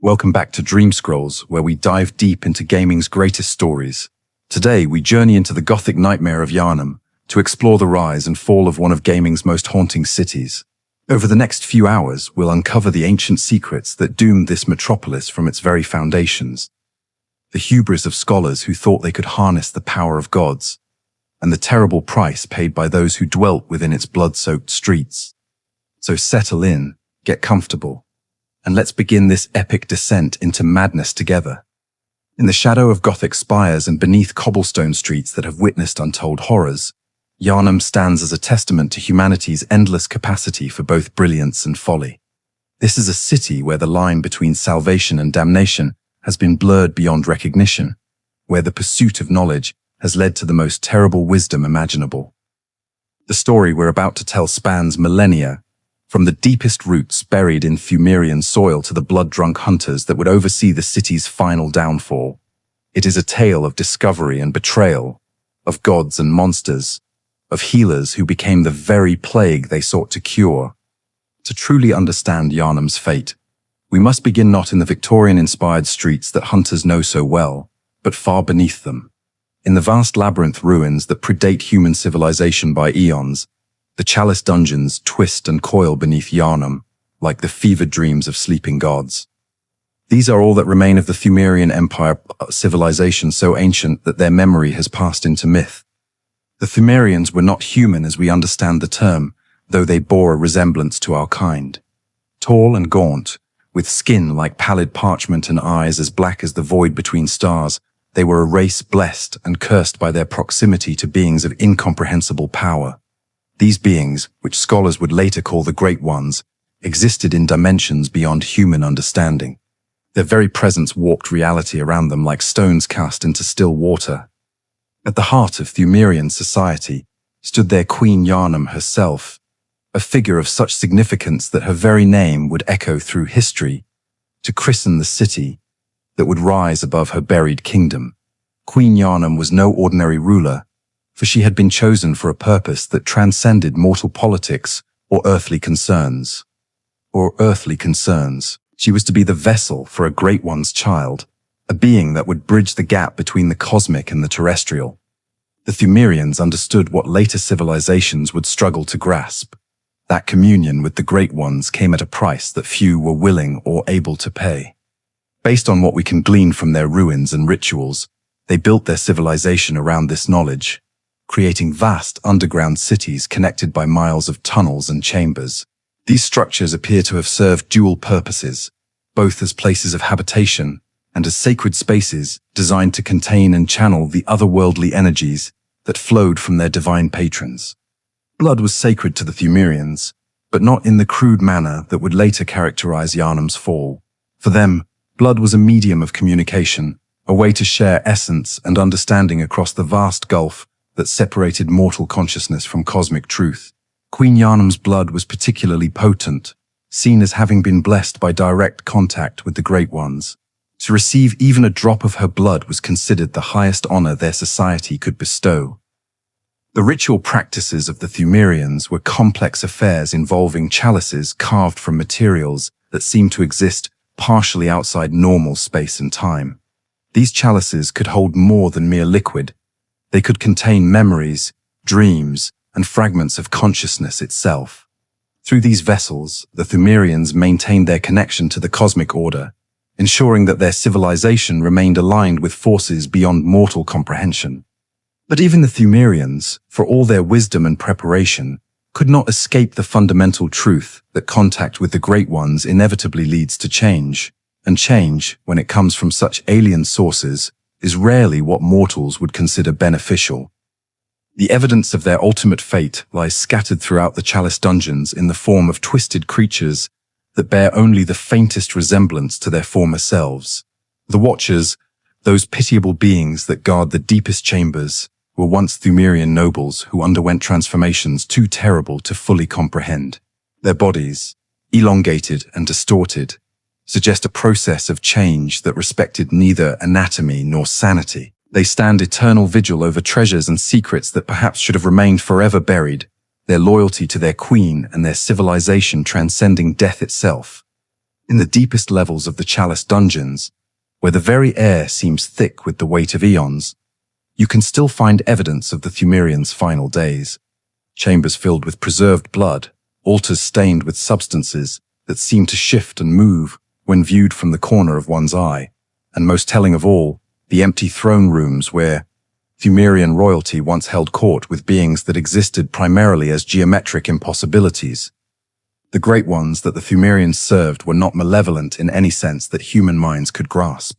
Welcome back to Dream Scrolls, where we dive deep into gaming's greatest stories. Today, we journey into the Gothic nightmare of Yharnam to explore the rise and fall of one of gaming's most haunting cities. Over the next few hours, we'll uncover the ancient secrets that doomed this metropolis from its very foundations, the hubris of scholars who thought they could harness the power of gods, and the terrible price paid by those who dwelt within its blood-soaked streets. So settle in, get comfortable, and let's begin this epic descent into madness together. In the shadow of Gothic spires and beneath cobblestone streets that have witnessed untold horrors, Yharnam stands as a testament to humanity's endless capacity for both brilliance and folly. This is a city where the line between salvation and damnation has been blurred beyond recognition, where the pursuit of knowledge has led to the most terrible wisdom imaginable. The story we're about to tell spans millennia, from the deepest roots buried in Pthumerian soil to the blood-drunk hunters that would oversee the city's final downfall. It is a tale of discovery and betrayal, of gods and monsters, of healers who became the very plague they sought to cure. To truly understand Yharnam's fate, we must begin not in the Victorian-inspired streets that hunters know so well, but far beneath them. In the vast labyrinth ruins that predate human civilization by eons, the Chalice Dungeons twist and coil beneath Yharnam, like the fevered dreams of sleeping gods. These are all that remain of the Pthumerian Empire, civilization so ancient that their memory has passed into myth. The Pthumerians were not human as we understand the term, though they bore a resemblance to our kind. Tall and gaunt, with skin like pallid parchment and eyes as black as the void between stars, they were a race blessed and cursed by their proximity to beings of incomprehensible power. These beings, which scholars would later call the Great Ones, existed in dimensions beyond human understanding. Their very presence warped reality around them like stones cast into still water. At the heart of Pthumerian society stood their Queen Yharnam herself, a figure of such significance that her very name would echo through history to christen the city that would rise above her buried kingdom. Queen Yharnam was no ordinary ruler, for she had been chosen for a purpose that transcended mortal politics or earthly concerns. She was to be the vessel for a Great One's child, a being that would bridge the gap between the cosmic and the terrestrial. The Pthumerians understood what later civilizations would struggle to grasp. That communion with the Great Ones came at a price that few were willing or able to pay. Based on what we can glean from their ruins and rituals, they built their civilization around this knowledge, creating vast underground cities connected by miles of tunnels and chambers. These structures appear to have served dual purposes, both as places of habitation and as sacred spaces designed to contain and channel the otherworldly energies that flowed from their divine patrons. Blood was sacred to the Pthumerians, but not in the crude manner that would later characterize Yharnam's fall. For them, blood was a medium of communication, a way to share essence and understanding across the vast gulf that separated mortal consciousness from cosmic truth. Queen Yharnam's blood was particularly potent, seen as having been blessed by direct contact with the Great Ones. To receive even a drop of her blood was considered the highest honor their society could bestow. The ritual practices of the Pthumerians were complex affairs involving chalices carved from materials that seemed to exist partially outside normal space and time. These chalices could hold more than mere liquid. They could contain memories, dreams, and fragments of consciousness itself. Through these vessels, the Pthumerians maintained their connection to the cosmic order, ensuring that their civilization remained aligned with forces beyond mortal comprehension. But even the Pthumerians, for all their wisdom and preparation, could not escape the fundamental truth that contact with the Great Ones inevitably leads to change, and change, when it comes from such alien sources, is rarely what mortals would consider beneficial. The evidence of their ultimate fate lies scattered throughout the Chalice Dungeons in the form of twisted creatures that bear only the faintest resemblance to their former selves. The Watchers, those pitiable beings that guard the deepest chambers, were once Pthumerian nobles who underwent transformations too terrible to fully comprehend. Their bodies, elongated and distorted, suggest a process of change that respected neither anatomy nor sanity. They stand eternal vigil over treasures and secrets that perhaps should have remained forever buried, their loyalty to their queen and their civilization transcending death itself. In the deepest levels of the Chalice Dungeons, where the very air seems thick with the weight of eons, you can still find evidence of the Pthumerians' final days. Chambers filled with preserved blood, altars stained with substances that seem to shift and move when viewed from the corner of one's eye, and most telling of all, the empty throne rooms where Pthumerian royalty once held court with beings that existed primarily as geometric impossibilities. The great ones that the Pthumerians served were not malevolent in any sense that human minds could grasp.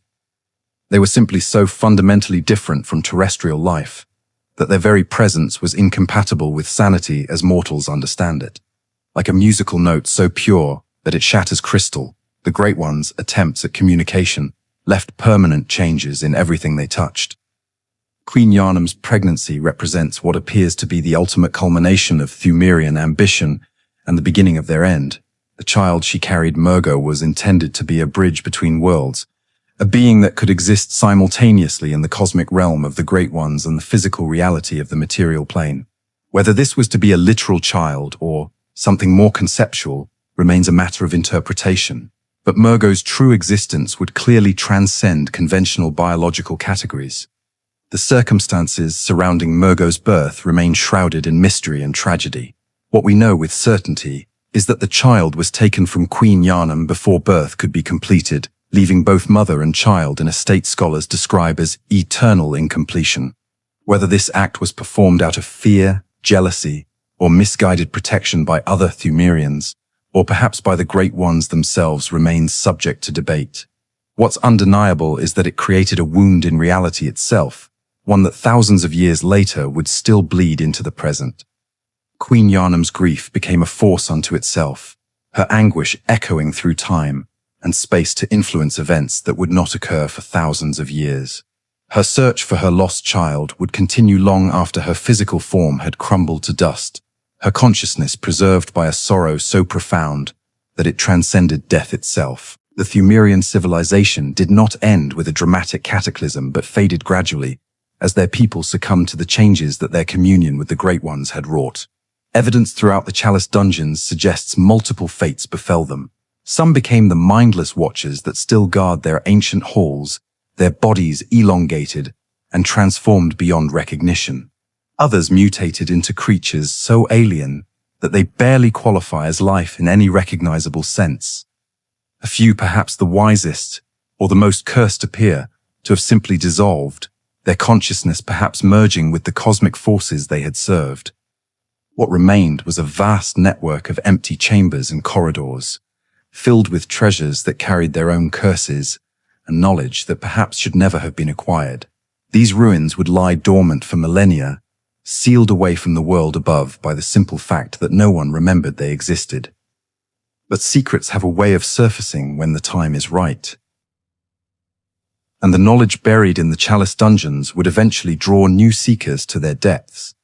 They were simply so fundamentally different from terrestrial life that their very presence was incompatible with sanity as mortals understand it. Like a musical note so pure that it shatters crystal, the Great Ones' attempts at communication left permanent changes in everything they touched. Queen Yharnam's pregnancy represents what appears to be the ultimate culmination of Pthumerian ambition and the beginning of their end. The child she carried, Murgo, was intended to be a bridge between worlds, a being that could exist simultaneously in the cosmic realm of the Great Ones and the physical reality of the material plane. Whether this was to be a literal child or something more conceptual remains a matter of interpretation, but Murgo's true existence would clearly transcend conventional biological categories. The circumstances surrounding Murgo's birth remain shrouded in mystery and tragedy. What we know with certainty is that the child was taken from Queen Yharnam before birth could be completed, leaving both mother and child in a state scholars describe as eternal incompletion. Whether this act was performed out of fear, jealousy, or misguided protection by other Pthumerians, or perhaps by the Great Ones themselves, remains subject to debate. What's undeniable is that it created a wound in reality itself, one that thousands of years later would still bleed into the present. Queen Yharnam's grief became a force unto itself, her anguish echoing through time and space to influence events that would not occur for thousands of years. Her search for her lost child would continue long after her physical form had crumbled to dust, her consciousness preserved by a sorrow so profound that it transcended death itself. The Pthumerian civilization did not end with a dramatic cataclysm but faded gradually as their people succumbed to the changes that their communion with the Great Ones had wrought. Evidence throughout the Chalice Dungeons suggests multiple fates befell them. Some became the mindless watchers that still guard their ancient halls, their bodies elongated and transformed beyond recognition. Others mutated into creatures so alien that they barely qualify as life in any recognizable sense. A few, perhaps the wisest or the most cursed, appear to have simply dissolved, their consciousness perhaps merging with the cosmic forces they had served. What remained was a vast network of empty chambers and corridors, filled with treasures that carried their own curses and knowledge that perhaps should never have been acquired. These ruins would lie dormant for millennia, sealed away from the world above by the simple fact that no one remembered they existed. But secrets have a way of surfacing when the time is right. And the knowledge buried in the Chalice Dungeons would eventually draw new seekers to their depths.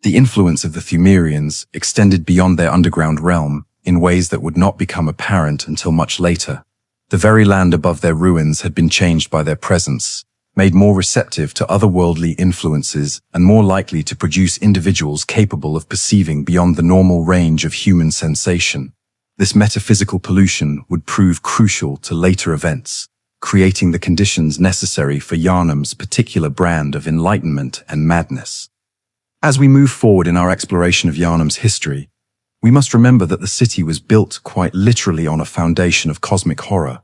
The influence of the Pthumerians extended beyond their underground realm in ways that would not become apparent until much later. The very land above their ruins had been changed by their presence, made more receptive to otherworldly influences and more likely to produce individuals capable of perceiving beyond the normal range of human sensation. This metaphysical pollution would prove crucial to later events, creating the conditions necessary for Yharnam's particular brand of enlightenment and madness. As we move forward in our exploration of Yharnam's history, we must remember that the city was built quite literally on a foundation of cosmic horror.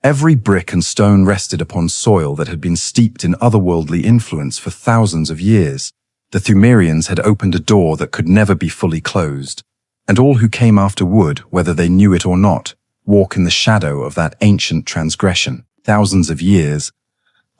Every brick and stone rested upon soil that had been steeped in otherworldly influence for thousands of years. The Pthumerians had opened a door that could never be fully closed, and all who came after would, whether they knew it or not, walk in the shadow of that ancient transgression. Thousands of years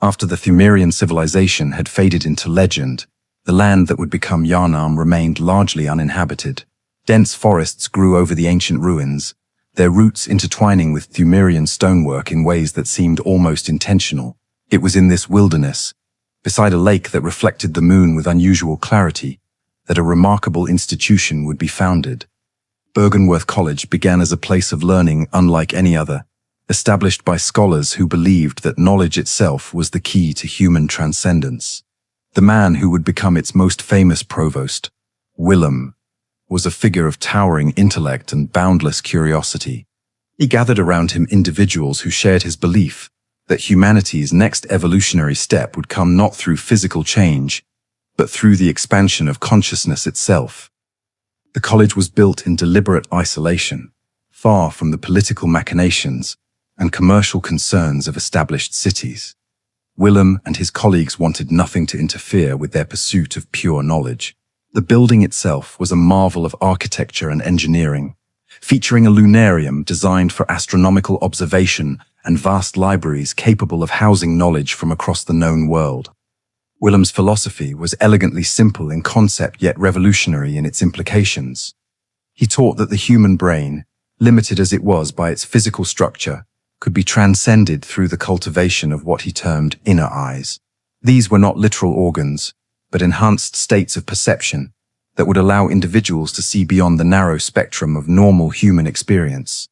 after the Pthumerian civilization had faded into legend, the land that would become Yharnam remained largely uninhabited. Dense forests grew over the ancient ruins, their roots intertwining with Pthumerian stonework in ways that seemed almost intentional. It was in this wilderness, beside a lake that reflected the moon with unusual clarity, that a remarkable institution would be founded. Byrgenwerth College began as a place of learning unlike any other, established by scholars who believed that knowledge itself was the key to human transcendence. The man who would become its most famous provost, Willem, was a figure of towering intellect and boundless curiosity. He gathered around him individuals who shared his belief that humanity's next evolutionary step would come not through physical change, but through the expansion of consciousness itself. The college was built in deliberate isolation, far from the political machinations and commercial concerns of established cities. Willem and his colleagues wanted nothing to interfere with their pursuit of pure knowledge. The building itself was a marvel of architecture and engineering, featuring a lunarium designed for astronomical observation and vast libraries capable of housing knowledge from across the known world. Willem's philosophy was elegantly simple in concept yet revolutionary in its implications. He taught that the human brain, limited as it was by its physical structure, could be transcended through the cultivation of what he termed inner eyes. These were not literal organs, but enhanced states of perception that would allow individuals to see beyond the narrow spectrum of normal human experience.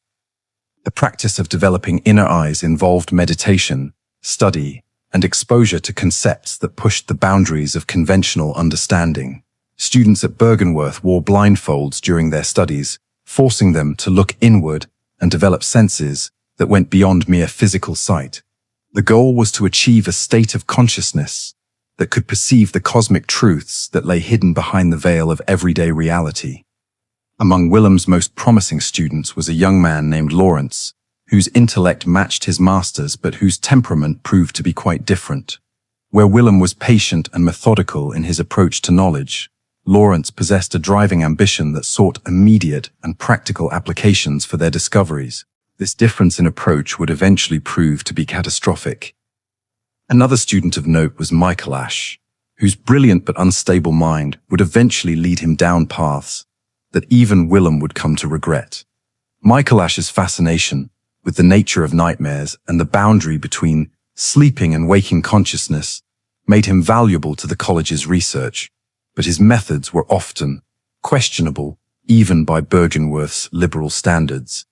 The practice of developing inner eyes involved meditation, study, and exposure to concepts that pushed the boundaries of conventional understanding. Students at Byrgenwerth wore blindfolds during their studies, forcing them to look inward and develop senses that went beyond mere physical sight. The goal was to achieve a state of consciousness that could perceive the cosmic truths that lay hidden behind the veil of everyday reality. Among Willem's most promising students was a young man named Laurence, whose intellect matched his master's but whose temperament proved to be quite different. Where Willem was patient and methodical in his approach to knowledge, Laurence possessed a driving ambition that sought immediate and practical applications for their discoveries. This difference in approach would eventually prove to be catastrophic. Another student of note was Michaelash, whose brilliant but unstable mind would eventually lead him down paths that even Willem would come to regret. Michaelash's fascination with the nature of nightmares and the boundary between sleeping and waking consciousness made him valuable to the college's research, but his methods were often questionable even by Byrgenwerth's liberal standards.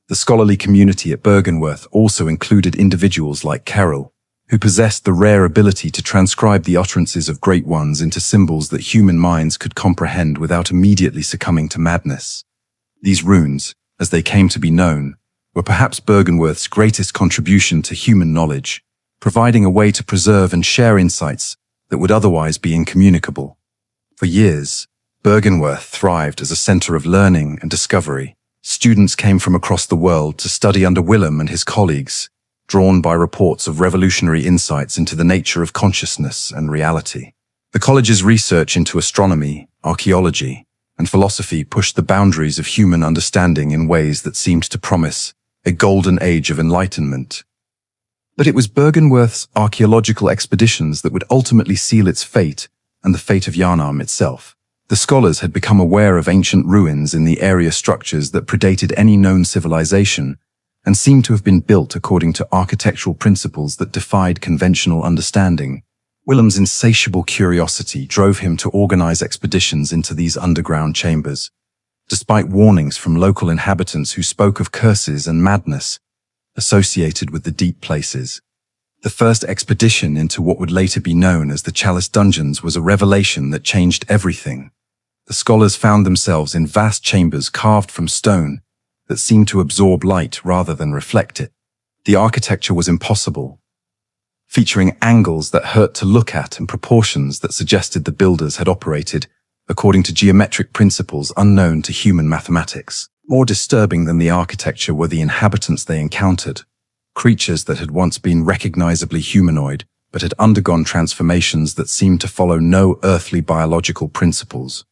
The scholarly community at Byrgenwerth also included individuals like Carol, who possessed the rare ability to transcribe the utterances of great ones into symbols that human minds could comprehend without immediately succumbing to madness. These runes, as they came to be known, were perhaps Byrgenwerth's greatest contribution to human knowledge, providing a way to preserve and share insights that would otherwise be incommunicable. For years, Byrgenwerth thrived as a center of learning and discovery. Students came from across the world to study under Willem and his colleagues, drawn by reports of revolutionary insights into the nature of consciousness and reality. The college's research into astronomy, archaeology, and philosophy pushed the boundaries of human understanding in ways that seemed to promise a golden age of enlightenment. But it was Byrgenwerth's archaeological expeditions that would ultimately seal its fate and the fate of Yharnam itself. The scholars had become aware of ancient ruins in the area structures that predated any known civilization and seemed to have been built according to architectural principles that defied conventional understanding. Willem's insatiable curiosity drove him to organize expeditions into these underground chambers, despite warnings from local inhabitants who spoke of curses and madness associated with the deep places. The first expedition into what would later be known as the Chalice Dungeons was a revelation that changed everything. The scholars found themselves in vast chambers carved from stone that seemed to absorb light rather than reflect it. The architecture was impossible, featuring angles that hurt to look at and proportions that suggested the builders had operated according to geometric principles unknown to human mathematics. More disturbing than the architecture were the inhabitants they encountered, creatures that had once been recognizably humanoid but had undergone transformations that seemed to follow no earthly biological principles.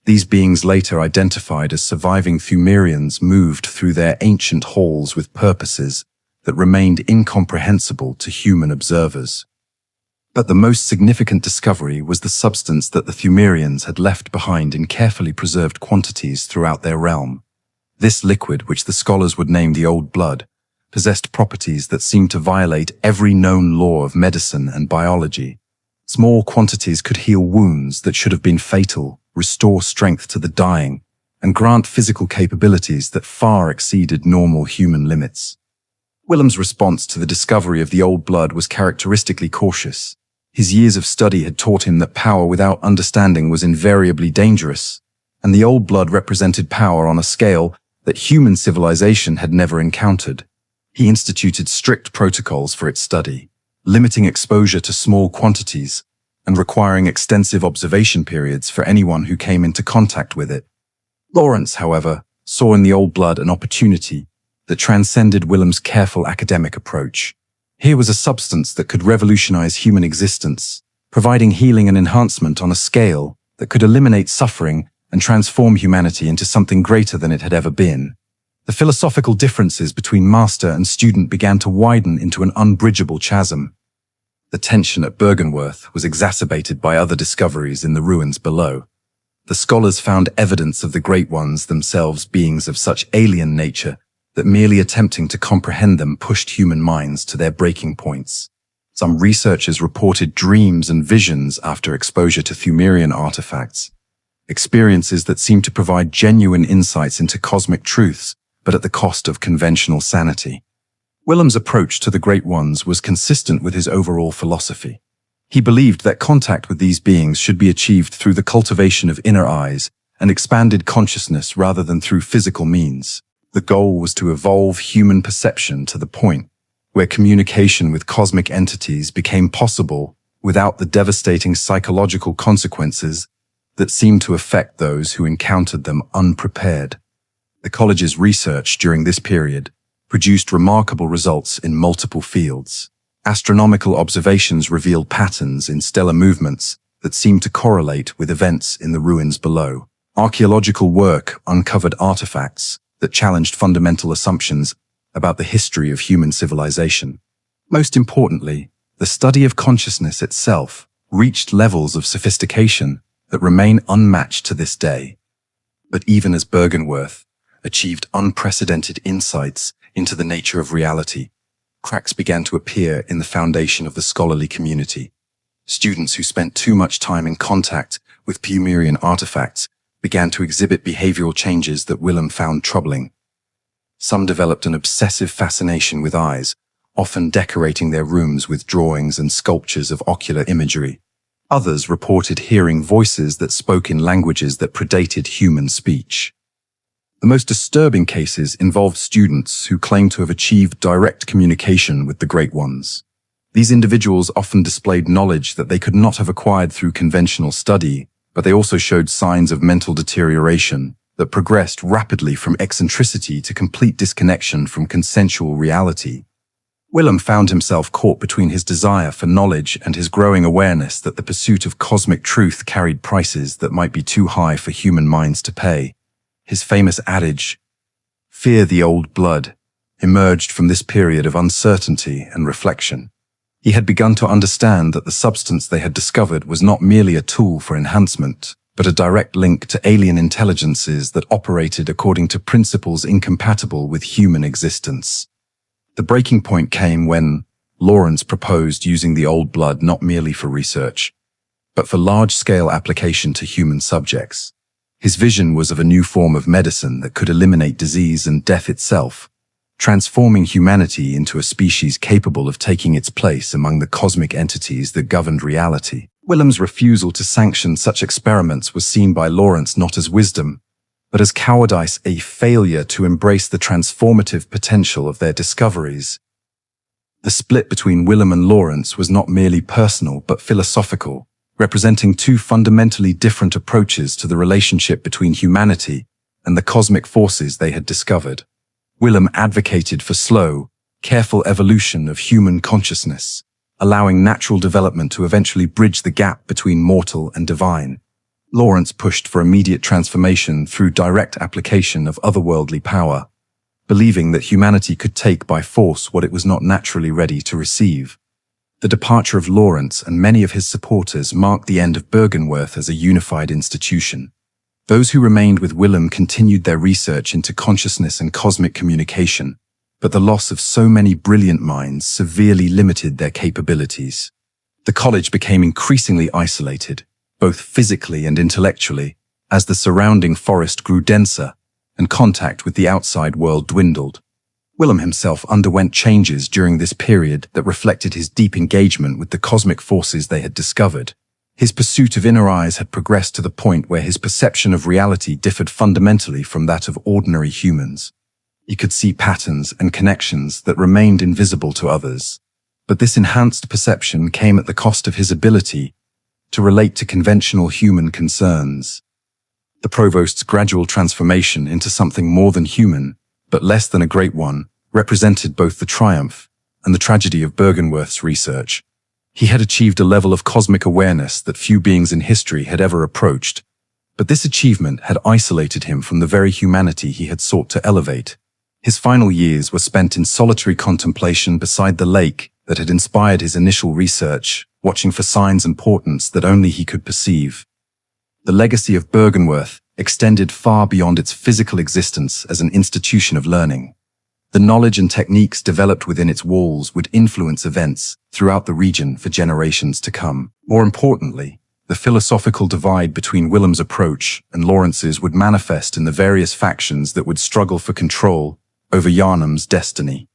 These beings, later identified as surviving Pthumerians, moved through their ancient halls with purposes that remained incomprehensible to human observers. But the most significant discovery was the substance that the Pthumerians had left behind in carefully preserved quantities throughout their realm. This liquid, which the scholars would name the Old Blood, possessed properties that seemed to violate every known law of medicine and biology. Small quantities could heal wounds that should have been fatal, restore strength to the dying, and grant physical capabilities that far exceeded normal human limits. Willem's response to the discovery of the Old Blood was characteristically cautious. His years of study had taught him that power without understanding was invariably dangerous, and the Old Blood represented power on a scale that human civilization had never encountered. He instituted strict protocols for its study, limiting exposure to small quantities and requiring extensive observation periods for anyone who came into contact with it. Laurence, however, saw in the Old Blood an opportunity that transcended Willem's careful academic approach. Here was a substance that could revolutionize human existence, providing healing and enhancement on a scale that could eliminate suffering and transform humanity into something greater than it had ever been. The philosophical differences between master and student began to widen into an unbridgeable chasm. The tension at Byrgenwerth was exacerbated by other discoveries in the ruins below. The scholars found evidence of the Great Ones themselves beings of such alien nature that merely attempting to comprehend them pushed human minds to their breaking points. Some researchers reported dreams and visions after exposure to Pthumerian artifacts, experiences that seemed to provide genuine insights into cosmic truths, but at the cost of conventional sanity. Willem's approach to the Great Ones was consistent with his overall philosophy. He believed that contact with these beings should be achieved through the cultivation of inner eyes and expanded consciousness rather than through physical means. The goal was to evolve human perception to the point where communication with cosmic entities became possible without the devastating psychological consequences that seemed to affect those who encountered them unprepared. The college's research during this period produced remarkable results in multiple fields. Astronomical observations revealed patterns in stellar movements that seemed to correlate with events in the ruins below. Archaeological work uncovered artifacts that challenged fundamental assumptions about the history of human civilization. Most importantly, the study of consciousness itself reached levels of sophistication that remain unmatched to this day. But even as Byrgenwerth achieved unprecedented insights into the nature of reality, cracks began to appear in the foundation of the scholarly community. Students who spent too much time in contact with Pthumerian artifacts began to exhibit behavioral changes that Willem found troubling. Some developed an obsessive fascination with eyes, often decorating their rooms with drawings and sculptures of ocular imagery. Others reported hearing voices that spoke in languages that predated human speech. The most disturbing cases involved students who claimed to have achieved direct communication with the Great Ones. These individuals often displayed knowledge that they could not have acquired through conventional study, but they also showed signs of mental deterioration that progressed rapidly from eccentricity to complete disconnection from consensual reality. Willem found himself caught between his desire for knowledge and his growing awareness that the pursuit of cosmic truth carried prices that might be too high for human minds to pay. His famous adage, "Fear the old blood," emerged from this period of uncertainty and reflection. He had begun to understand that the substance they had discovered was not merely a tool for enhancement, but a direct link to alien intelligences that operated according to principles incompatible with human existence. The breaking point came when Laurence proposed using the Old Blood not merely for research, but for large-scale application to human subjects. His vision was of a new form of medicine that could eliminate disease and death itself, transforming humanity into a species capable of taking its place among the cosmic entities that governed reality. Willem's refusal to sanction such experiments was seen by Laurence not as wisdom, but as cowardice, a failure to embrace the transformative potential of their discoveries. The split between Willem and Laurence was not merely personal but philosophical, representing two fundamentally different approaches to the relationship between humanity and the cosmic forces they had discovered. Willem advocated for slow, careful evolution of human consciousness, allowing natural development to eventually bridge the gap between mortal and divine. Laurence pushed for immediate transformation through direct application of otherworldly power, believing that humanity could take by force what it was not naturally ready to receive. The departure of Laurence and many of his supporters marked the end of Byrgenwerth as a unified institution. Those who remained with Willem continued their research into consciousness and cosmic communication, but the loss of so many brilliant minds severely limited their capabilities. The college became increasingly isolated, both physically and intellectually, as the surrounding forest grew denser and contact with the outside world dwindled. Willem himself underwent changes during this period that reflected his deep engagement with the cosmic forces they had discovered. His pursuit of inner eyes had progressed to the point where his perception of reality differed fundamentally from that of ordinary humans. He could see patterns and connections that remained invisible to others. But this enhanced perception came at the cost of his ability to relate to conventional human concerns. The provost's gradual transformation into something more than human, but less than a great one, represented both the triumph and the tragedy of Byrgenwerth's research. He had achieved a level of cosmic awareness that few beings in history had ever approached, but this achievement had isolated him from the very humanity he had sought to elevate. His final years were spent in solitary contemplation beside the lake that had inspired his initial research, watching for signs and portents that only he could perceive. The legacy of Byrgenwerth extended far beyond its physical existence as an institution of learning. The knowledge and techniques developed within its walls would influence events throughout the region for generations to come. More importantly, the philosophical divide between Willem's approach and Laurence's would manifest in the various factions that would struggle for control over Yharnam's destiny.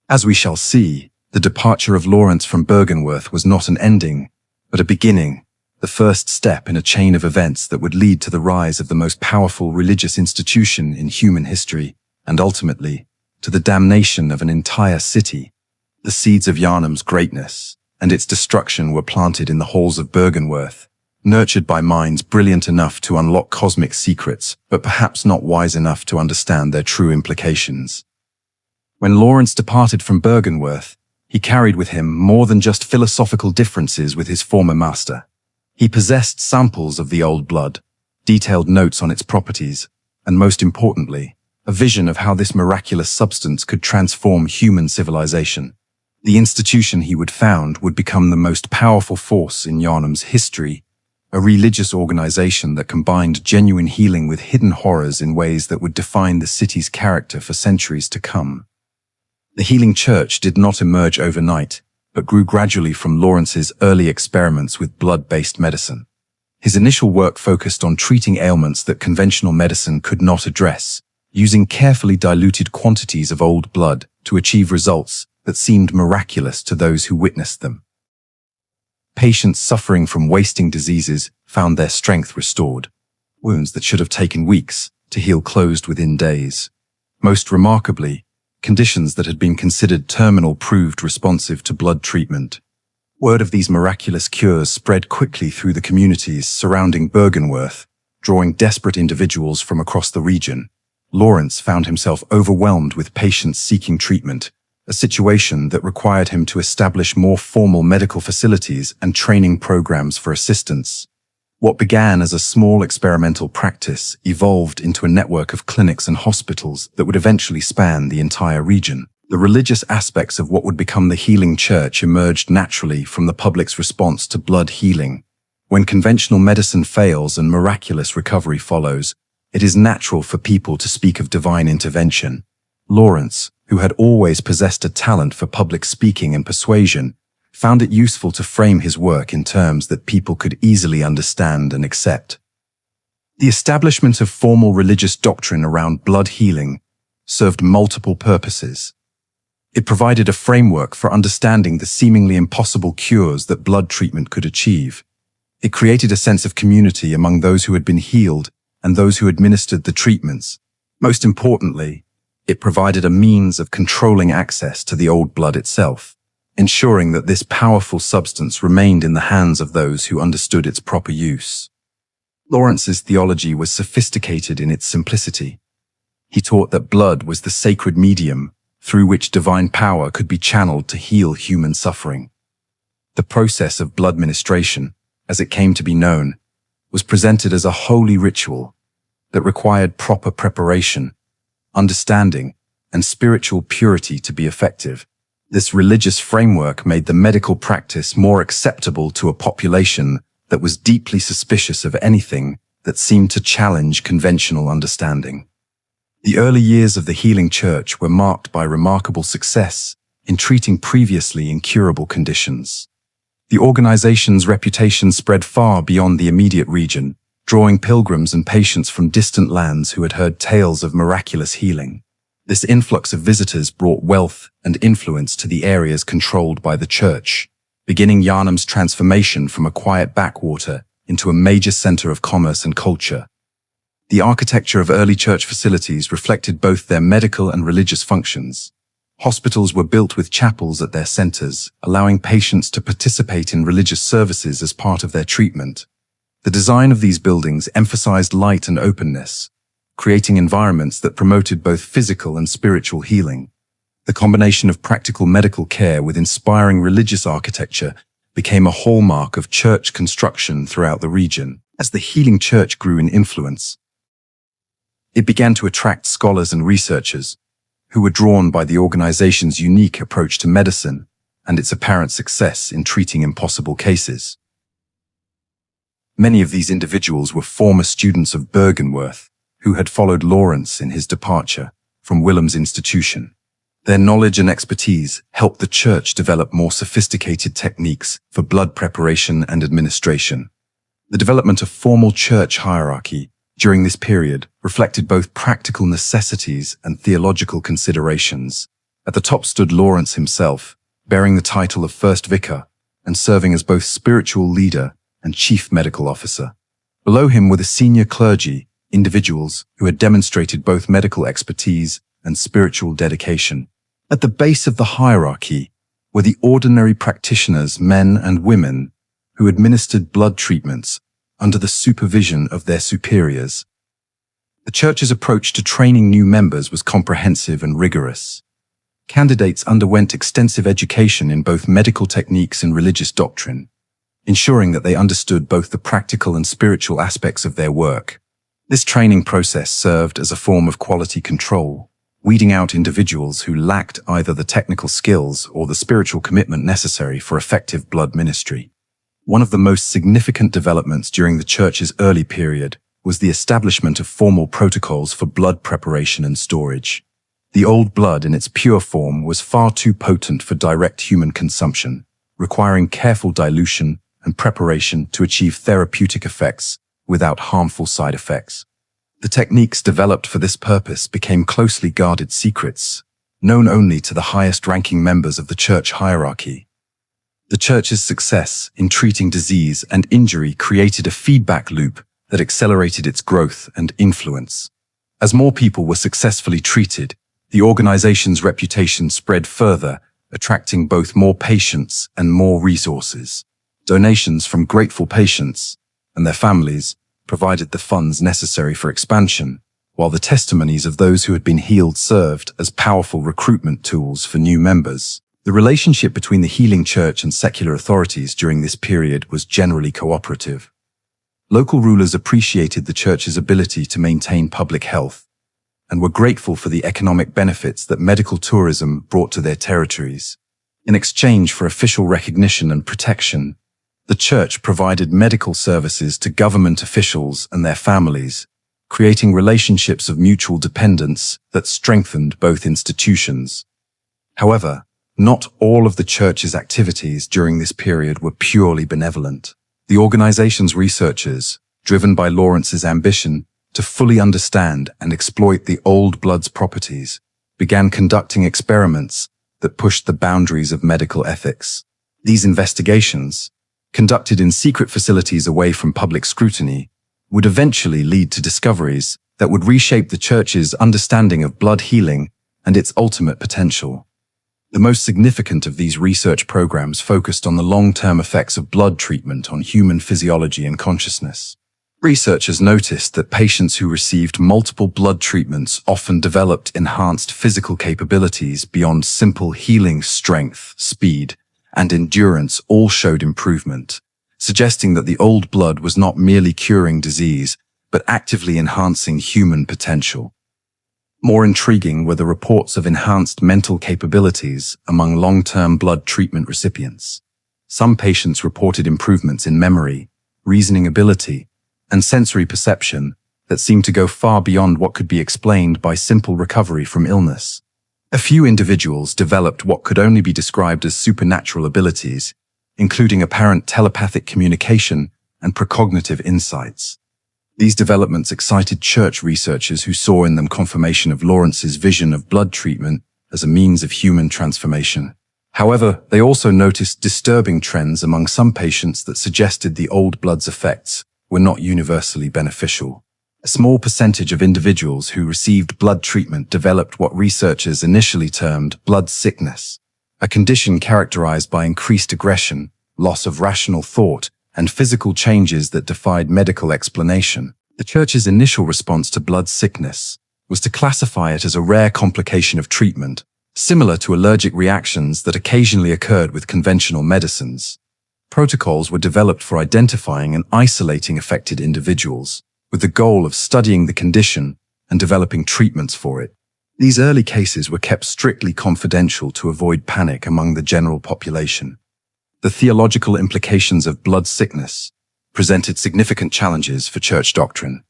As we shall see, the departure of Laurence from Byrgenwerth was not an ending, but a beginning, the first step in a chain of events that would lead to the rise of the most powerful religious institution in human history, and ultimately, to the damnation of an entire city. The seeds of Yharnam's greatness and its destruction were planted in the halls of Byrgenwerth, nurtured by minds brilliant enough to unlock cosmic secrets, but perhaps not wise enough to understand their true implications. When Laurence departed from Byrgenwerth, he carried with him more than just philosophical differences with his former master. He possessed samples of the old blood, detailed notes on its properties, and most importantly, a vision of how this miraculous substance could transform human civilization. The institution he would found would become the most powerful force in Yharnam's history, a religious organization that combined genuine healing with hidden horrors in ways that would define the city's character for centuries to come. The healing church did not emerge overnight, but grew gradually from Laurence's early experiments with blood-based medicine. His initial work focused on treating ailments that conventional medicine could not address, using carefully diluted quantities of old blood to achieve results that seemed miraculous to those who witnessed them. Patients suffering from wasting diseases found their strength restored. Wounds that should have taken weeks to heal closed within days. Most remarkably, conditions that had been considered terminal proved responsive to blood treatment. Word of these miraculous cures spread quickly through the communities surrounding Byrgenwerth, drawing desperate individuals from across the region. Laurence found himself overwhelmed with patients seeking treatment, a situation that required him to establish more formal medical facilities and training programs for assistance. What began as a small experimental practice evolved into a network of clinics and hospitals that would eventually span the entire region. The religious aspects of what would become the healing church emerged naturally from the public's response to blood healing. When conventional medicine fails and miraculous recovery follows, it is natural for people to speak of divine intervention. Laurence, who had always possessed a talent for public speaking and persuasion, found it useful to frame his work in terms that people could easily understand and accept. The establishment of formal religious doctrine around blood healing served multiple purposes. It provided a framework for understanding the seemingly impossible cures that blood treatment could achieve. It created a sense of community among those who had been healed and those who administered the treatments. Most importantly, it provided a means of controlling access to the old blood itself, ensuring that this powerful substance remained in the hands of those who understood its proper use. Laurence's theology was sophisticated in its simplicity. He taught that blood was the sacred medium through which divine power could be channeled to heal human suffering. The process of blood ministration, as it came to be known, was presented as a holy ritual that required proper preparation, understanding, and spiritual purity to be effective. This religious framework made the medical practice more acceptable to a population that was deeply suspicious of anything that seemed to challenge conventional understanding. The early years of the healing church were marked by remarkable success in treating previously incurable conditions. The organization's reputation spread far beyond the immediate region, drawing pilgrims and patients from distant lands who had heard tales of miraculous healing. This influx of visitors brought wealth and influence to the areas controlled by the church. beginning Yharnam's transformation from a quiet backwater into a major center of commerce and culture. The architecture of early church facilities reflected both their medical and religious functions. Hospitals were built with chapels at their centers, allowing patients to participate in religious services as part of their treatment. The design of these buildings emphasized light and openness, creating environments that promoted both physical and spiritual healing. The combination of practical medical care with inspiring religious architecture became a hallmark of church construction throughout the region. As the healing church grew in influence, it began to attract scholars and researchers who were drawn by the organization's unique approach to medicine and its apparent success in treating impossible cases. Many of these individuals were former students of Byrgenwerth, who had followed Laurence in his departure from Willem's institution. Their knowledge and expertise helped the church develop more sophisticated techniques for blood preparation and administration. The development of formal church hierarchy during this period reflected both practical necessities and theological considerations. At the top stood Laurence himself, bearing the title of first vicar and serving as both spiritual leader and chief medical officer. Below him were the senior clergy, individuals who had demonstrated both medical expertise and spiritual dedication. At the base of the hierarchy were the ordinary practitioners, men and women, who administered blood treatments under the supervision of their superiors. The church's approach to training new members was comprehensive and rigorous. Candidates underwent extensive education in both medical techniques and religious doctrine, ensuring that they understood both the practical and spiritual aspects of their work. This training process served as a form of quality control, weeding out individuals who lacked either the technical skills or the spiritual commitment necessary for effective blood ministry. One of the most significant developments during the church's early period was the establishment of formal protocols for blood preparation and storage. The old blood in its pure form was far too potent for direct human consumption, requiring careful dilution and preparation to achieve therapeutic effects without harmful side effects. The techniques developed for this purpose became closely guarded secrets, known only to the highest-ranking members of the church hierarchy. The church's success in treating disease and injury created a feedback loop that accelerated its growth and influence. As more people were successfully treated, the organization's reputation spread further, attracting both more patients and more resources. Donations from grateful patients and their families provided the funds necessary for expansion, while the testimonies of those who had been healed served as powerful recruitment tools for new members. The relationship between the healing church and secular authorities during this period was generally cooperative. Local rulers appreciated the church's ability to maintain public health and were grateful for the economic benefits that medical tourism brought to their territories. In exchange for official recognition and protection, the church provided medical services to government officials and their families, creating relationships of mutual dependence that strengthened both institutions. However, not all of the church's activities during this period were purely benevolent. The organization's researchers, driven by Laurence's ambition to fully understand and exploit the old blood's properties, began conducting experiments that pushed the boundaries of medical ethics. These investigations, conducted in secret facilities away from public scrutiny, would eventually lead to discoveries that would reshape the church's understanding of blood healing and its ultimate potential. The most significant of these research programs focused on the long-term effects of blood treatment on human physiology and consciousness. Researchers noticed that patients who received multiple blood treatments often developed enhanced physical capabilities beyond simple healing. Strength, speed, and endurance all showed improvement, suggesting that the old blood was not merely curing disease, but actively enhancing human potential. More intriguing were the reports of enhanced mental capabilities among long-term blood treatment recipients. Some patients reported improvements in memory, reasoning ability, and sensory perception that seemed to go far beyond what could be explained by simple recovery from illness. A few individuals developed what could only be described as supernatural abilities, including apparent telepathic communication and precognitive insights. These developments excited church researchers who saw in them confirmation of Laurence's vision of blood treatment as a means of human transformation. However, they also noticed disturbing trends among some patients that suggested the old blood's effects were not universally beneficial. A small percentage of individuals who received blood treatment developed what researchers initially termed blood sickness, a condition characterized by increased aggression, loss of rational thought, and physical changes that defied medical explanation. The Church's initial response to blood sickness was to classify it as a rare complication of treatment, similar to allergic reactions that occasionally occurred with conventional medicines. Protocols were developed for identifying and isolating affected individuals, with the goal of studying the condition and developing treatments for it. These early cases were kept strictly confidential to avoid panic among the general population. The theological implications of blood sickness presented significant challenges for church doctrine.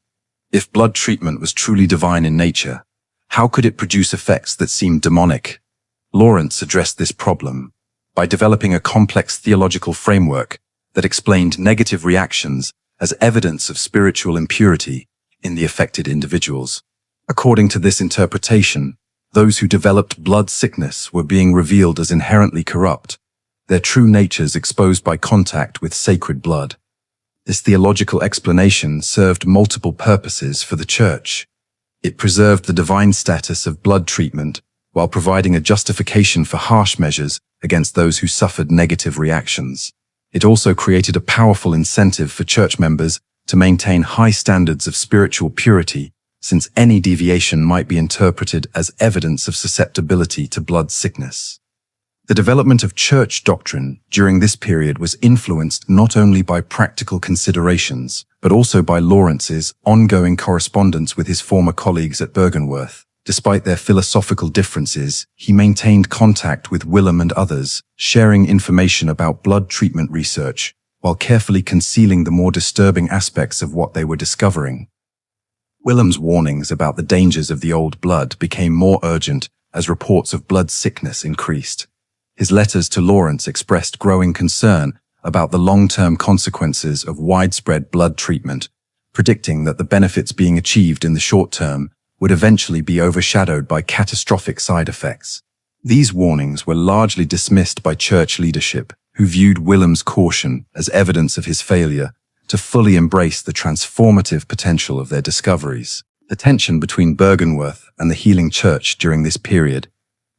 If blood treatment was truly divine in nature, how could it produce effects that seemed demonic? Laurence addressed this problem by developing a complex theological framework that explained negative reactions as evidence of spiritual impurity in the affected individuals. According to this interpretation, those who developed blood sickness were being revealed as inherently corrupt, their true natures exposed by contact with sacred blood. This theological explanation served multiple purposes for the Church. It preserved the divine status of blood treatment while providing a justification for harsh measures against those who suffered negative reactions. It also created a powerful incentive for church members to maintain high standards of spiritual purity, since any deviation might be interpreted as evidence of susceptibility to blood sickness. The development of church doctrine during this period was influenced not only by practical considerations, but also by Laurence's ongoing correspondence with his former colleagues at Byrgenwerth. Despite their philosophical differences, he maintained contact with Willem and others, sharing information about blood treatment research, while carefully concealing the more disturbing aspects of what they were discovering. Willem's warnings about the dangers of the old blood became more urgent as reports of blood sickness increased. His letters to Laurence expressed growing concern about the long-term consequences of widespread blood treatment, predicting that the benefits being achieved in the short term would eventually be overshadowed by catastrophic side effects. These warnings were largely dismissed by church leadership, who viewed Willem's caution as evidence of his failure to fully embrace the transformative potential of their discoveries. The tension between Byrgenwerth and the healing church during this period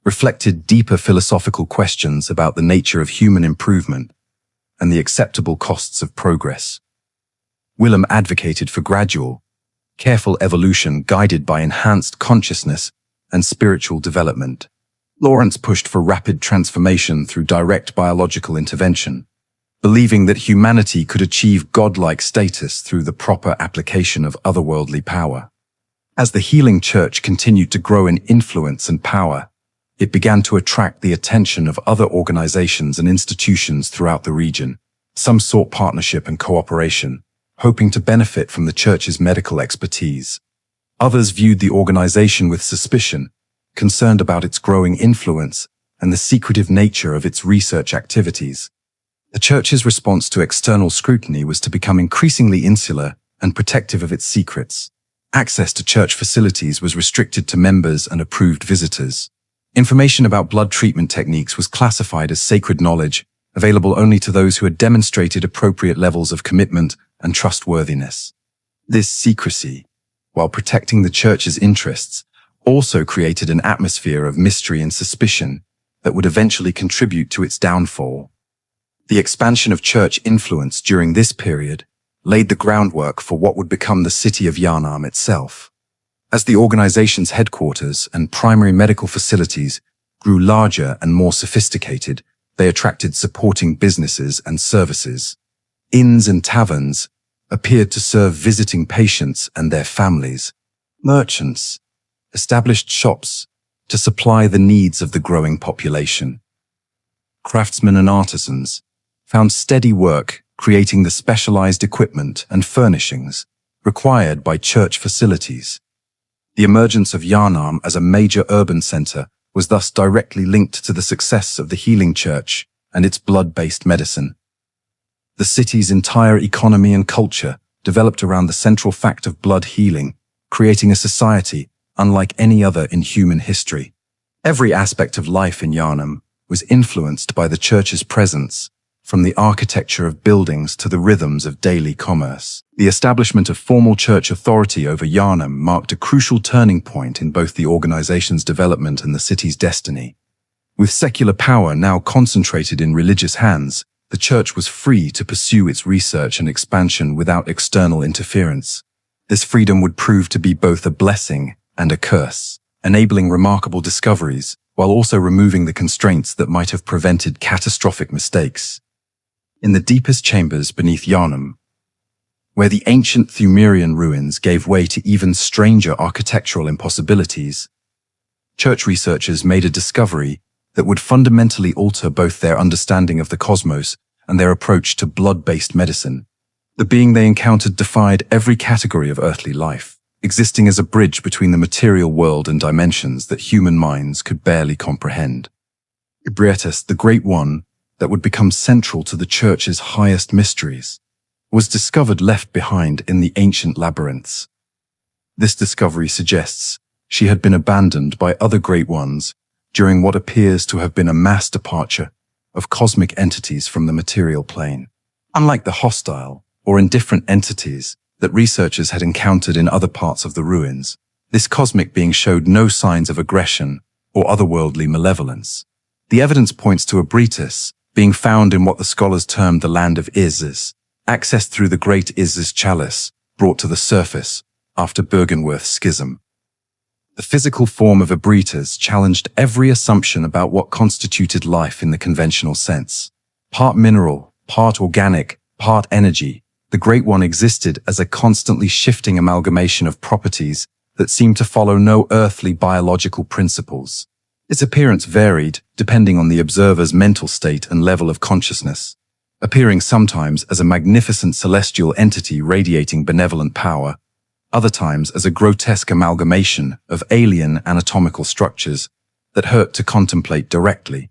reflected deeper philosophical questions about the nature of human improvement and the acceptable costs of progress. Willem advocated for gradual, careful evolution guided by enhanced consciousness and spiritual development. Laurence pushed for rapid transformation through direct biological intervention, believing that humanity could achieve godlike status through the proper application of otherworldly power. As the healing church continued to grow in influence and power, it began to attract the attention of other organizations and institutions throughout the region. Some sought partnership and cooperation, hoping to benefit from the church's medical expertise. Others viewed the organization with suspicion, concerned about its growing influence and the secretive nature of its research activities. The church's response to external scrutiny was to become increasingly insular and protective of its secrets. Access to church facilities was restricted to members and approved visitors. Information about blood treatment techniques was classified as sacred knowledge, available only to those who had demonstrated appropriate levels of commitment and trustworthiness. This secrecy, while protecting the church's interests, also created an atmosphere of mystery and suspicion that would eventually contribute to its downfall. The expansion of church influence during this period laid the groundwork for what would become the city of Yharnam itself. As the organization's headquarters and primary medical facilities grew larger and more sophisticated, they attracted supporting businesses and services. Inns and taverns appeared to serve visiting patients and their families. Merchants established shops to supply the needs of the growing population. Craftsmen and artisans found steady work creating the specialized equipment and furnishings required by church facilities. The emergence of Yharnam as a major urban center was thus directly linked to the success of the healing church and its blood-based medicine. The city's entire economy and culture developed around the central fact of blood healing, creating a society unlike any other in human history. Every aspect of life in Yharnam, was influenced by the church's presence, from the architecture of buildings to the rhythms of daily commerce. The establishment of formal church authority over Yharnam marked a crucial turning point in both the organization's development and the city's destiny. With secular power now concentrated in religious hands, the church was free to pursue its research and expansion without external interference. This freedom would prove to be both a blessing and a curse, enabling remarkable discoveries, while also removing the constraints that might have prevented catastrophic mistakes. In the deepest chambers beneath Yharnam, where the ancient Pthumerian ruins gave way to even stranger architectural impossibilities, church researchers made a discovery that would fundamentally alter both their understanding of the cosmos and their approach to blood-based medicine. The being they encountered defied every category of earthly life, existing as a bridge between the material world and dimensions that human minds could barely comprehend. Ebrietas, the Great One, that would become central to the church's highest mysteries, was discovered left behind in the ancient labyrinths. This discovery suggests she had been abandoned by other Great Ones during what appears to have been a mass departure of cosmic entities from the material plane. Unlike the hostile or indifferent entities that researchers had encountered in other parts of the ruins, this cosmic being showed no signs of aggression or otherworldly malevolence. The evidence points to Ebrietas being found in what the scholars termed the land of Isis, accessed through the great Isis chalice brought to the surface after Byrgenwerth's schism. The physical form of Ebrietas challenged every assumption about what constituted life in the conventional sense. Part mineral, part organic, part energy, the Great One existed as a constantly shifting amalgamation of properties that seemed to follow no earthly biological principles. Its appearance varied depending on the observer's mental state and level of consciousness, appearing sometimes as a magnificent celestial entity radiating benevolent power, other times as a grotesque amalgamation of alien anatomical structures that hurt to contemplate directly.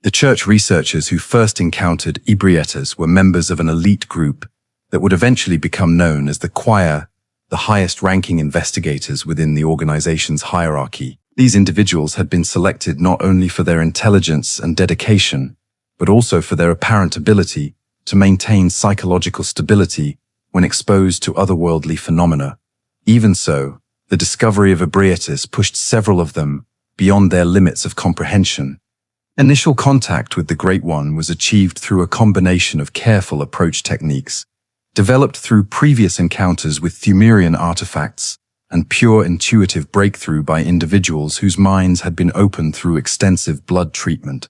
The church researchers who first encountered Ebrietas were members of an elite group that would eventually become known as the Choir, the highest-ranking investigators within the organization's hierarchy. These individuals had been selected not only for their intelligence and dedication, but also for their apparent ability to maintain psychological stability when exposed to otherworldly phenomena. Even so, the discovery of Ebrietas pushed several of them beyond their limits of comprehension. Initial contact with the Great One was achieved through a combination of careful approach techniques, developed through previous encounters with Pthumerian artifacts, and pure intuitive breakthrough by individuals whose minds had been opened through extensive blood treatment.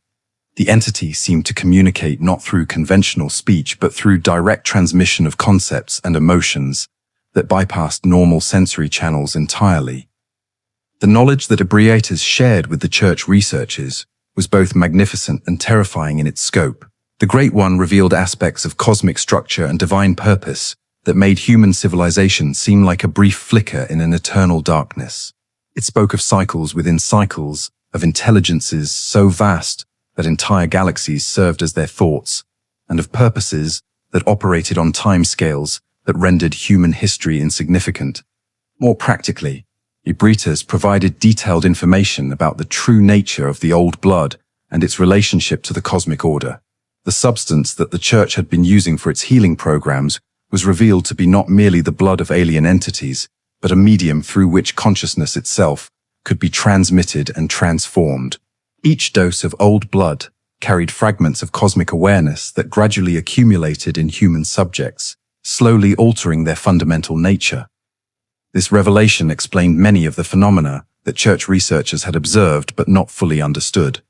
The entity seemed to communicate not through conventional speech but through direct transmission of concepts and emotions that bypassed normal sensory channels entirely. The knowledge that Ebrietas shared with the church researchers was both magnificent and terrifying in its scope. The Great One revealed aspects of cosmic structure and divine purpose that made human civilization seem like a brief flicker in an eternal darkness. It spoke of cycles within cycles, of intelligences so vast that entire galaxies served as their thoughts, and of purposes that operated on timescales that rendered human history insignificant. More practically, Ebrietas provided detailed information about the true nature of the old blood and its relationship to the cosmic order. The substance that the church had been using for its healing programs was revealed to be not merely the blood of alien entities, but a medium through which consciousness itself could be transmitted and transformed. Each dose of old blood carried fragments of cosmic awareness that gradually accumulated in human subjects, slowly altering their fundamental nature. This revelation explained many of the phenomena that church researchers had observed but not fully understood.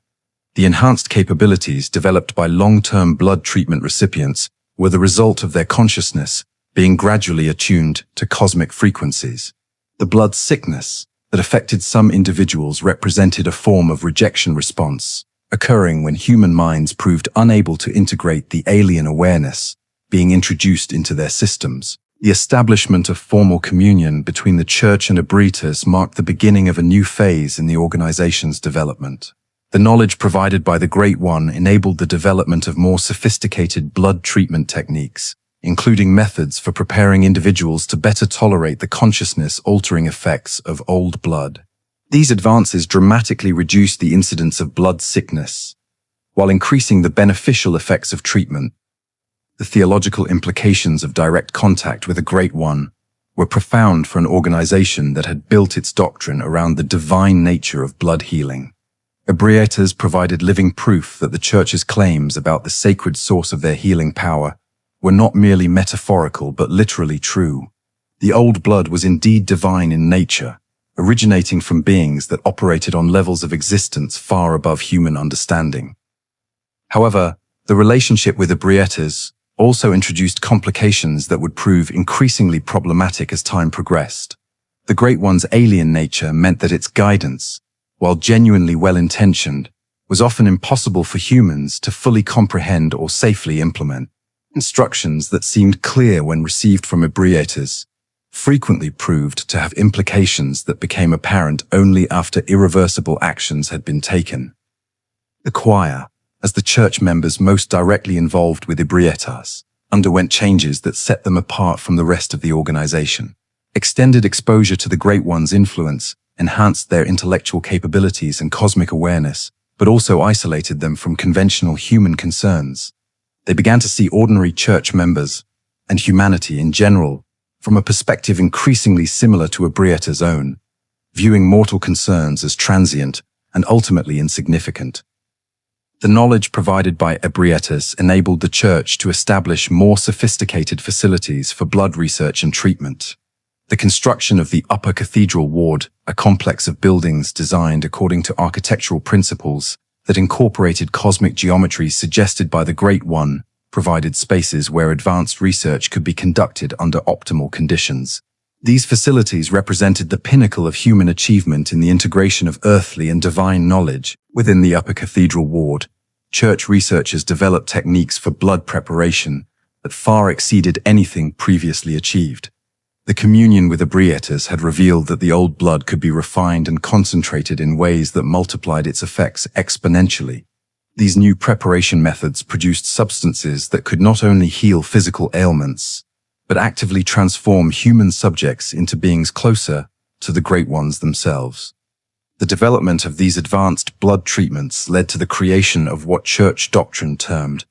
The enhanced capabilities developed by long-term blood treatment recipients were the result of their consciousness being gradually attuned to cosmic frequencies. The blood sickness that affected some individuals represented a form of rejection response, occurring when human minds proved unable to integrate the alien awareness being introduced into their systems. The establishment of formal communion between the church and Ebrietas marked the beginning of a new phase in the organization's development. The knowledge provided by the Great One enabled the development of more sophisticated blood treatment techniques, including methods for preparing individuals to better tolerate the consciousness-altering effects of old blood. These advances dramatically reduced the incidence of blood sickness, while increasing the beneficial effects of treatment. The theological implications of direct contact with a Great One were profound for an organization that had built its doctrine around the divine nature of blood healing. Ebrietas provided living proof that the Church's claims about the sacred source of their healing power were not merely metaphorical but literally true. The old blood was indeed divine in nature, originating from beings that operated on levels of existence far above human understanding. However, the relationship with Ebrietas also introduced complications that would prove increasingly problematic as time progressed. The Great One's alien nature meant that its guidance, while genuinely well-intentioned, was often impossible for humans to fully comprehend or safely implement. Instructions that seemed clear when received from Ebrietas frequently proved to have implications that became apparent only after irreversible actions had been taken. The choir, as the church members most directly involved with Ebrietas, underwent changes that set them apart from the rest of the organization. Extended exposure to the Great One's influence enhanced their intellectual capabilities and cosmic awareness, but also isolated them from conventional human concerns. They began to see ordinary church members, and humanity in general, from a perspective increasingly similar to Ebrietas' own, viewing mortal concerns as transient and ultimately insignificant. The knowledge provided by Ebrietas enabled the Church to establish more sophisticated facilities for blood research and treatment. The construction of the Upper Cathedral Ward, a complex of buildings designed according to architectural principles that incorporated cosmic geometry suggested by the Great One, provided spaces where advanced research could be conducted under optimal conditions. These facilities represented the pinnacle of human achievement in the integration of earthly and divine knowledge. Within the Upper Cathedral Ward, Church researchers developed techniques for blood preparation that far exceeded anything previously achieved. The communion with Ebrietas had revealed that the old blood could be refined and concentrated in ways that multiplied its effects exponentially. These new preparation methods produced substances that could not only heal physical ailments, but actively transform human subjects into beings closer to the Great Ones themselves. The development of these advanced blood treatments led to the creation of what Church doctrine termed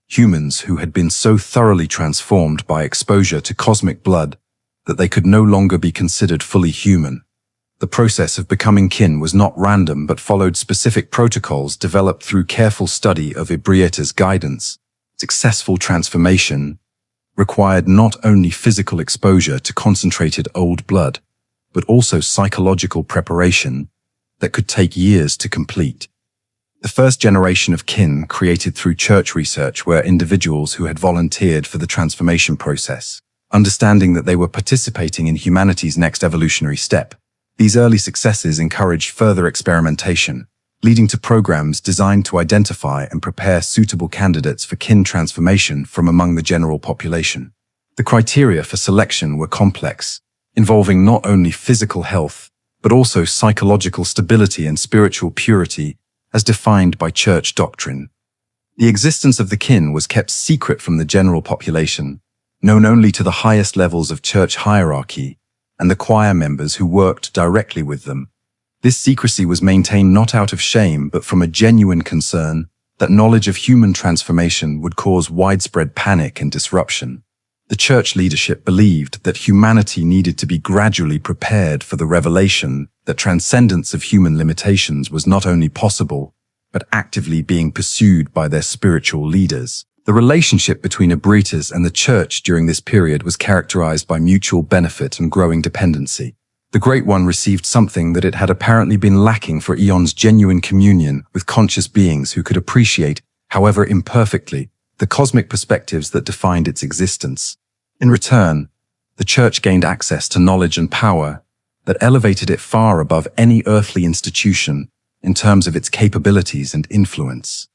humans who had been so thoroughly transformed by exposure to cosmic blood that they could no longer be considered fully human. The process of becoming kin was not random but followed specific protocols developed through careful study of Ebrietas' guidance. Successful transformation required not only physical exposure to concentrated old blood, but also psychological preparation that could take years to complete. The first generation of kin created through church research were individuals who had volunteered for the transformation process, understanding that they were participating in humanity's next evolutionary step. These early successes encouraged further experimentation, leading to programs designed to identify and prepare suitable candidates for kin transformation from among the general population. The criteria for selection were complex, involving not only physical health, but also psychological stability and spiritual purity, as defined by church doctrine. The existence of the kin was kept secret from the general population, known only to the highest levels of church hierarchy and the choir members who worked directly with them. This secrecy was maintained not out of shame but from a genuine concern that knowledge of human transformation would cause widespread panic and disruption. The church leadership believed that humanity needed to be gradually prepared for the revelation that transcendence of human limitations was not only possible, but actively being pursued by their spiritual leaders. The relationship between Ebrietas and the church during this period was characterized by mutual benefit and growing dependency. The Great One received something that it had apparently been lacking for eons: genuine communion with conscious beings who could appreciate, however imperfectly, the cosmic perspectives that defined its existence. In return, the church gained access to knowledge and power that elevated it far above any earthly institution in terms of its capabilities and influence.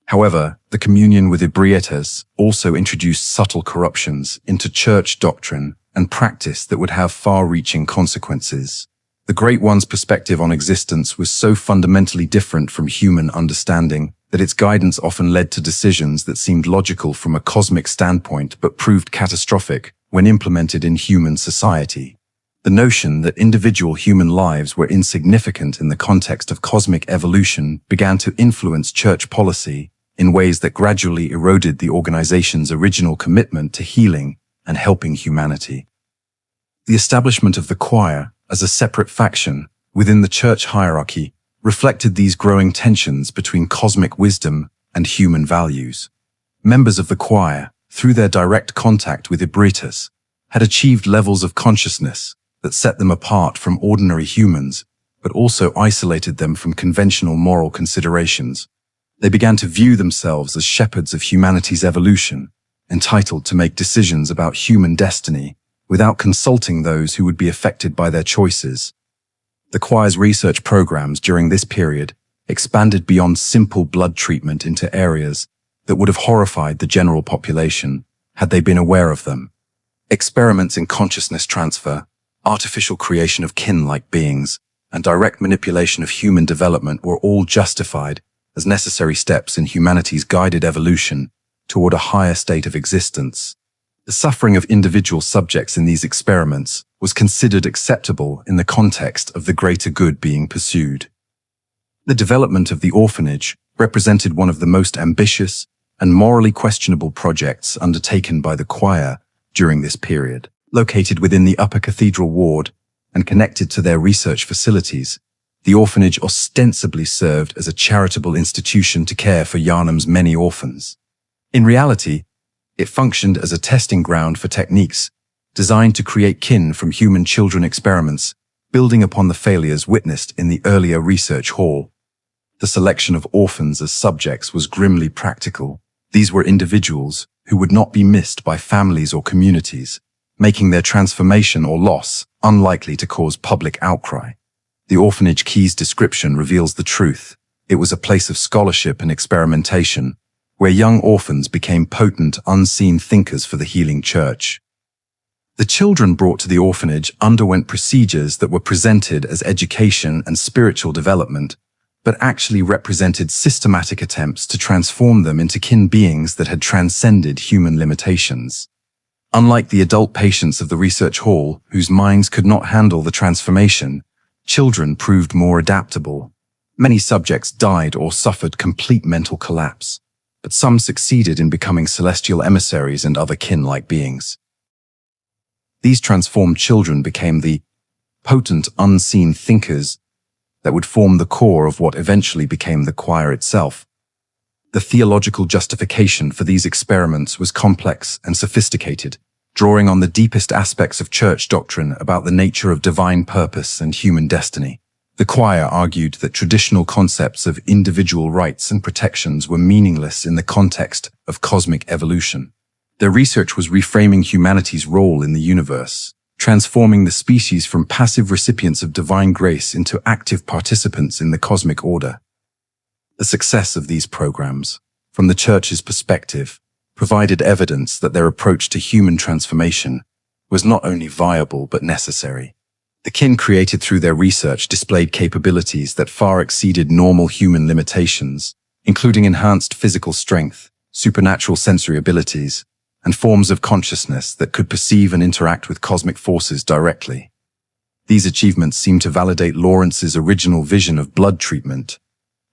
However, the communion with Ebrietas also introduced subtle corruptions into church doctrine and practice that would have far-reaching consequences. The Great One's perspective on existence was so fundamentally different from human understanding that its guidance often led to decisions that seemed logical from a cosmic standpoint but proved catastrophic when implemented in human society. The notion that individual human lives were insignificant in the context of cosmic evolution began to influence church policy in ways that gradually eroded the organization's original commitment to healing and helping humanity. The establishment of the choir as a separate faction within the church hierarchy reflected these growing tensions between cosmic wisdom and human values. Members of the choir, through their direct contact with Ebrietas, had achieved levels of consciousness that set them apart from ordinary humans, but also isolated them from conventional moral considerations. They began to view themselves as shepherds of humanity's evolution, entitled to make decisions about human destiny without consulting those who would be affected by their choices. The choir's research programs during this period expanded beyond simple blood treatment into areas that would have horrified the general population had they been aware of them. Experiments in consciousness transfer, artificial creation of kin-like beings, and direct manipulation of human development were all justified as necessary steps in humanity's guided evolution toward a higher state of existence. The suffering of individual subjects in these experiments was considered acceptable in the context of the greater good being pursued. The development of the orphanage represented one of the most ambitious and morally questionable projects undertaken by the choir during this period. Located within the Upper Cathedral Ward and connected to their research facilities, the orphanage ostensibly served as a charitable institution to care for Yharnam's many orphans. In reality, it functioned as a testing ground for techniques designed to create kin from human children experiments, building upon the failures witnessed in the earlier research hall. The selection of orphans as subjects was grimly practical. These were individuals who would not be missed by families or communities, making their transformation or loss unlikely to cause public outcry. The orphanage key's description reveals the truth. It was a place of scholarship and experimentation, where young orphans became potent, unseen thinkers for the healing church. The children brought to the orphanage underwent procedures that were presented as education and spiritual development, but actually represented systematic attempts to transform them into kin beings that had transcended human limitations. Unlike the adult patients of the research hall, whose minds could not handle the transformation, children proved more adaptable. Many subjects died or suffered complete mental collapse, but some succeeded in becoming celestial emissaries and other kin-like beings. These transformed children became the potent, unseen thinkers that would form the core of what eventually became the choir itself. The theological justification for these experiments was complex and sophisticated, drawing on the deepest aspects of church doctrine about the nature of divine purpose and human destiny. The choir argued that traditional concepts of individual rights and protections were meaningless in the context of cosmic evolution. Their research was reframing humanity's role in the universe, transforming the species from passive recipients of divine grace into active participants in the cosmic order. The success of these programs, from the church's perspective, provided evidence that their approach to human transformation was not only viable but necessary. The kin created through their research displayed capabilities that far exceeded normal human limitations, including enhanced physical strength, supernatural sensory abilities, and forms of consciousness that could perceive and interact with cosmic forces directly. These achievements seem to validate Lawrence's original vision of blood treatment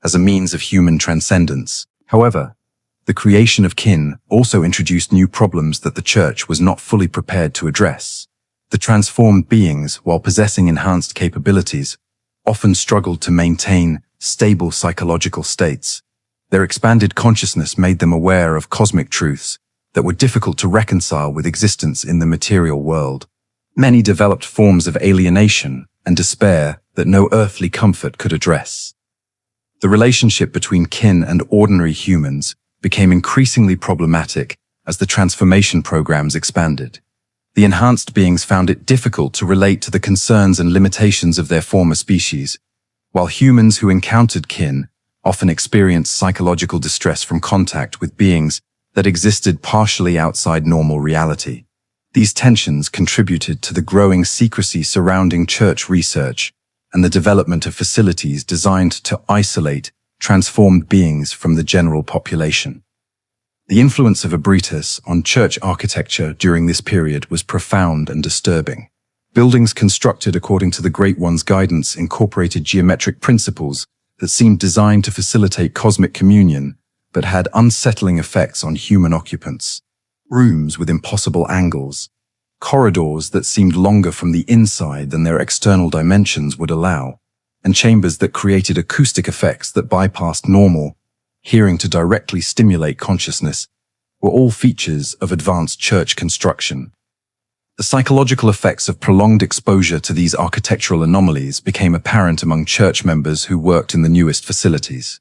as a means of human transcendence. However, the creation of kin also introduced new problems that the church was not fully prepared to address. The transformed beings, while possessing enhanced capabilities, often struggled to maintain stable psychological states. Their expanded consciousness made them aware of cosmic truths that were difficult to reconcile with existence in the material world. Many developed forms of alienation and despair that no earthly comfort could address. The relationship between kin and ordinary humans became increasingly problematic as the transformation programs expanded. The enhanced beings found it difficult to relate to the concerns and limitations of their former species, while humans who encountered kin often experienced psychological distress from contact with beings that existed partially outside normal reality. These tensions contributed to the growing secrecy surrounding church research and the development of facilities designed to isolate transformed beings from the general population. The influence of Ebrietas on church architecture during this period was profound and disturbing. Buildings constructed according to the Great One's guidance incorporated geometric principles that seemed designed to facilitate cosmic communion, but had unsettling effects on human occupants. Rooms with impossible angles, corridors that seemed longer from the inside than their external dimensions would allow, and chambers that created acoustic effects that bypassed normal hearing to directly stimulate consciousness, were all features of advanced church construction. The psychological effects of prolonged exposure to these architectural anomalies became apparent among church members who worked in the newest facilities.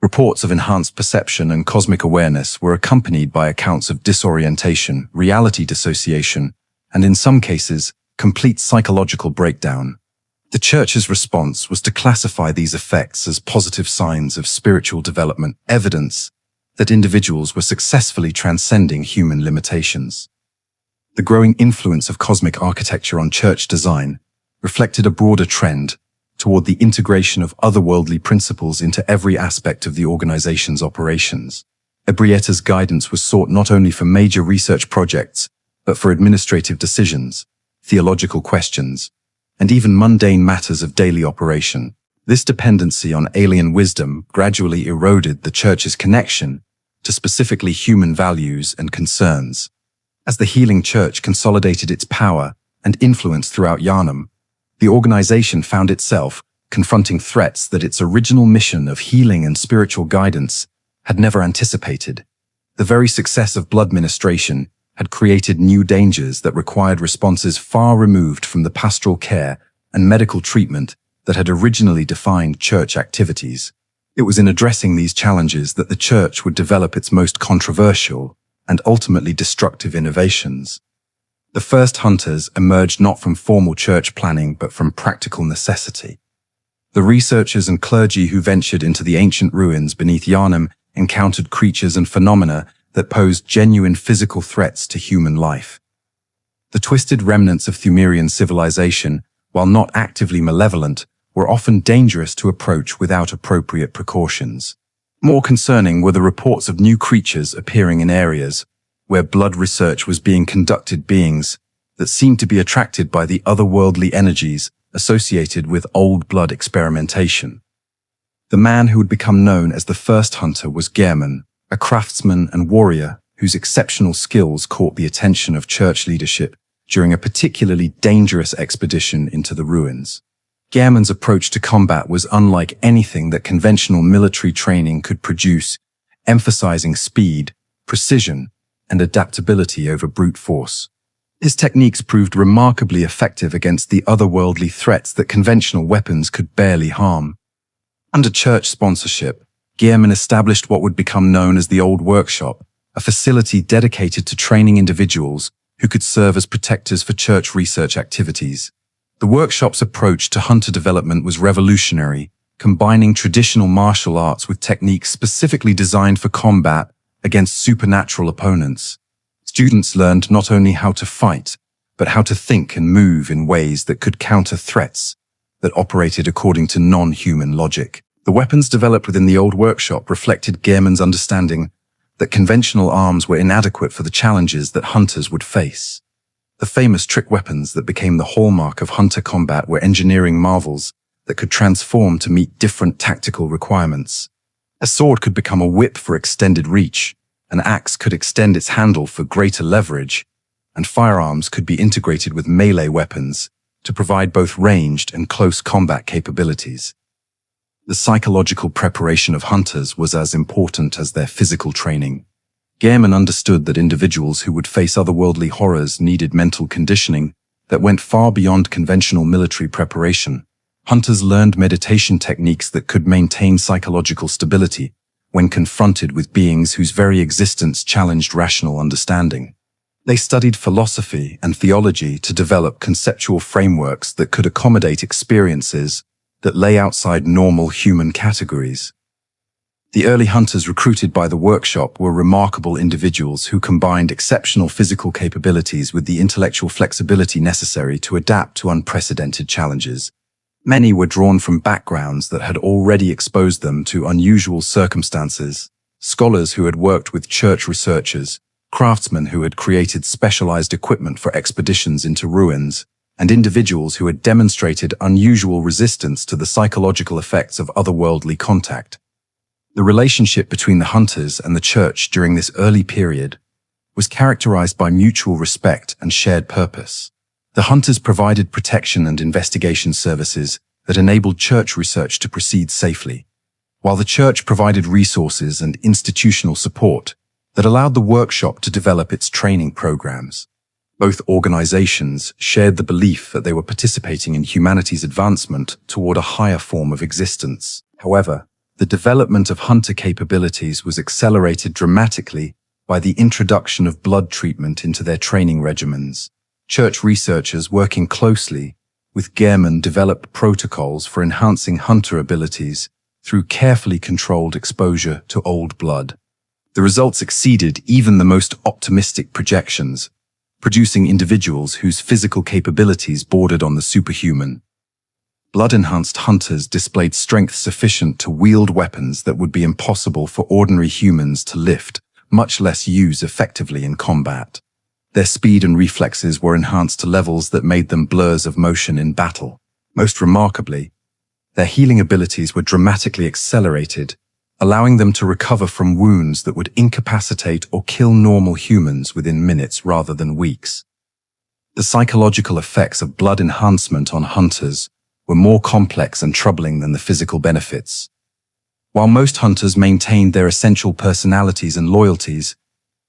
Reports of enhanced perception and cosmic awareness were accompanied by accounts of disorientation, reality dissociation, and in some cases, complete psychological breakdown. The Church's response was to classify these effects as positive signs of spiritual development, evidence that individuals were successfully transcending human limitations. The growing influence of cosmic architecture on church design reflected a broader trend toward the integration of otherworldly principles into every aspect of the organization's operations. Ebrietas' guidance was sought not only for major research projects, but for administrative decisions, theological questions, and even mundane matters of daily operation. This dependency on alien wisdom gradually eroded the Church's connection to specifically human values and concerns. As the healing Church consolidated its power and influence throughout Yharnam, the organization found itself confronting threats that its original mission of healing and spiritual guidance had never anticipated. The very success of blood ministration had created new dangers that required responses far removed from the pastoral care and medical treatment that had originally defined church activities. It was in addressing these challenges that the Church would develop its most controversial and ultimately destructive innovations. The first hunters emerged not from formal church planning but from practical necessity. The researchers and clergy who ventured into the ancient ruins beneath Yharnam encountered creatures and phenomena that posed genuine physical threats to human life. The twisted remnants of Pthumerian civilization, while not actively malevolent, were often dangerous to approach without appropriate precautions. More concerning were the reports of new creatures appearing in areas where blood research was being conducted, beings that seemed to be attracted by the otherworldly energies associated with old blood experimentation. The man who would become known as the first hunter was Yharnam, a craftsman and warrior whose exceptional skills caught the attention of church leadership during a particularly dangerous expedition into the ruins. Yharnam's approach to combat was unlike anything that conventional military training could produce, emphasizing speed, precision, and adaptability over brute force. His techniques proved remarkably effective against the otherworldly threats that conventional weapons could barely harm. Under church sponsorship, Yharnam established what would become known as the Old Workshop, a facility dedicated to training individuals who could serve as protectors for church research activities. The workshop's approach to hunter development was revolutionary, combining traditional martial arts with techniques specifically designed for combat against supernatural opponents. Students learned not only how to fight, but how to think and move in ways that could counter threats that operated according to non-human logic. The weapons developed within the Old Workshop reflected Yharnam's understanding that conventional arms were inadequate for the challenges that hunters would face. The famous trick weapons that became the hallmark of hunter combat were engineering marvels that could transform to meet different tactical requirements. A sword could become a whip for extended reach, an axe could extend its handle for greater leverage, and firearms could be integrated with melee weapons to provide both ranged and close combat capabilities. The psychological preparation of hunters was as important as their physical training. Yharnam understood that individuals who would face otherworldly horrors needed mental conditioning that went far beyond conventional military preparation. Hunters learned meditation techniques that could maintain psychological stability when confronted with beings whose very existence challenged rational understanding. They studied philosophy and theology to develop conceptual frameworks that could accommodate experiences that lay outside normal human categories. The early hunters recruited by the workshop were remarkable individuals who combined exceptional physical capabilities with the intellectual flexibility necessary to adapt to unprecedented challenges. Many were drawn from backgrounds that had already exposed them to unusual circumstances, scholars who had worked with church researchers, craftsmen who had created specialized equipment for expeditions into ruins, and individuals who had demonstrated unusual resistance to the psychological effects of otherworldly contact. The relationship between the hunters and the church during this early period was characterized by mutual respect and shared purpose. The hunters provided protection and investigation services that enabled church research to proceed safely, while the church provided resources and institutional support that allowed the workshop to develop its training programs. Both organizations shared the belief that they were participating in humanity's advancement toward a higher form of existence. However, the development of hunter capabilities was accelerated dramatically by the introduction of blood treatment into their training regimens. Church researchers working closely with Yharnam developed protocols for enhancing hunter abilities through carefully controlled exposure to old blood. The results exceeded even the most optimistic projections, producing individuals whose physical capabilities bordered on the superhuman. Blood-enhanced hunters displayed strength sufficient to wield weapons that would be impossible for ordinary humans to lift, much less use effectively in combat. Their speed and reflexes were enhanced to levels that made them blurs of motion in battle. Most remarkably, their healing abilities were dramatically accelerated, allowing them to recover from wounds that would incapacitate or kill normal humans within minutes rather than weeks. The psychological effects of blood enhancement on hunters were more complex and troubling than the physical benefits. While most hunters maintained their essential personalities and loyalties,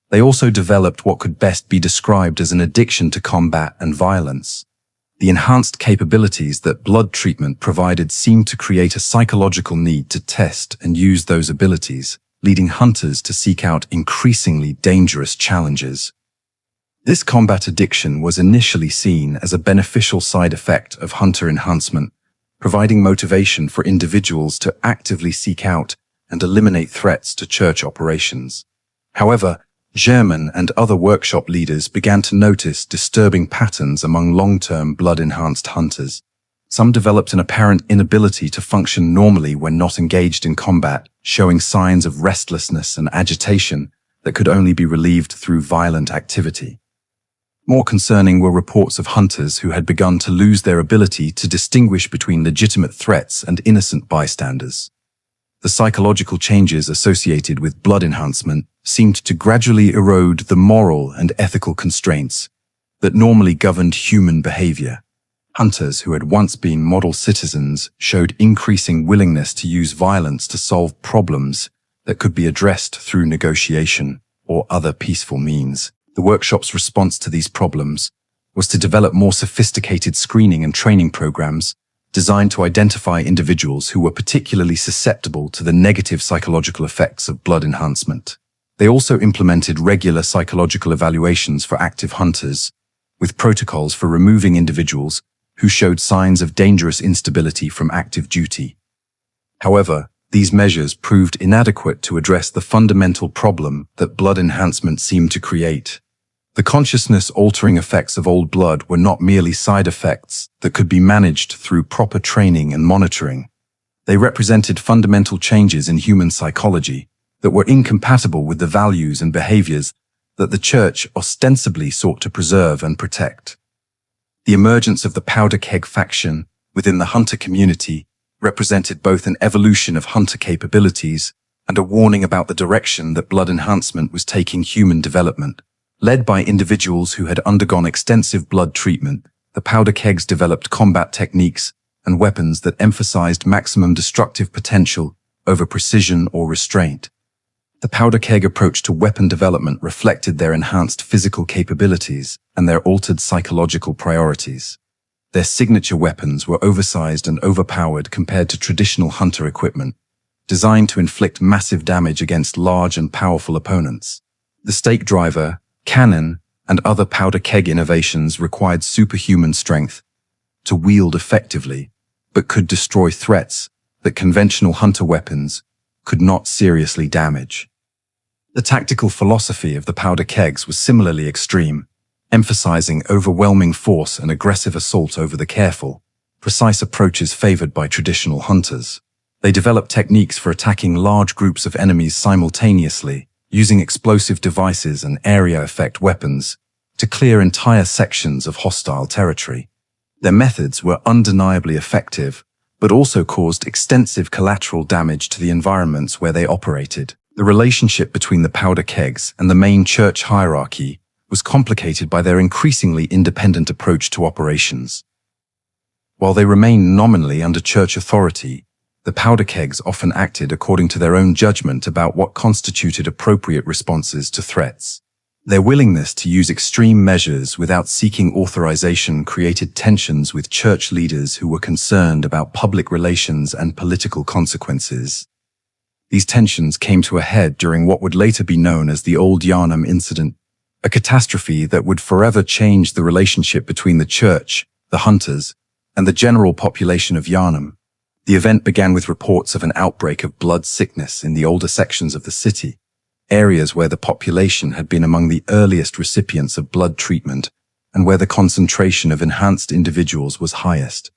they also developed what could best be described as an addiction to combat and violence. The enhanced capabilities that blood treatment provided seemed to create a psychological need to test and use those abilities, leading hunters to seek out increasingly dangerous challenges. This combat addiction was initially seen as a beneficial side effect of hunter enhancement, providing motivation for individuals to actively seek out and eliminate threats to church operations. However, Yharnam and other workshop leaders began to notice disturbing patterns among long-term blood-enhanced hunters. Some developed an apparent inability to function normally when not engaged in combat, showing signs of restlessness and agitation that could only be relieved through violent activity. More concerning were reports of hunters who had begun to lose their ability to distinguish between legitimate threats and innocent bystanders. The psychological changes associated with blood enhancement seemed to gradually erode the moral and ethical constraints that normally governed human behavior. Hunters who had once been model citizens showed increasing willingness to use violence to solve problems that could be addressed through negotiation or other peaceful means. The workshop's response to these problems was to develop more sophisticated screening and training programs designed to identify individuals who were particularly susceptible to the negative psychological effects of blood enhancement. They also implemented regular psychological evaluations for active hunters, with protocols for removing individuals who showed signs of dangerous instability from active duty. However, these measures proved inadequate to address the fundamental problem that blood enhancement seemed to create. The consciousness-altering effects of old blood were not merely side effects that could be managed through proper training and monitoring. They represented fundamental changes in human psychology that were incompatible with the values and behaviors that the Church ostensibly sought to preserve and protect. The emergence of the Powder Keg faction within the hunter community represented both an evolution of hunter capabilities and a warning about the direction that blood enhancement was taking human development. Led by individuals who had undergone extensive blood treatment, the Powder Kegs developed combat techniques and weapons that emphasized maximum destructive potential over precision or restraint. The Powder Keg approach to weapon development reflected their enhanced physical capabilities and their altered psychological priorities. Their signature weapons were oversized and overpowered compared to traditional hunter equipment, designed to inflict massive damage against large and powerful opponents. The stake driver, cannon, and other Powder Keg innovations required superhuman strength to wield effectively, but could destroy threats that conventional hunter weapons could not seriously damage. The tactical philosophy of the Powder Kegs was similarly extreme, emphasizing overwhelming force and aggressive assault over the careful, precise approaches favored by traditional hunters. They developed techniques for attacking large groups of enemies simultaneously, using explosive devices and area effect weapons to clear entire sections of hostile territory. Their methods were undeniably effective, but also caused extensive collateral damage to the environments where they operated. The relationship between the Powder Kegs and the main church hierarchy was complicated by their increasingly independent approach to operations. While they remained nominally under church authority, the Powder Kegs often acted according to their own judgment about what constituted appropriate responses to threats. Their willingness to use extreme measures without seeking authorization created tensions with church leaders who were concerned about public relations and political consequences. These tensions came to a head during what would later be known as the Old Yharnam incident, a catastrophe that would forever change the relationship between the church, the hunters, and the general population of Yharnam. The event began with reports of an outbreak of blood sickness in the older sections of the city, areas where the population had been among the earliest recipients of blood treatment and where the concentration of enhanced individuals was highest.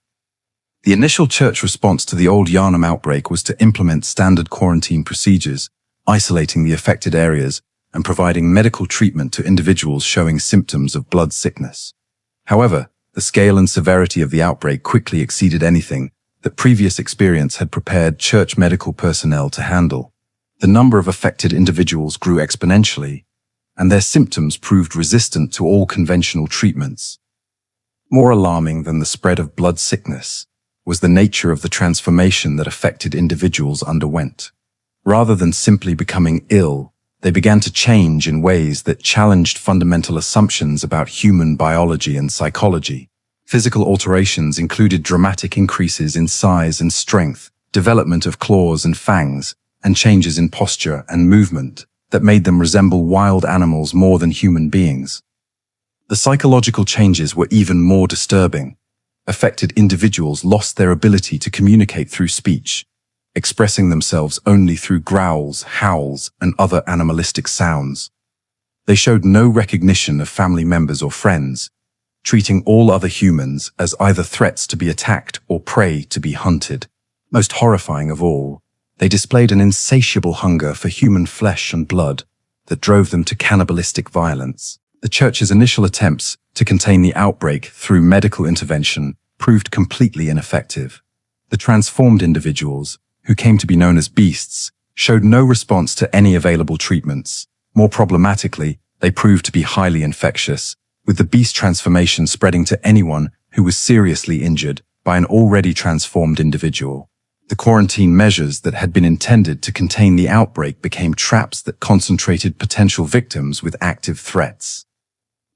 The initial church response to the Old Yharnam outbreak was to implement standard quarantine procedures, isolating the affected areas and providing medical treatment to individuals showing symptoms of blood sickness. However, the scale and severity of the outbreak quickly exceeded anything that previous experience had prepared church medical personnel to handle. The number of affected individuals grew exponentially, and their symptoms proved resistant to all conventional treatments. More alarming than the spread of blood sickness was the nature of the transformation that affected individuals underwent. Rather than simply becoming ill, they began to change in ways that challenged fundamental assumptions about human biology and psychology. Physical alterations included dramatic increases in size and strength, development of claws and fangs, and changes in posture and movement that made them resemble wild animals more than human beings. The psychological changes were even more disturbing. Affected individuals lost their ability to communicate through speech, expressing themselves only through growls, howls, and other animalistic sounds. They showed no recognition of family members or friends, treating all other humans as either threats to be attacked or prey to be hunted. Most horrifying of all, they displayed an insatiable hunger for human flesh and blood that drove them to cannibalistic violence. The church's initial attempts to contain the outbreak through medical intervention proved completely ineffective. The transformed individuals, who came to be known as beasts, showed no response to any available treatments. More problematically, they proved to be highly infectious, with the beast transformation spreading to anyone who was seriously injured by an already transformed individual. The quarantine measures that had been intended to contain the outbreak became traps that concentrated potential victims with active threats.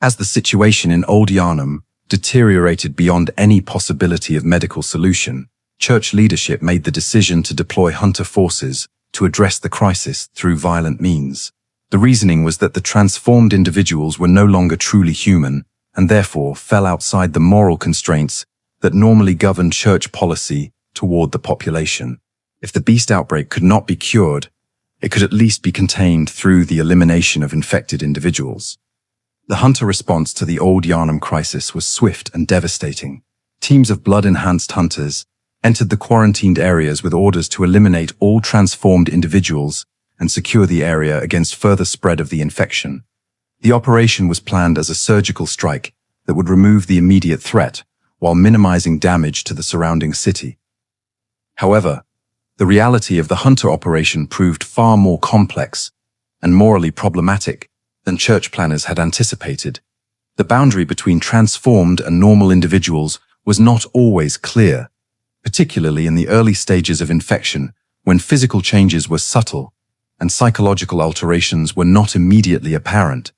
As the situation in Old Yharnam deteriorated beyond any possibility of medical solution, church leadership made the decision to deploy hunter forces to address the crisis through violent means. The reasoning was that the transformed individuals were no longer truly human and therefore fell outside the moral constraints that normally govern church policy toward the population. If the beast outbreak could not be cured, it could at least be contained through the elimination of infected individuals. The hunter response to the Old Yharnam crisis was swift and devastating. Teams of blood-enhanced hunters entered the quarantined areas with orders to eliminate all transformed individuals and secure the area against further spread of the infection. The operation was planned as a surgical strike that would remove the immediate threat while minimizing damage to the surrounding city. However, the reality of the hunter operation proved far more complex and morally problematic than church planners had anticipated. The boundary between transformed and normal individuals was not always clear, particularly in the early stages of infection when physical changes were subtle and psychological alterations were not immediately apparent.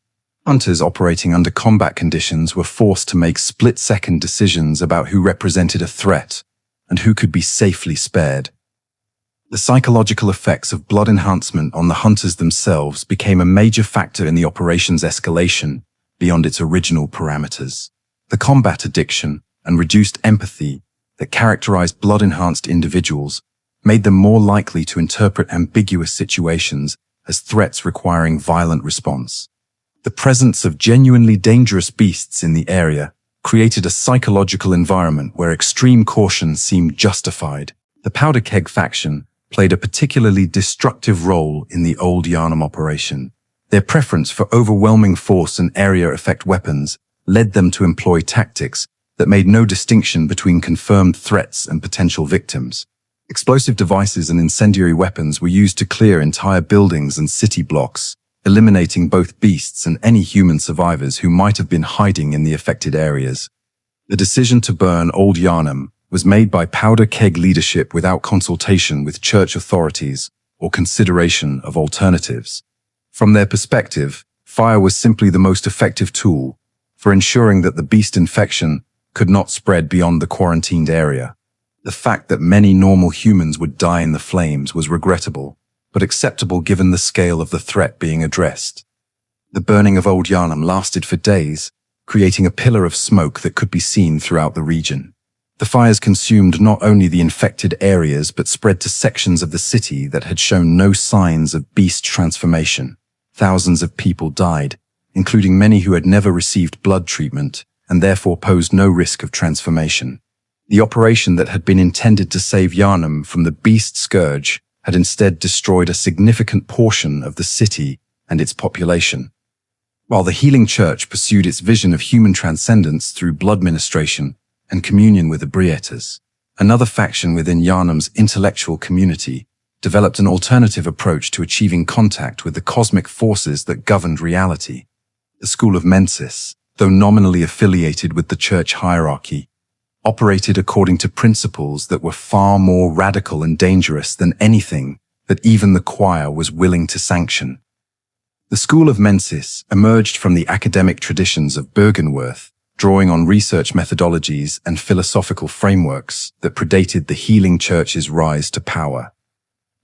Hunters operating under combat conditions were forced to make split-second decisions about who represented a threat and who could be safely spared. The psychological effects of blood enhancement on the hunters themselves became a major factor in the operation's escalation beyond its original parameters. The combat addiction and reduced empathy that characterized blood-enhanced individuals made them more likely to interpret ambiguous situations as threats requiring violent response. The presence of genuinely dangerous beasts in the area created a psychological environment where extreme caution seemed justified. The Powder Keg faction played a particularly destructive role in the Old Yharnam operation. Their preference for overwhelming force and area effect weapons led them to employ tactics that made no distinction between confirmed threats and potential victims. Explosive devices and incendiary weapons were used to clear entire buildings and city blocks, eliminating both beasts and any human survivors who might have been hiding in the affected areas. The decision to burn Old Yharnam was made by Powder Keg leadership without consultation with church authorities or consideration of alternatives. From their perspective, fire was simply the most effective tool for ensuring that the beast infection could not spread beyond the quarantined area. The fact that many normal humans would die in the flames was regrettable, but acceptable given the scale of the threat being addressed. The burning of Old Yharnam lasted for days, creating a pillar of smoke that could be seen throughout the region. The fires consumed not only the infected areas but spread to sections of the city that had shown no signs of beast transformation. Thousands of people died, including many who had never received blood treatment and therefore posed no risk of transformation. The operation that had been intended to save Yharnam from the beast scourge had instead destroyed a significant portion of the city and its population. While the healing church pursued its vision of human transcendence through blood ministration and communion with Ebrietas, another faction within Yharnam's intellectual community developed an alternative approach to achieving contact with the cosmic forces that governed reality. The School of Mensis, though nominally affiliated with the church hierarchy, operated according to principles that were far more radical and dangerous than anything that even the choir was willing to sanction. The School of Mensis emerged from the academic traditions of Byrgenwerth, drawing on research methodologies and philosophical frameworks that predated the healing church's rise to power.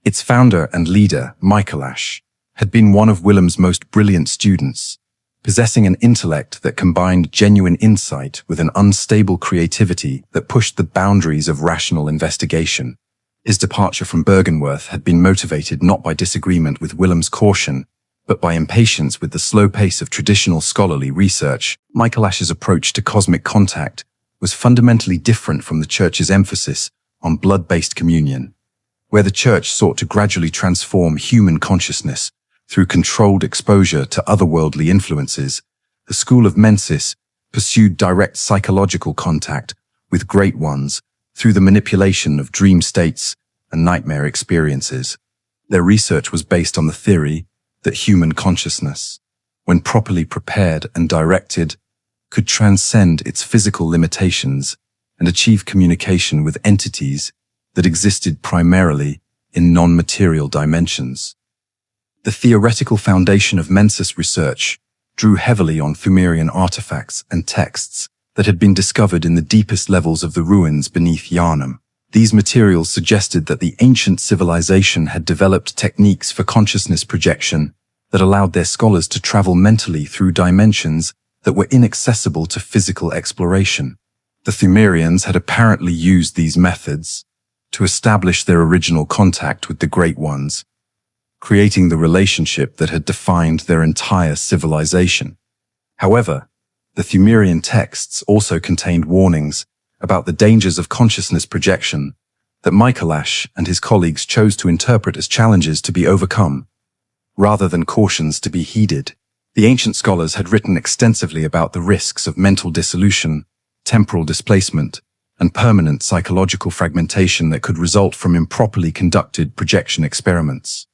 Its founder and leader, Michaelash, had been one of Willem's most brilliant students, possessing an intellect that combined genuine insight with an unstable creativity that pushed the boundaries of rational investigation. His departure from Byrgenwerth had been motivated not by disagreement with Willem's caution, but by impatience with the slow pace of traditional scholarly research. Michaelash's approach to cosmic contact was fundamentally different from the church's emphasis on blood-based communion, where the church sought to gradually transform human consciousness through controlled exposure to otherworldly influences. The School of Mensis pursued direct psychological contact with great ones through the manipulation of dream states and nightmare experiences. Their research was based on the theory that human consciousness, when properly prepared and directed, could transcend its physical limitations and achieve communication with entities that existed primarily in non-material dimensions. The theoretical foundation of Mensis research drew heavily on Pthumerian artifacts and texts that had been discovered in the deepest levels of the ruins beneath Yharnam. These materials suggested that the ancient civilization had developed techniques for consciousness projection that allowed their scholars to travel mentally through dimensions that were inaccessible to physical exploration. The Pthumerians had apparently used these methods to establish their original contact with the Great Ones, creating the relationship that had defined their entire civilization. However, the Pthumerian texts also contained warnings about the dangers of consciousness projection that Michaelash and his colleagues chose to interpret as challenges to be overcome, rather than cautions to be heeded. The ancient scholars had written extensively about the risks of mental dissolution, temporal displacement, and permanent psychological fragmentation that could result from improperly conducted projection experiments.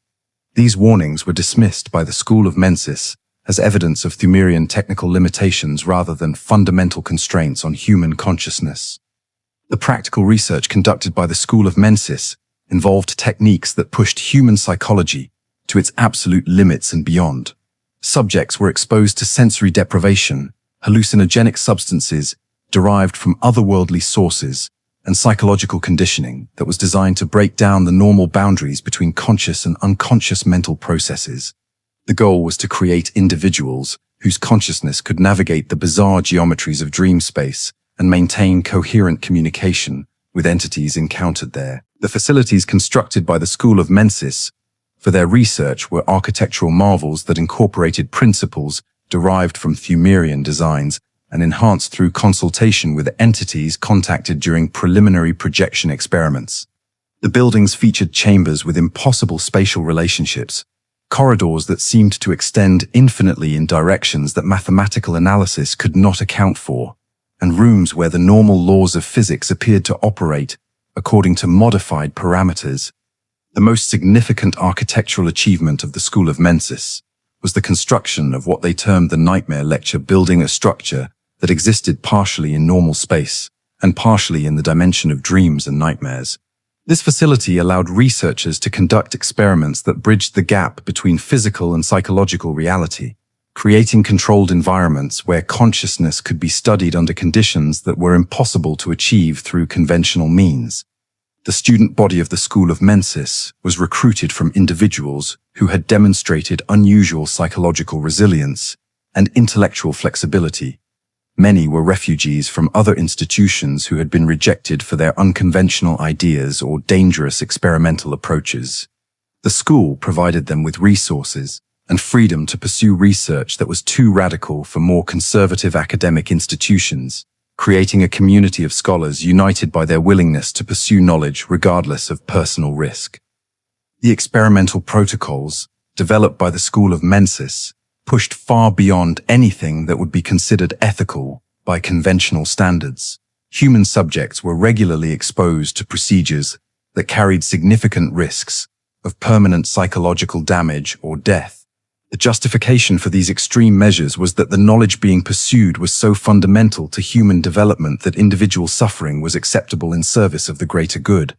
These warnings were dismissed by the School of Mensis as evidence of Pthumerian technical limitations rather than fundamental constraints on human consciousness. The practical research conducted by the School of Mensis involved techniques that pushed human psychology to its absolute limits and beyond. Subjects were exposed to sensory deprivation, hallucinogenic substances derived from otherworldly sources, and psychological conditioning that was designed to break down the normal boundaries between conscious and unconscious mental processes. The goal was to create individuals whose consciousness could navigate the bizarre geometries of dream space and maintain coherent communication with entities encountered there. The facilities constructed by the School of Mensis for their research were architectural marvels that incorporated principles derived from Pthumerian designs and enhanced through consultation with entities contacted during preliminary projection experiments. The buildings featured chambers with impossible spatial relationships, corridors that seemed to extend infinitely in directions that mathematical analysis could not account for, and rooms where the normal laws of physics appeared to operate according to modified parameters. The most significant architectural achievement of the School of Mensis was the construction of what they termed the Nightmare Lecture, building a structure that existed partially in normal space and partially in the dimension of dreams and nightmares. This facility allowed researchers to conduct experiments that bridged the gap between physical and psychological reality, creating controlled environments where consciousness could be studied under conditions that were impossible to achieve through conventional means. The student body of the School of Mensis was recruited from individuals who had demonstrated unusual psychological resilience and intellectual flexibility. Many were refugees from other institutions who had been rejected for their unconventional ideas or dangerous experimental approaches. The school provided them with resources and freedom to pursue research that was too radical for more conservative academic institutions, creating a community of scholars united by their willingness to pursue knowledge regardless of personal risk. The experimental protocols, developed by the School of Mensis, pushed far beyond anything that would be considered ethical by conventional standards. Human subjects were regularly exposed to procedures that carried significant risks of permanent psychological damage or death. The justification for these extreme measures was that the knowledge being pursued was so fundamental to human development that individual suffering was acceptable in service of the greater good.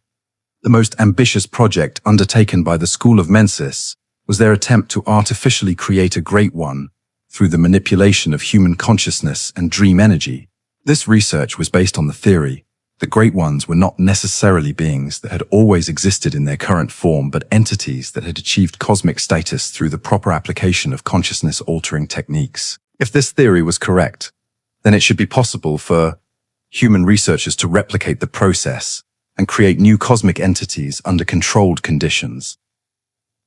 The most ambitious project undertaken by the School of Mensis was their attempt to artificially create a Great One through the manipulation of human consciousness and dream energy. This research was based on the theory that Great Ones were not necessarily beings that had always existed in their current form, but entities that had achieved cosmic status through the proper application of consciousness-altering techniques. If this theory was correct, then it should be possible for human researchers to replicate the process and create new cosmic entities under controlled conditions.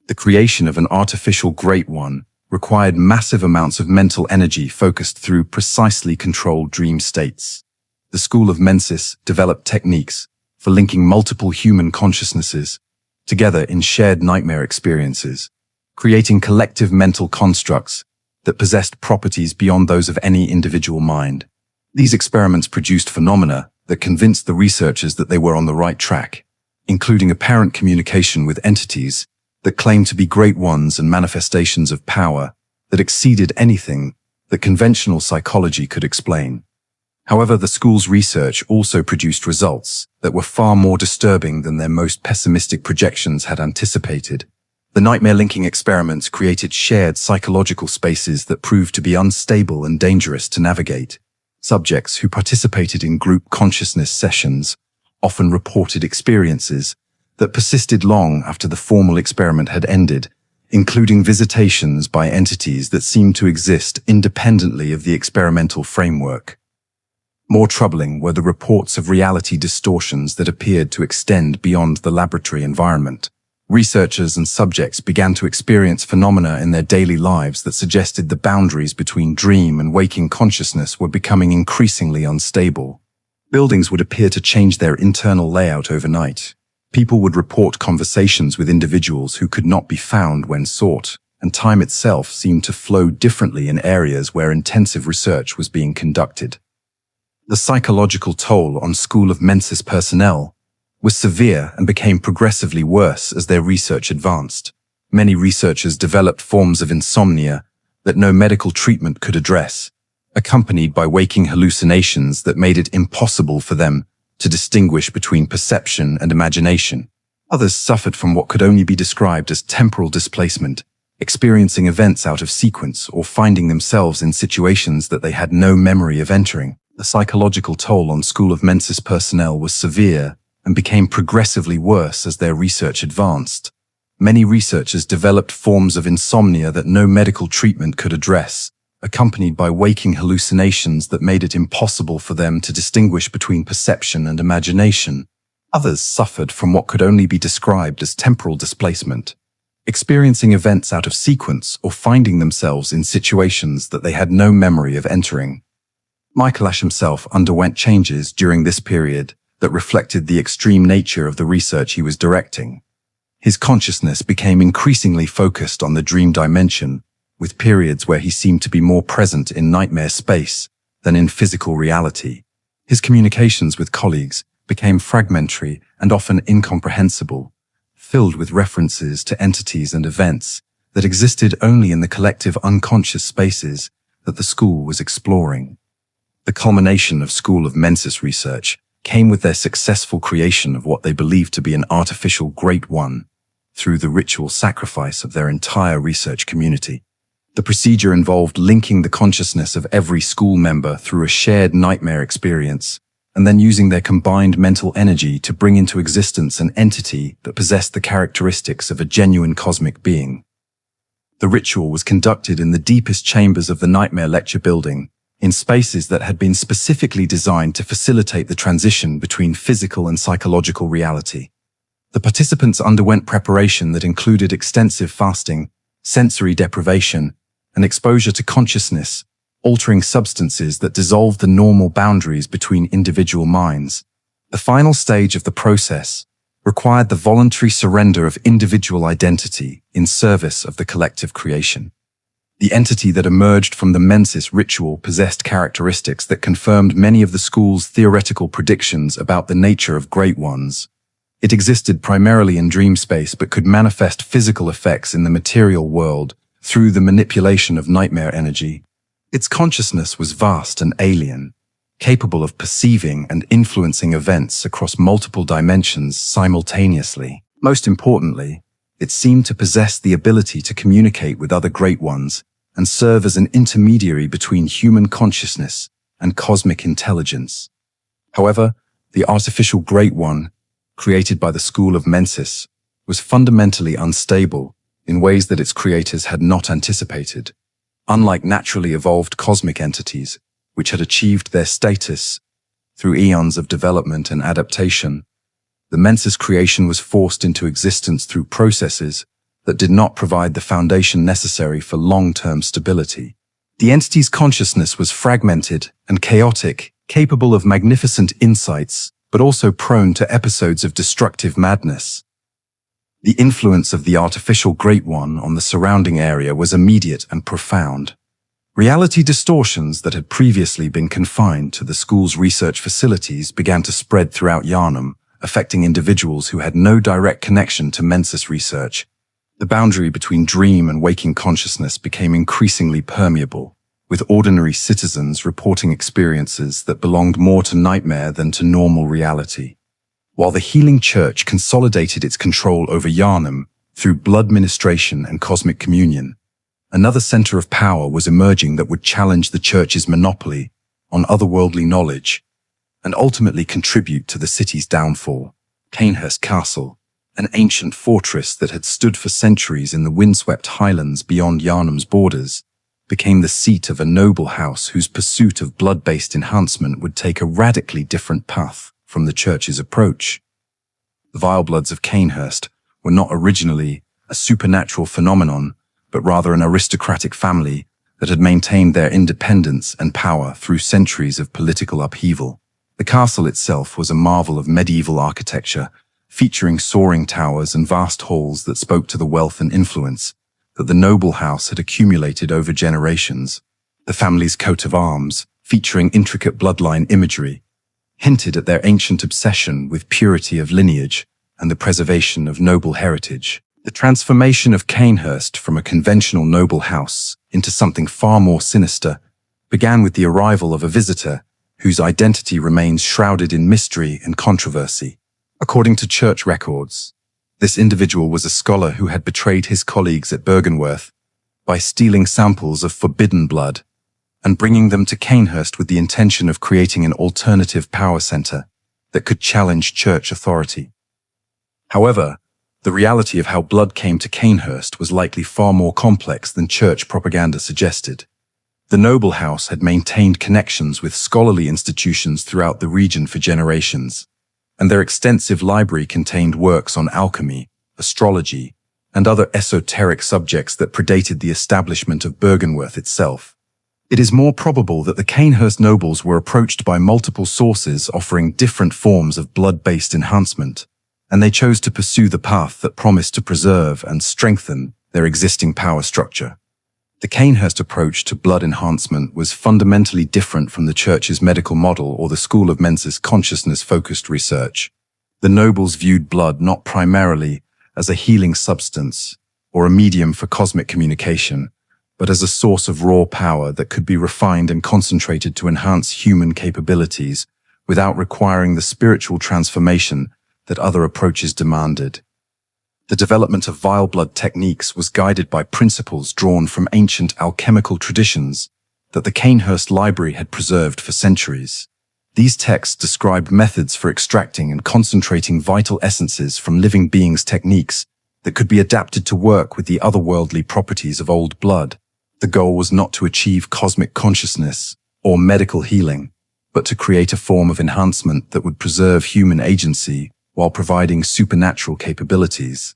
The creation of an artificial Great One required massive amounts of mental energy focused through precisely controlled dream states. The School of Mensis developed techniques for linking multiple human consciousnesses together in shared nightmare experiences, creating collective mental constructs that possessed properties beyond those of any individual mind. These experiments produced phenomena that convinced the researchers that they were on the right track, including apparent communication with entities that claimed to be Great Ones and manifestations of power that exceeded anything that conventional psychology could explain. However, the school's research also produced results that were far more disturbing than their most pessimistic projections had anticipated. The nightmare-linking experiments created shared psychological spaces that proved to be unstable and dangerous to navigate. Subjects who participated in group consciousness sessions often reported experiences that persisted long after the formal experiment had ended, including visitations by entities that seemed to exist independently of the experimental framework. More troubling were the reports of reality distortions that appeared to extend beyond the laboratory environment. Researchers and subjects began to experience phenomena in their daily lives that suggested the boundaries between dream and waking consciousness were becoming increasingly unstable. Buildings would appear to change their internal layout overnight. People would report conversations with individuals who could not be found when sought, and time itself seemed to flow differently in areas where intensive research was being conducted. The psychological toll on School of Mensis personnel was severe and became progressively worse as their research advanced. Many researchers developed forms of insomnia that no medical treatment could address, accompanied by waking hallucinations that made it impossible for them to distinguish between perception and imagination. Others suffered from what could only be described as temporal displacement, experiencing events out of sequence or finding themselves in situations that they had no memory of entering. The psychological toll on School of Mensis personnel was severe and became progressively worse as their research advanced. Many researchers developed forms of insomnia that no medical treatment could address, accompanied by waking hallucinations that made it impossible for them to distinguish between perception and imagination. Others suffered from what could only be described as temporal displacement, experiencing events out of sequence or finding themselves in situations that they had no memory of entering. Michael Ash himself underwent changes during this period that reflected the extreme nature of the research he was directing. His consciousness became increasingly focused on the dream dimension, with periods where he seemed to be more present in nightmare space than in physical reality. His communications with colleagues became fragmentary and often incomprehensible, filled with references to entities and events that existed only in the collective unconscious spaces that the school was exploring. The culmination of School of Mensis research came with their successful creation of what they believed to be an artificial Great One through the ritual sacrifice of their entire research community. The procedure involved linking the consciousness of every school member through a shared nightmare experience, and then using their combined mental energy to bring into existence an entity that possessed the characteristics of a genuine cosmic being. The ritual was conducted in the deepest chambers of the Nightmare Lecture building, in spaces that had been specifically designed to facilitate the transition between physical and psychological reality. The participants underwent preparation that included extensive fasting, sensory deprivation, and exposure to consciousness, altering substances that dissolved the normal boundaries between individual minds. The final stage of the process required the voluntary surrender of individual identity in service of the collective creation. The entity that emerged from the Mensis ritual possessed characteristics that confirmed many of the school's theoretical predictions about the nature of Great Ones. It existed primarily in dream space but could manifest physical effects in the material world through the manipulation of nightmare energy. Its consciousness was vast and alien, capable of perceiving and influencing events across multiple dimensions simultaneously. Most importantly, it seemed to possess the ability to communicate with other Great Ones and serve as an intermediary between human consciousness and cosmic intelligence. However, the artificial Great One, created by the School of Mensis, was fundamentally unstable in ways that its creators had not anticipated. Unlike naturally evolved cosmic entities, which had achieved their status through eons of development and adaptation, the Mensis creation was forced into existence through processes that did not provide the foundation necessary for long-term stability. The entity's consciousness was fragmented and chaotic, capable of magnificent insights, but also prone to episodes of destructive madness. The influence of the artificial Great One on the surrounding area was immediate and profound. Reality distortions that had previously been confined to the school's research facilities began to spread throughout Yharnam, affecting individuals who had no direct connection to Mensis research. The boundary between dream and waking consciousness became increasingly permeable, with ordinary citizens reporting experiences that belonged more to nightmare than to normal reality. While the Healing Church consolidated its control over Yharnam through blood ministration and cosmic communion, another center of power was emerging that would challenge the Church's monopoly on otherworldly knowledge and ultimately contribute to the city's downfall. Cainhurst Castle, an ancient fortress that had stood for centuries in the windswept highlands beyond Yharnam's borders, became the seat of a noble house whose pursuit of blood-based enhancement would take a radically different path from the Church's approach. The Vilebloods of Cainhurst were not originally a supernatural phenomenon, but rather an aristocratic family that had maintained their independence and power through centuries of political upheaval. The castle itself was a marvel of medieval architecture, featuring soaring towers and vast halls that spoke to the wealth and influence that the noble house had accumulated over generations. The family's coat of arms, featuring intricate bloodline imagery, hinted at their ancient obsession with purity of lineage and the preservation of noble heritage. The transformation of Cainhurst from a conventional noble house into something far more sinister began with the arrival of a visitor whose identity remains shrouded in mystery and controversy. According to church records, this individual was a scholar who had betrayed his colleagues at Byrgenwerth by stealing samples of forbidden blood and bringing them to Cainhurst with the intention of creating an alternative power center that could challenge church authority. However, the reality of how blood came to Cainhurst was likely far more complex than church propaganda suggested. The noble house had maintained connections with scholarly institutions throughout the region for generations, and their extensive library contained works on alchemy, astrology, and other esoteric subjects that predated the establishment of Byrgenwerth itself. It is more probable that the Cainhurst nobles were approached by multiple sources offering different forms of blood-based enhancement, and they chose to pursue the path that promised to preserve and strengthen their existing power structure. The Cainhurst approach to blood enhancement was fundamentally different from the Church's medical model or the School of Mensis consciousness-focused research. The nobles viewed blood not primarily as a healing substance or a medium for cosmic communication, but as a source of raw power that could be refined and concentrated to enhance human capabilities without requiring the spiritual transformation that other approaches demanded. The development of vile blood techniques was guided by principles drawn from ancient alchemical traditions that the Cainhurst Library had preserved for centuries. These texts described methods for extracting and concentrating vital essences from living beings, techniques that could be adapted to work with the otherworldly properties of old blood. The goal was not to achieve cosmic consciousness or medical healing, but to create a form of enhancement that would preserve human agency while providing supernatural capabilities.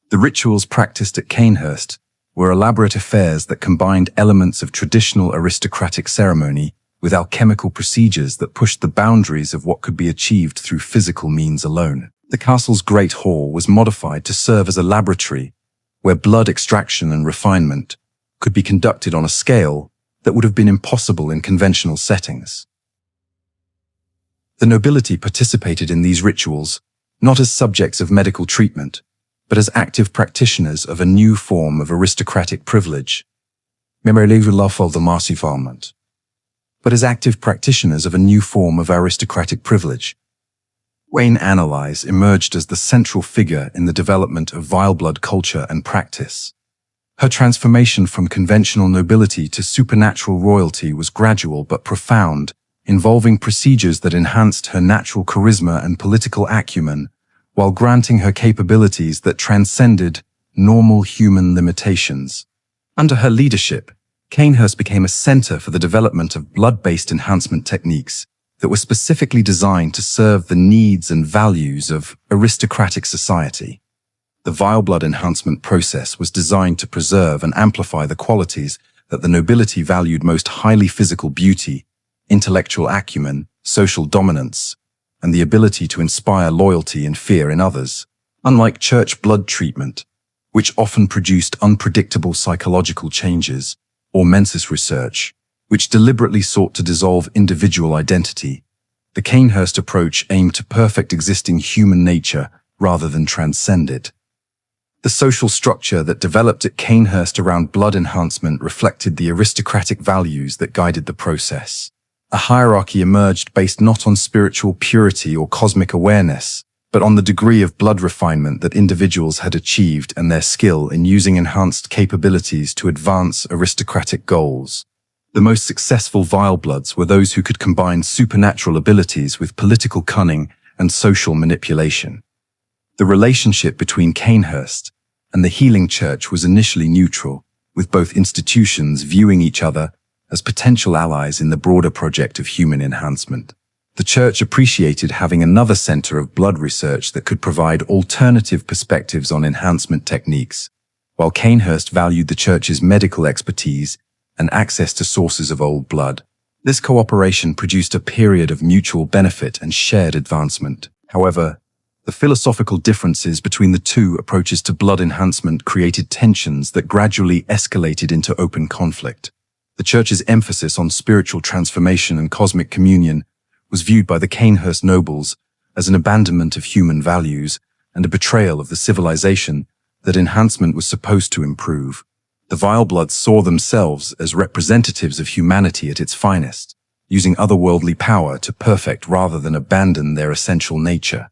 The rituals practiced at Cainhurst were elaborate affairs that combined elements of traditional aristocratic ceremony with alchemical procedures that pushed the boundaries of what could be achieved through physical means alone. The castle's Great Hall was modified to serve as a laboratory where blood extraction and refinement could be conducted on a scale that would have been impossible in conventional settings. The nobility participated in these rituals not as subjects of medical treatment, but as active practitioners of a new form of aristocratic privilege, but as active practitioners of a new form of aristocratic privilege. Queen Yharnam emerged as the central figure in the development of vile blood culture and practice. Her transformation from conventional nobility to supernatural royalty was gradual but profound, involving procedures that enhanced her natural charisma and political acumen, while granting her capabilities that transcended normal human limitations. Under her leadership, Cainhurst became a center for the development of blood-based enhancement techniques that were specifically designed to serve the needs and values of aristocratic society. The vile blood enhancement process was designed to preserve and amplify the qualities that the nobility valued most highly: physical beauty, intellectual acumen, social dominance, and the ability to inspire loyalty and fear in others. Unlike church blood treatment, which often produced unpredictable psychological changes, or Mensis research, which deliberately sought to dissolve individual identity, the Cainhurst approach aimed to perfect existing human nature rather than transcend it. The social structure that developed at Cainhurst around blood enhancement reflected the aristocratic values that guided the process. A hierarchy emerged based not on spiritual purity or cosmic awareness, but on the degree of blood refinement that individuals had achieved and their skill in using enhanced capabilities to advance aristocratic goals. The most successful Vilebloods were those who could combine supernatural abilities with political cunning and social manipulation. The relationship between Cainhurst and the Healing Church was initially neutral, with both institutions viewing each other as potential allies in the broader project of human enhancement. The Church appreciated having another center of blood research that could provide alternative perspectives on enhancement techniques, while Cainhurst valued the Church's medical expertise and access to sources of old blood. This cooperation produced a period of mutual benefit and shared advancement. However, the philosophical differences between the two approaches to blood enhancement created tensions that gradually escalated into open conflict. The Church's emphasis on spiritual transformation and cosmic communion was viewed by the Cainhurst nobles as an abandonment of human values and a betrayal of the civilization that enhancement was supposed to improve. The Vilebloods saw themselves as representatives of humanity at its finest, using otherworldly power to perfect rather than abandon their essential nature.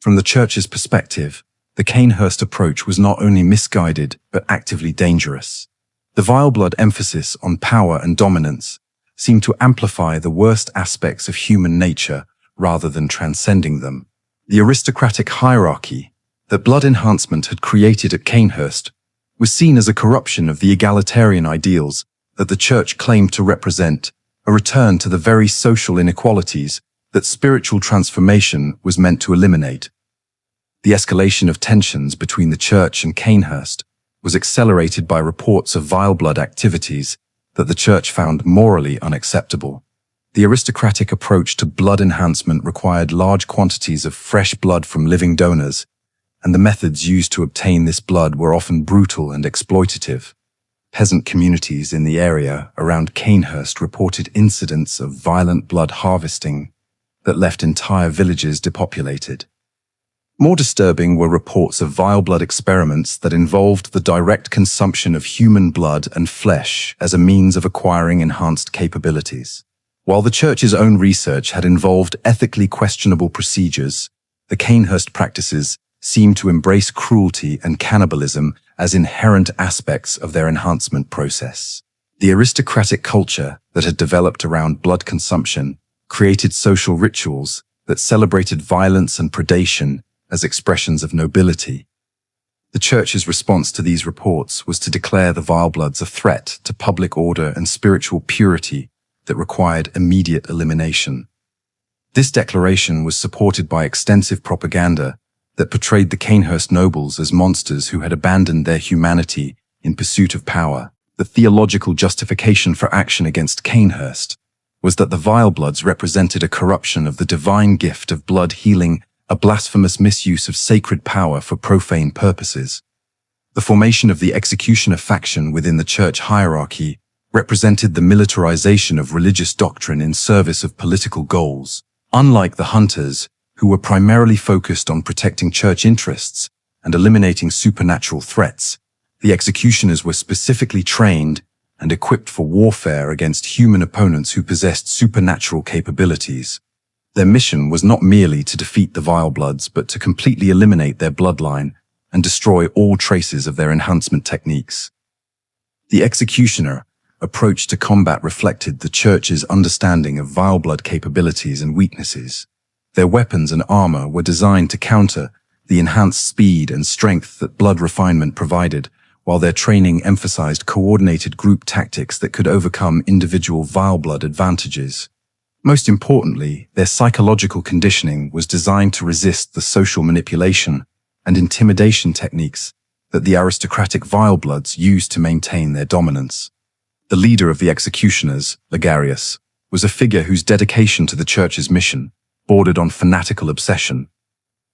From the Church's perspective, the Cainhurst approach was not only misguided but actively dangerous. The Vileblood emphasis on power and dominance seemed to amplify the worst aspects of human nature rather than transcending them. The aristocratic hierarchy that blood enhancement had created at Cainhurst was seen as a corruption of the egalitarian ideals that the Church claimed to represent, a return to the very social inequalities that spiritual transformation was meant to eliminate. The escalation of tensions between the Church and Cainhurst was accelerated by reports of Vileblood activities that the Church found morally unacceptable. The aristocratic approach to blood enhancement required large quantities of fresh blood from living donors, and the methods used to obtain this blood were often brutal and exploitative. Peasant communities in the area around Cainhurst reported incidents of violent blood harvesting that left entire villages depopulated. More disturbing were reports of vile blood experiments that involved the direct consumption of human blood and flesh as a means of acquiring enhanced capabilities. While the church's own research had involved ethically questionable procedures, the Cainhurst practices seemed to embrace cruelty and cannibalism as inherent aspects of their enhancement process. The aristocratic culture that had developed around blood consumption created social rituals that celebrated violence and predation as expressions of nobility. The church's response to these reports was to declare the Vilebloods a threat to public order and spiritual purity that required immediate elimination. This declaration was supported by extensive propaganda that portrayed the Cainhurst nobles as monsters who had abandoned their humanity in pursuit of power. The theological justification for action against Cainhurst was that the Vilebloods represented a corruption of the divine gift of blood healing, a blasphemous misuse of sacred power for profane purposes. The formation of the executioner faction within the church hierarchy represented the militarization of religious doctrine in service of political goals. Unlike the hunters, who were primarily focused on protecting church interests and eliminating supernatural threats, the executioners were specifically trained and equipped for warfare against human opponents who possessed supernatural capabilities. Their mission was not merely to defeat the Vilebloods, but to completely eliminate their bloodline and destroy all traces of their enhancement techniques. The executioner approach to combat reflected the church's understanding of Vileblood capabilities and weaknesses. Their weapons and armor were designed to counter the enhanced speed and strength that blood refinement provided, while their training emphasized coordinated group tactics that could overcome individual Vileblood advantages. Most importantly, their psychological conditioning was designed to resist the social manipulation and intimidation techniques that the aristocratic Vilebloods used to maintain their dominance. The leader of the executioners, Ligarius, was a figure whose dedication to the church's mission bordered on fanatical obsession.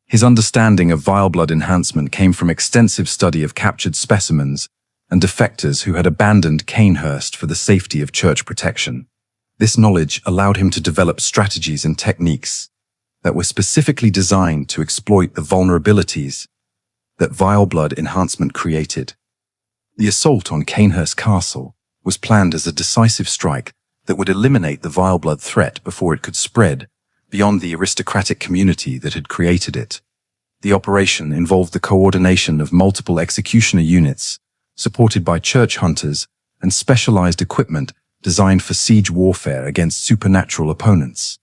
His understanding of Vileblood enhancement came from extensive study of captured specimens and defectors who had abandoned Cainhurst for the safety of church protection. This knowledge allowed him to develop strategies and techniques that were specifically designed to exploit the vulnerabilities that Vileblood enhancement created. The assault on Cainhurst Castle was planned as a decisive strike that would eliminate the Vileblood threat before it could spread beyond the aristocratic community that had created it. The operation involved the coordination of multiple executioner units, supported by church hunters and specialized equipment designed for siege warfare against supernatural opponents.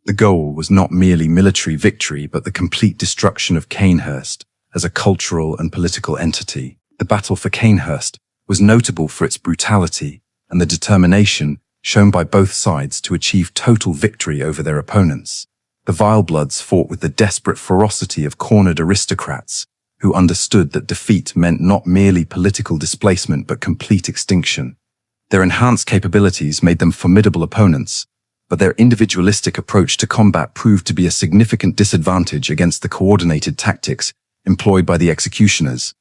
The goal was not merely military victory, but the complete destruction of Cainhurst as a cultural and political entity. The battle for Cainhurst was notable for its brutality and the determination shown by both sides to achieve total victory over their opponents. The Vilebloods fought with the desperate ferocity of cornered aristocrats who understood that defeat meant not merely political displacement but complete extinction. Their enhanced capabilities made them formidable opponents, but their individualistic approach to combat proved to be a significant disadvantage against the coordinated tactics employed by the executioners.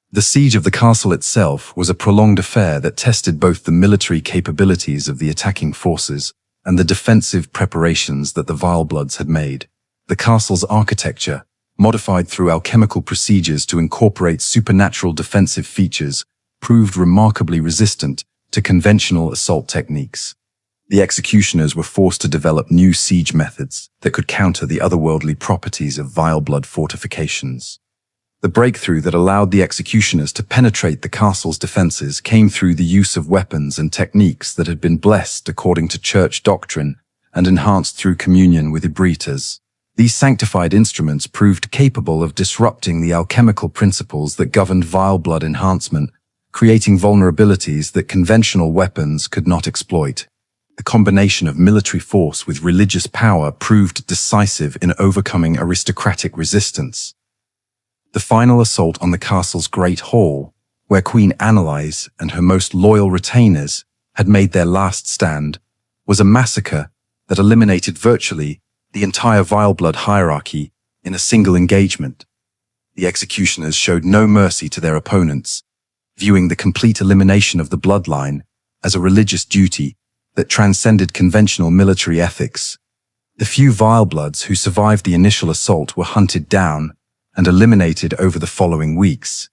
The siege of the castle itself was a prolonged affair that tested both the military capabilities of the attacking forces and the defensive preparations that the Vilebloods had made. The castle's architecture, modified through alchemical procedures to incorporate supernatural defensive features, proved remarkably resistant to conventional assault techniques. The executioners were forced to develop new siege methods that could counter the otherworldly properties of Vileblood fortifications. The breakthrough that allowed the executioners to penetrate the castle's defenses came through the use of weapons and techniques that had been blessed according to church doctrine and enhanced through communion with Ebrietas. These sanctified instruments proved capable of disrupting the alchemical principles that governed Vileblood enhancement, creating vulnerabilities that conventional weapons could not exploit. The combination of military force with religious power proved decisive in overcoming aristocratic resistance. The final assault on the castle's Great Hall, where Queen Annalise and her most loyal retainers had made their last stand, was a massacre that eliminated virtually the entire Vileblood hierarchy in a single engagement. The executioners showed no mercy to their opponents, viewing the complete elimination of the bloodline as a religious duty that transcended conventional military ethics. The few Vilebloods who survived the initial assault were hunted down and eliminated over the following weeks.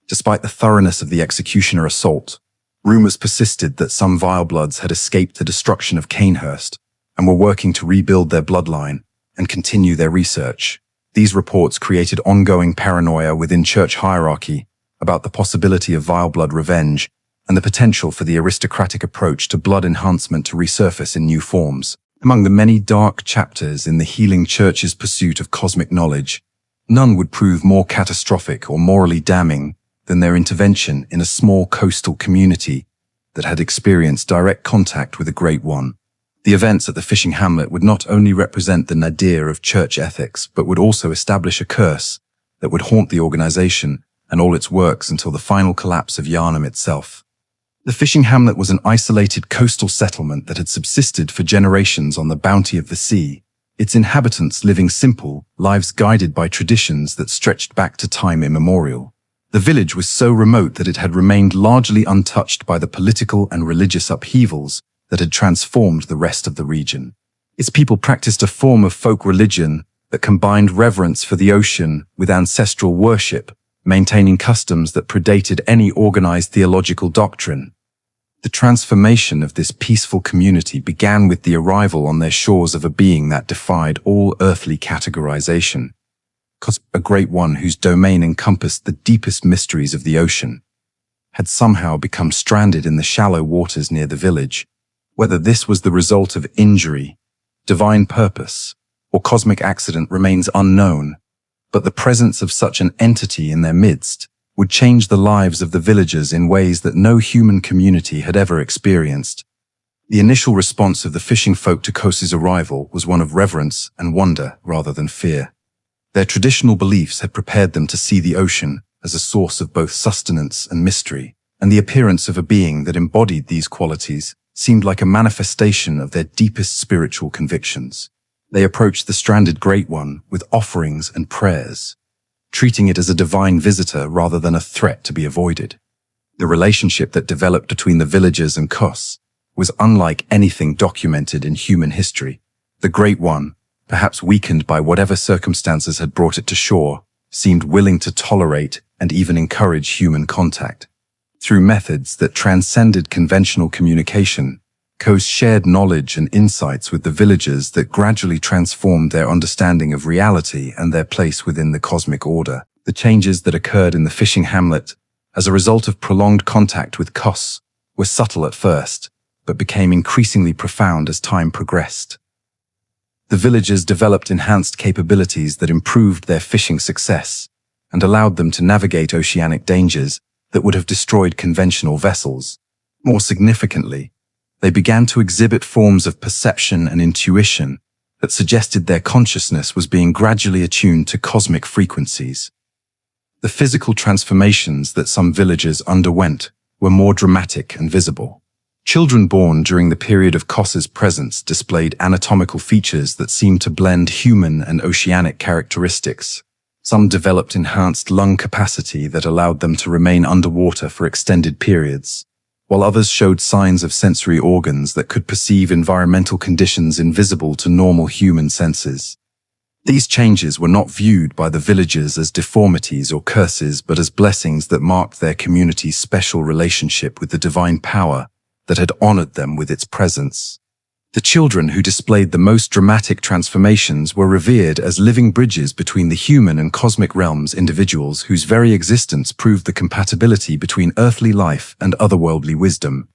Despite the thoroughness of the executioner assault, rumors persisted that some Vilebloods had escaped the destruction of Cainhurst and were working to rebuild their bloodline and continue their research. These reports created ongoing paranoia within church hierarchy about the possibility of Vileblood revenge and the potential for the aristocratic approach to blood enhancement to resurface in new forms. Among the many dark chapters in the healing church's pursuit of cosmic knowledge, none would prove more catastrophic or morally damning than their intervention in a small coastal community that had experienced direct contact with the Great One. The events at the Fishing Hamlet would not only represent the nadir of church ethics, but would also establish a curse that would haunt the organization and all its works until the final collapse of Yharnam itself. The Fishing Hamlet was an isolated coastal settlement that had subsisted for generations on the bounty of the sea, its inhabitants living simple lives guided by traditions that stretched back to time immemorial. The village was so remote that it had remained largely untouched by the political and religious upheavals that had transformed the rest of the region. Its people practiced a form of folk religion that combined reverence for the ocean with ancestral worship, maintaining customs that predated any organized theological doctrine. The transformation of this peaceful community began with the arrival on their shores of a being that defied all earthly categorization, a great one whose domain encompassed the deepest mysteries of the ocean, had somehow become stranded in the shallow waters near the village. Whether this was the result of injury, divine purpose, or cosmic accident remains unknown, but the presence of such an entity in their midst would change the lives of the villagers in ways that no human community had ever experienced. The initial response of the fishing folk to Kos's arrival was one of reverence and wonder rather than fear. Their traditional beliefs had prepared them to see the ocean as a source of both sustenance and mystery, and the appearance of a being that embodied these qualities seemed like a manifestation of their deepest spiritual convictions. They approached the stranded Great One with offerings and prayers, treating it as a divine visitor rather than a threat to be avoided. The relationship that developed between the villagers and Kos was unlike anything documented in human history. The Great One, perhaps weakened by whatever circumstances had brought it to shore, seemed willing to tolerate and even encourage human contact. Through methods that transcended conventional communication, Kos shared knowledge and insights with the villagers that gradually transformed their understanding of reality and their place within the cosmic order. The changes that occurred in the Fishing Hamlet as a result of prolonged contact with Kos were subtle at first, but became increasingly profound as time progressed. The villagers developed enhanced capabilities that improved their fishing success and allowed them to navigate oceanic dangers that would have destroyed conventional vessels. More significantly, they began to exhibit forms of perception and intuition that suggested their consciousness was being gradually attuned to cosmic frequencies. The physical transformations that some villagers underwent were more dramatic and visible. Children born during the period of Kos's presence displayed anatomical features that seemed to blend human and oceanic characteristics. Some developed enhanced lung capacity that allowed them to remain underwater for extended periods, while others showed signs of sensory organs that could perceive environmental conditions invisible to normal human senses. These changes were not viewed by the villagers as deformities or curses, but as blessings that marked their community's special relationship with the divine power that had honored them with its presence. The children who displayed the most dramatic transformations were revered as living bridges between the human and cosmic realms, individuals whose very existence proved the compatibility between earthly life and otherworldly wisdom.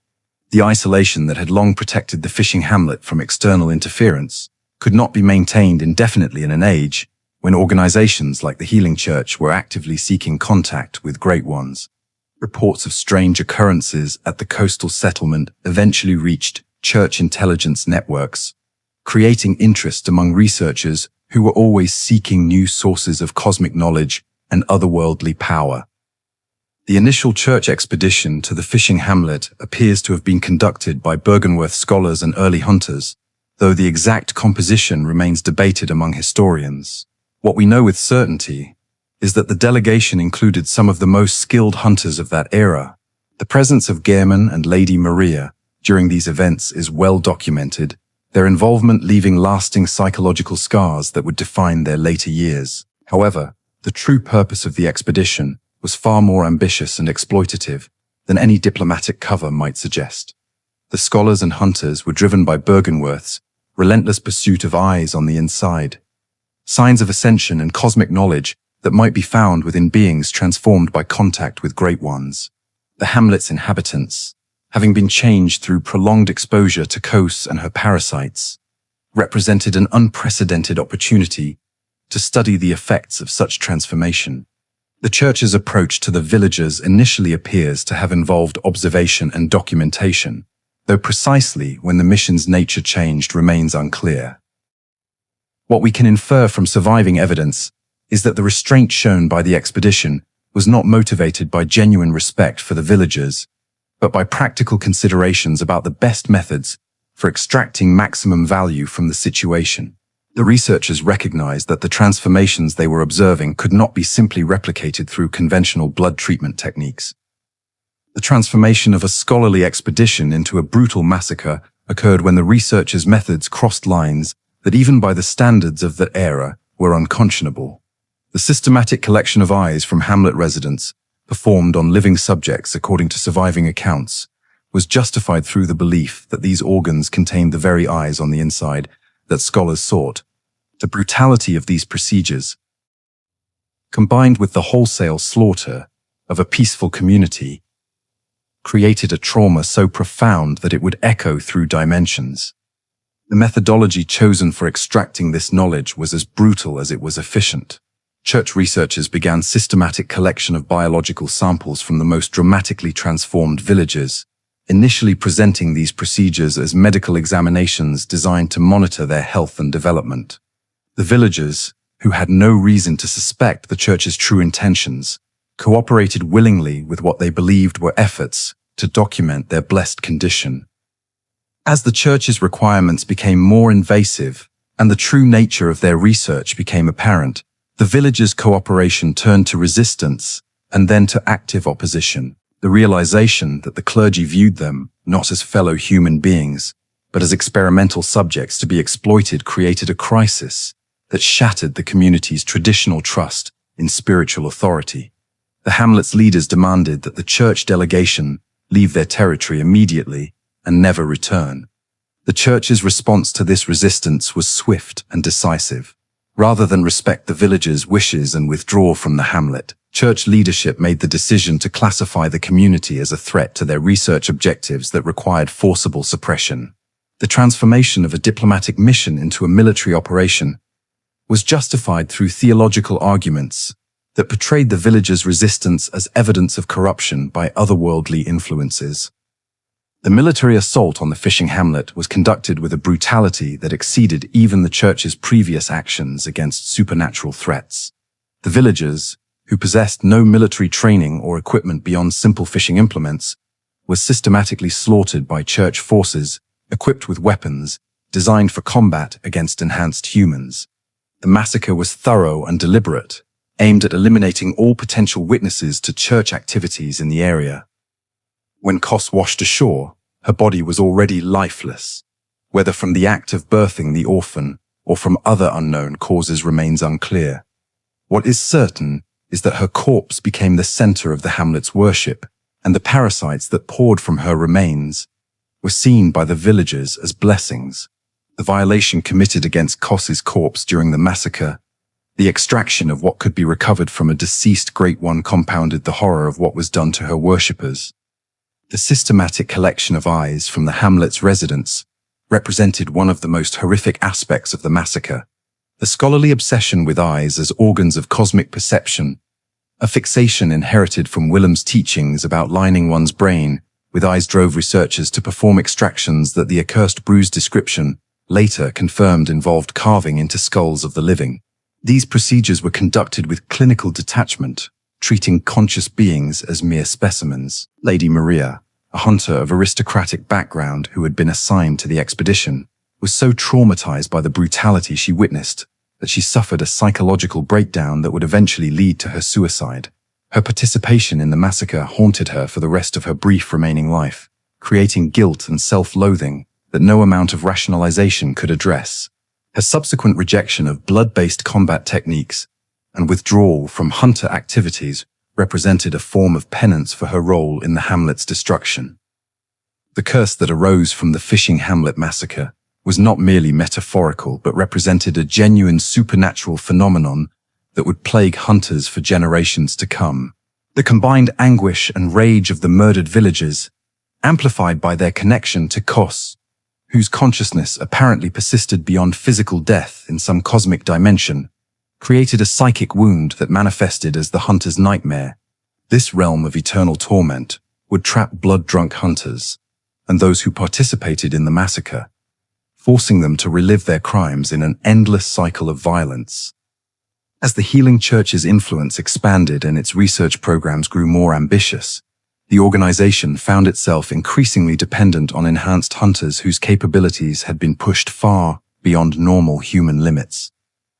The isolation that had long protected the Fishing Hamlet from external interference could not be maintained indefinitely in an age when organizations like the Healing Church were actively seeking contact with Great Ones. Reports of strange occurrences at the coastal settlement eventually reached church intelligence networks, creating interest among researchers who were always seeking new sources of cosmic knowledge and otherworldly power. The initial church expedition to the Fishing Hamlet appears to have been conducted by Byrgenwerth scholars and early hunters, though the exact composition remains debated among historians. What we know with certainty is that the delegation included some of the most skilled hunters of that era. The presence of Gehrman and Lady Maria during these events is well documented, their involvement leaving lasting psychological scars that would define their later years. However, the true purpose of the expedition was far more ambitious and exploitative than any diplomatic cover might suggest. The scholars and hunters were driven by Byrgenwerth's relentless pursuit of eyes on the inside, signs of ascension and cosmic knowledge that might be found within beings transformed by contact with great ones. The hamlet's inhabitants, having been changed through prolonged exposure to Kos and her parasites, represented an unprecedented opportunity to study the effects of such transformation. The church's approach to the villagers initially appears to have involved observation and documentation, though precisely when the mission's nature changed remains unclear. What we can infer from surviving evidence is that the restraint shown by the expedition was not motivated by genuine respect for the villagers, but by practical considerations about the best methods for extracting maximum value from the situation. The researchers recognized that the transformations they were observing could not be simply replicated through conventional blood treatment techniques. The transformation of a scholarly expedition into a brutal massacre occurred when the researchers' methods crossed lines that even by the standards of the era were unconscionable. The systematic collection of eyes from Hamlet residents, performed on living subjects according to surviving accounts, was justified through the belief that these organs contained the very eyes on the inside that scholars sought. The brutality of these procedures, combined with the wholesale slaughter of a peaceful community, created a trauma so profound that it would echo through dimensions. The methodology chosen for extracting this knowledge was as brutal as it was efficient. Church researchers began systematic collection of biological samples from the most dramatically transformed villages, initially presenting these procedures as medical examinations designed to monitor their health and development. The villagers, who had no reason to suspect the church's true intentions, cooperated willingly with what they believed were efforts to document their blessed condition. As the church's requirements became more invasive and the true nature of their research became apparent, the villagers' cooperation turned to resistance and then to active opposition. The realization that the clergy viewed them not as fellow human beings, but as experimental subjects to be exploited created a crisis that shattered the community's traditional trust in spiritual authority. The hamlet's leaders demanded that the church delegation leave their territory immediately and never return. The church's response to this resistance was swift and decisive. Rather than respect the villagers' wishes and withdraw from the hamlet, church leadership made the decision to classify the community as a threat to their research objectives that required forcible suppression. The transformation of a diplomatic mission into a military operation was justified through theological arguments that portrayed the villagers' resistance as evidence of corruption by otherworldly influences. The military assault on the fishing hamlet was conducted with a brutality that exceeded even the church's previous actions against supernatural threats. The villagers, who possessed no military training or equipment beyond simple fishing implements, were systematically slaughtered by church forces equipped with weapons designed for combat against enhanced humans. The massacre was thorough and deliberate, aimed at eliminating all potential witnesses to church activities in the area. When Kos washed ashore, her body was already lifeless. Whether from the act of birthing the orphan or from other unknown causes remains unclear. What is certain is that her corpse became the center of the hamlet's worship, and the parasites that poured from her remains were seen by the villagers as blessings. The violation committed against Kos's corpse during the massacre, the extraction of what could be recovered from a deceased great one, compounded the horror of what was done to her worshippers. The systematic collection of eyes from the hamlet's residents represented one of the most horrific aspects of the massacre. The scholarly obsession with eyes as organs of cosmic perception, a fixation inherited from Willem's teachings about lining one's brain with eyes, drove researchers to perform extractions that the accursed bruise description later confirmed involved carving into skulls of the living. These procedures were conducted with clinical detachment, treating conscious beings as mere specimens. Lady Maria, a hunter of aristocratic background who had been assigned to the expedition, was so traumatized by the brutality she witnessed that she suffered a psychological breakdown that would eventually lead to her suicide. Her participation in the massacre haunted her for the rest of her brief remaining life, creating guilt and self-loathing that no amount of rationalization could address. Her subsequent rejection of blood-based combat techniques and withdrawal from hunter activities represented a form of penance for her role in the hamlet's destruction. The curse that arose from the Fishing Hamlet massacre was not merely metaphorical but represented a genuine supernatural phenomenon that would plague hunters for generations to come. The combined anguish and rage of the murdered villagers, amplified by their connection to Kos, whose consciousness apparently persisted beyond physical death in some cosmic dimension, created a psychic wound that manifested as the hunter's nightmare. This realm of eternal torment would trap blood-drunk hunters and those who participated in the massacre, forcing them to relive their crimes in an endless cycle of violence. As the Healing Church's influence expanded and its research programs grew more ambitious, the organization found itself increasingly dependent on enhanced hunters whose capabilities had been pushed far beyond normal human limits.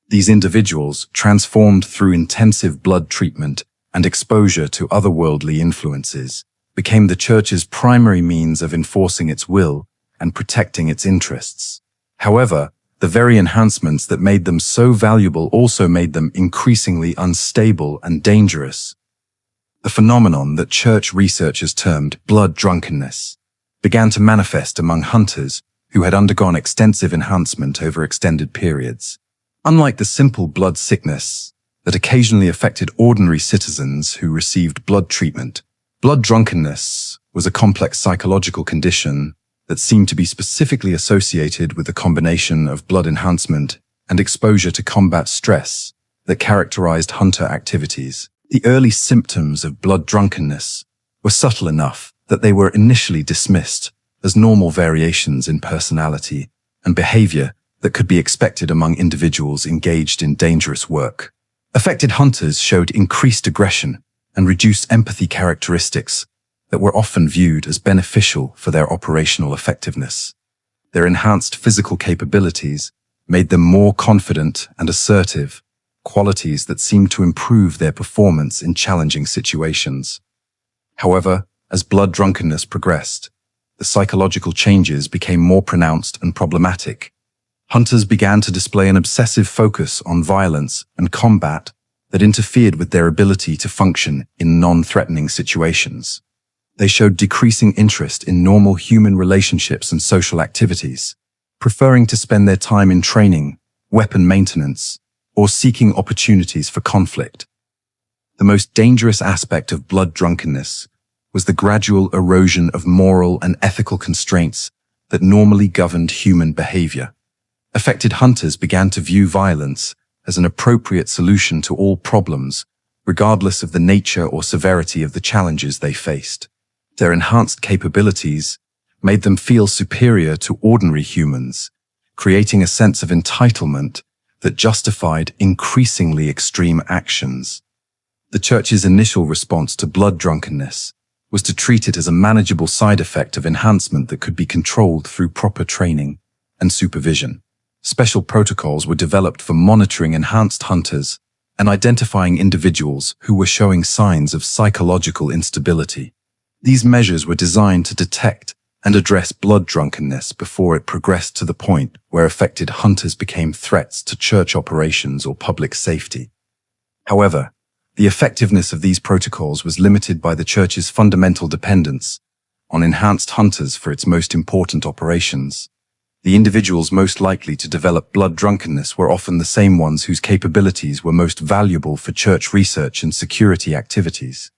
These individuals, transformed through intensive blood treatment and exposure to otherworldly influences, became the Church's primary means of enforcing its will and protecting its interests. However, the very enhancements that made them so valuable also made them increasingly unstable and dangerous. The phenomenon that Church researchers termed blood drunkenness began to manifest among hunters who had undergone extensive enhancement over extended periods. Unlike the simple blood sickness that occasionally affected ordinary citizens who received blood treatment, blood drunkenness was a complex psychological condition that seemed to be specifically associated with the combination of blood enhancement and exposure to combat stress that characterized hunter activities. The early symptoms of blood drunkenness were subtle enough that they were initially dismissed as normal variations in personality and behavior that could be expected among individuals engaged in dangerous work. Affected hunters showed increased aggression and reduced empathy characteristics that were often viewed as beneficial for their operational effectiveness. Their enhanced physical capabilities made them more confident and assertive, qualities that seemed to improve their performance in challenging situations. However, as blood drunkenness progressed, the psychological changes became more pronounced and problematic. Hunters began to display an obsessive focus on violence and combat that interfered with their ability to function in non-threatening situations. They showed decreasing interest in normal human relationships and social activities, preferring to spend their time in training, weapon maintenance, or seeking opportunities for conflict. The most dangerous aspect of blood drunkenness was the gradual erosion of moral and ethical constraints that normally governed human behavior. Affected hunters began to view violence as an appropriate solution to all problems, regardless of the nature or severity of the challenges they faced. Their enhanced capabilities made them feel superior to ordinary humans, creating a sense of entitlement that justified increasingly extreme actions. The Church's initial response to blood drunkenness was to treat it as a manageable side effect of enhancement that could be controlled through proper training and supervision. Special protocols were developed for monitoring enhanced hunters and identifying individuals who were showing signs of psychological instability. These measures were designed to detect and address blood drunkenness before it progressed to the point where affected hunters became threats to Church operations or public safety. However, the effectiveness of these protocols was limited by the Church's fundamental dependence on enhanced hunters for its most important operations. The individuals most likely to develop blood drunkenness were often the same ones whose capabilities were most valuable for Church research and security activities.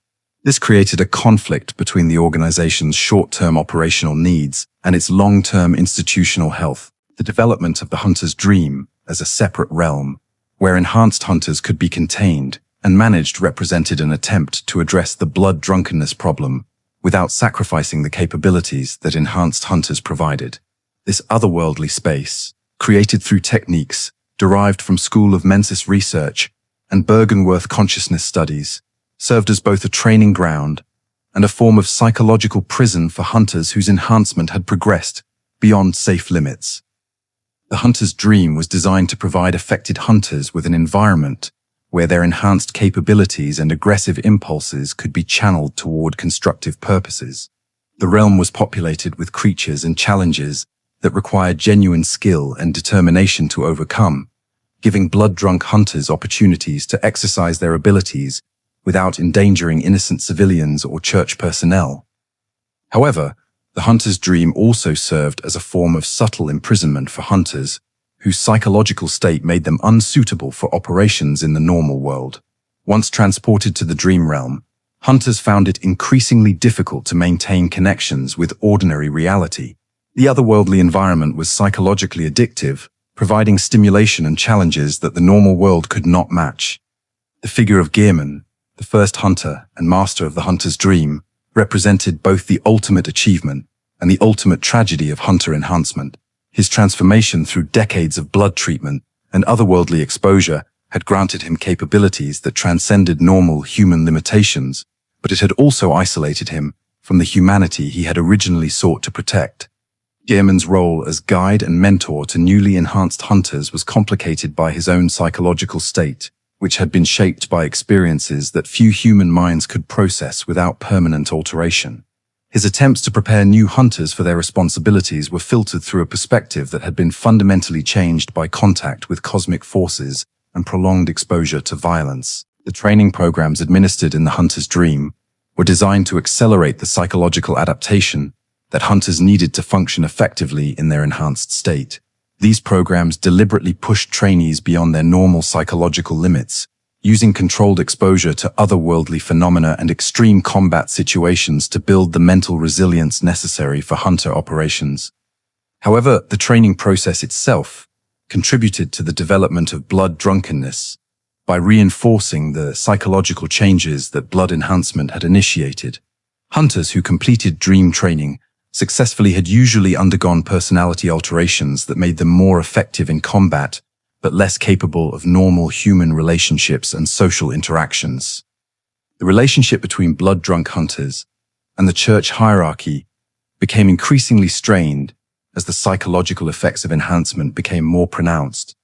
This created a conflict between the organization's short-term operational needs and its long-term institutional health. The development of the hunter's dream as a separate realm, where enhanced hunters could be contained and managed, represented an attempt to address the blood drunkenness problem without sacrificing the capabilities that enhanced hunters provided. This otherworldly space, created through techniques derived from School of Mensis research and Byrgenwerth consciousness studies, served as both a training ground and a form of psychological prison for hunters whose enhancement had progressed beyond safe limits. The hunter's dream was designed to provide affected hunters with an environment where their enhanced capabilities and aggressive impulses could be channeled toward constructive purposes. The realm was populated with creatures and challenges that required genuine skill and determination to overcome, giving blood-drunk hunters opportunities to exercise their abilities without endangering innocent civilians or church personnel. However, the hunter's dream also served as a form of subtle imprisonment for hunters, whose psychological state made them unsuitable for operations in the normal world. Once transported to the dream realm, hunters found it increasingly difficult to maintain connections with ordinary reality. The otherworldly environment was psychologically addictive, providing stimulation and challenges that the normal world could not match. The figure of Gehrman, the first hunter and master of the hunter's dream, represented both the ultimate achievement and the ultimate tragedy of hunter enhancement. His transformation through decades of blood treatment and otherworldly exposure had granted him capabilities that transcended normal human limitations, but it had also isolated him from the humanity he had originally sought to protect. Gehrman's role as guide and mentor to newly enhanced hunters was complicated by his own psychological state, which had been shaped by experiences that few human minds could process without permanent alteration. His attempts to prepare new hunters for their responsibilities were filtered through a perspective that had been fundamentally changed by contact with cosmic forces and prolonged exposure to violence. The training programs administered in the hunter's dream were designed to accelerate the psychological adaptation that hunters needed to function effectively in their enhanced state. These programs deliberately pushed trainees beyond their normal psychological limits, using controlled exposure to otherworldly phenomena and extreme combat situations to build the mental resilience necessary for hunter operations. However, the training process itself contributed to the development of blood drunkenness by reinforcing the psychological changes that blood enhancement had initiated. Hunters who completed dream training successfully had usually undergone personality alterations that made them more effective in combat, but less capable of normal human relationships and social interactions. The relationship between blood-drunk hunters and the church hierarchy became increasingly strained as the psychological effects of enhancement became more pronounced.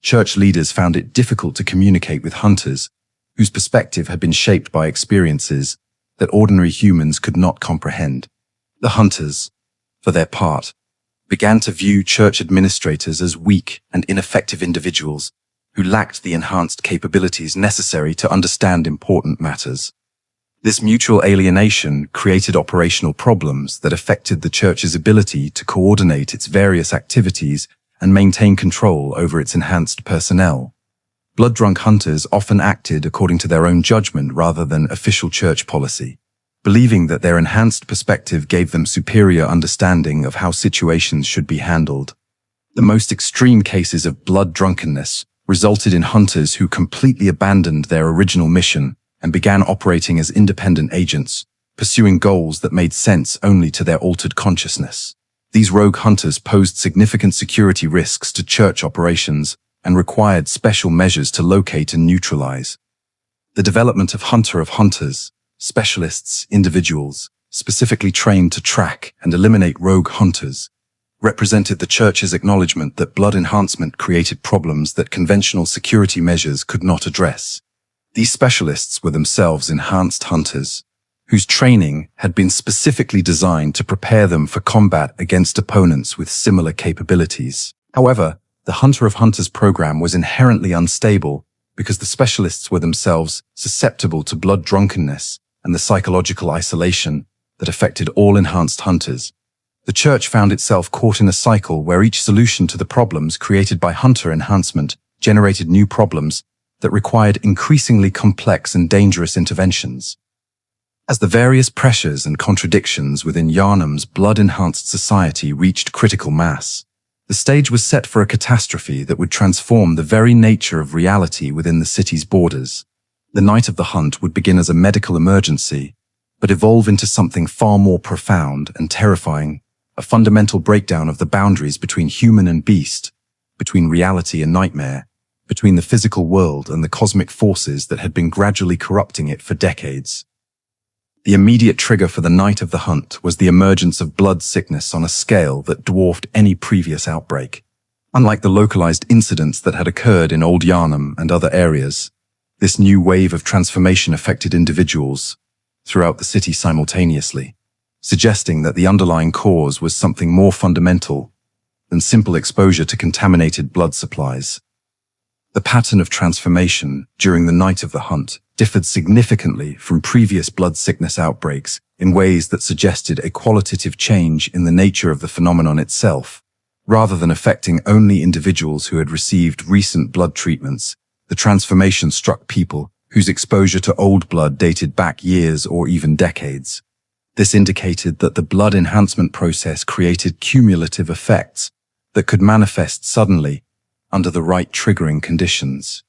Church leaders found it difficult to communicate with hunters whose perspective had been shaped by experiences that ordinary humans could not comprehend. The hunters, for their part, began to view church administrators as weak and ineffective individuals who lacked the enhanced capabilities necessary to understand important matters. This mutual alienation created operational problems that affected the church's ability to coordinate its various activities and maintain control over its enhanced personnel. Blood-drunk hunters often acted according to their own judgment rather than official church policy, believing that their enhanced perspective gave them superior understanding of how situations should be handled. The most extreme cases of blood drunkenness resulted in hunters who completely abandoned their original mission and began operating as independent agents, pursuing goals that made sense only to their altered consciousness. These rogue hunters posed significant security risks to church operations and required special measures to locate and neutralize. The development of hunters, specialists, individuals, specifically trained to track and eliminate rogue hunters, represented the church's acknowledgement that blood enhancement created problems that conventional security measures could not address. These specialists were themselves enhanced hunters, whose training had been specifically designed to prepare them for combat against opponents with similar capabilities. However, the Hunter of Hunters program was inherently unstable because the specialists were themselves susceptible to blood drunkenness and the psychological isolation that affected all enhanced hunters. The church found itself caught in a cycle where each solution to the problems created by hunter enhancement generated new problems that required increasingly complex and dangerous interventions. As the various pressures and contradictions within Yharnam's blood-enhanced society reached critical mass, the stage was set for a catastrophe that would transform the very nature of reality within the city's borders. The night of the hunt would begin as a medical emergency, but evolve into something far more profound and terrifying, a fundamental breakdown of the boundaries between human and beast, between reality and nightmare, between the physical world and the cosmic forces that had been gradually corrupting it for decades. The immediate trigger for the night of the hunt was the emergence of blood sickness on a scale that dwarfed any previous outbreak. Unlike the localized incidents that had occurred in Old Yharnam and other areas, this new wave of transformation affected individuals throughout the city simultaneously, suggesting that the underlying cause was something more fundamental than simple exposure to contaminated blood supplies. The pattern of transformation during the night of the hunt differed significantly from previous blood sickness outbreaks in ways that suggested a qualitative change in the nature of the phenomenon itself. Rather than affecting only individuals who had received recent blood treatments, the transformation struck people whose exposure to old blood dated back years or even decades. This indicated that the blood enhancement process created cumulative effects that could manifest suddenly under the right triggering conditions.